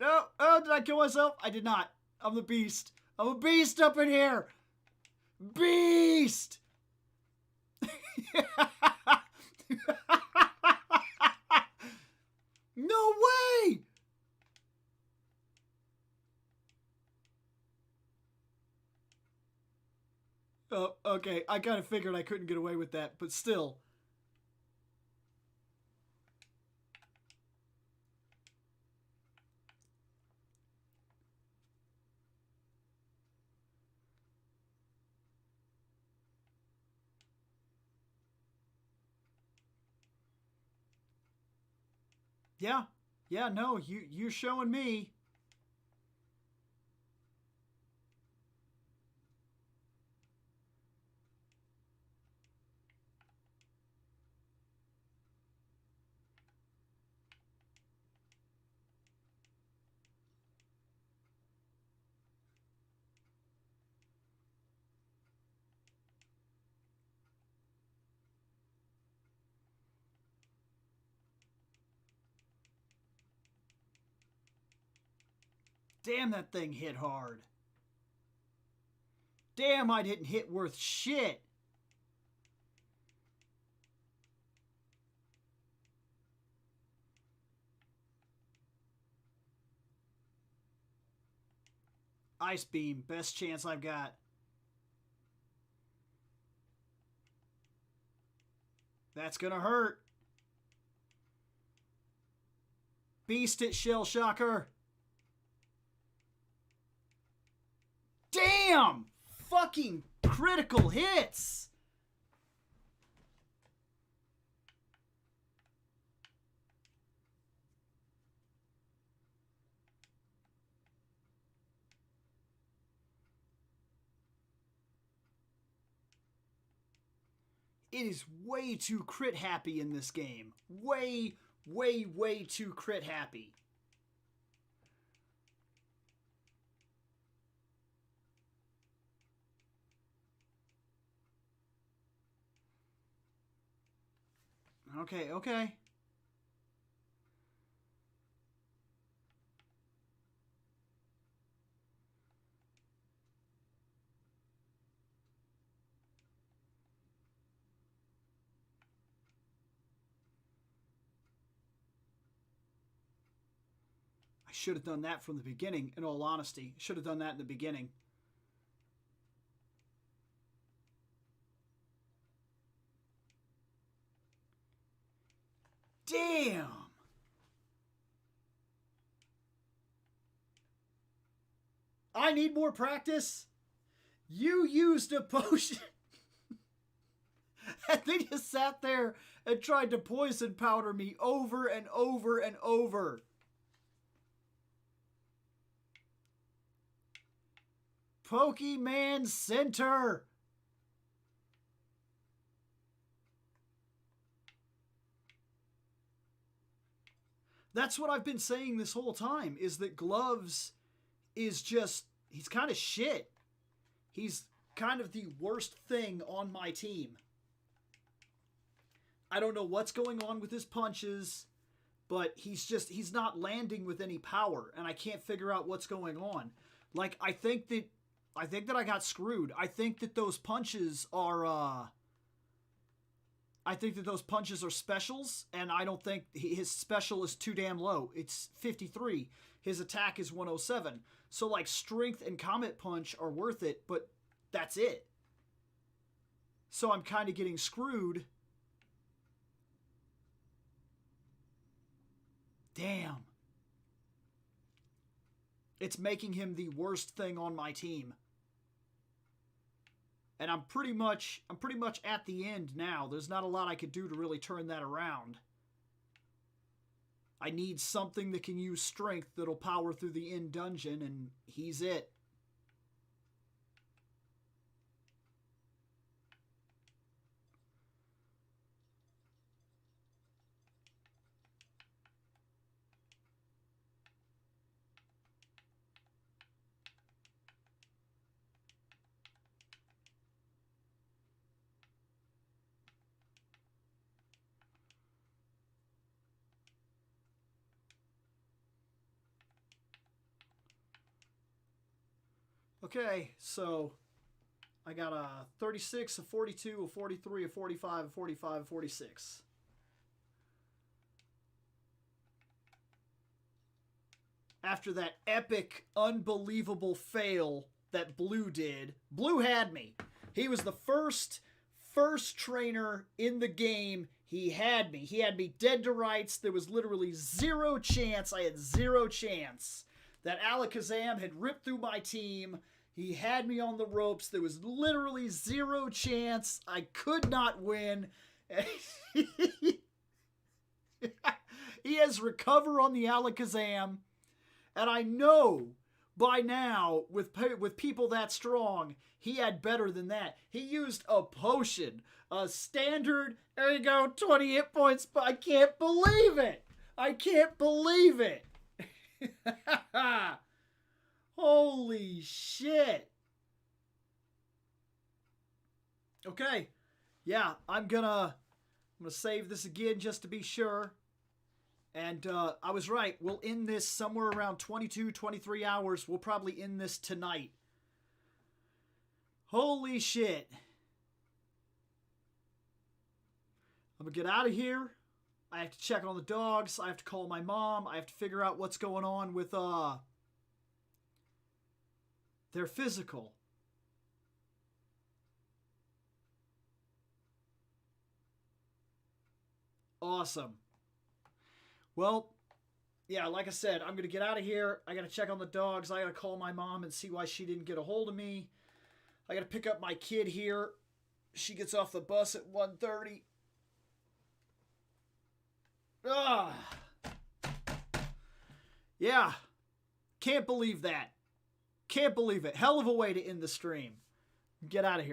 No, oh, did I kill myself? I did not. I'm the beast. I'm a beast up in here. Beast! No way! Oh, okay. I kind of figured I couldn't get away with that, but still. Yeah. Yeah, no, you're showing me. Damn, that thing hit hard. Damn, I didn't hit worth shit. Ice Beam, best chance I've got. That's gonna hurt. Beast it, Shell Shocker. Damn! Fucking critical hits! It is way too crit happy in this game. Way, way, way too crit happy. Okay, okay. I should have done that from the beginning, in all honesty. Should have done that in the beginning. Damn! I need more practice. You used a potion. And they just sat there and tried to poison powder me over and over and over. Pokemon Center. That's what I've been saying this whole time, is that Gloves is just, he's kind of shit. He's kind of the worst thing on my team. I don't know what's going on with his punches, but he's not landing with any power, and I can't figure out what's going on. Like, I think that I got screwed. I think that those punches are, specials, and I don't think his special is too damn low. It's 53. His attack is 107. So, like, Strength and Comet Punch are worth it, but that's it. So I'm kind of getting screwed. Damn. It's making him the worst thing on my team. And I'm pretty much at the end now. There's not a lot I could do to really turn that around. I need something that can use strength that'll power through the end dungeon, and he's it. Okay, so I got a 36, a 42, a 43, a 45, a 45, a 46. After that epic, unbelievable fail that Blue did, Blue had me. He was the first trainer in the game. He had me. He had me dead to rights. There was literally zero chance. I had zero chance that Alakazam had ripped through my team. He had me on the ropes. There was literally zero chance. I could not win. He has Recover on the Alakazam. And I know by now, with people that strong, he had better than that. He used a potion. A standard, there you go, 20 hit points. But I can't believe it. I can't believe it. Holy shit. Okay. Yeah, I'm gonna save this again just to be sure. And I was right. We'll end this somewhere around 22, 23 hours. We'll probably end this tonight. Holy shit. I'm gonna get out of here. I have to check on the dogs. I have to call my mom. I have to figure out what's going on with their physical. Awesome. Well, yeah, like I said, I'm going to get out of here. I got to check on the dogs. I got to call my mom and see why she didn't get a hold of me. I got to pick up my kid here. She gets off the bus at 1:30. Ah. Yeah. Can't believe that. Can't believe it. Hell of a way to end the stream. Get out of here.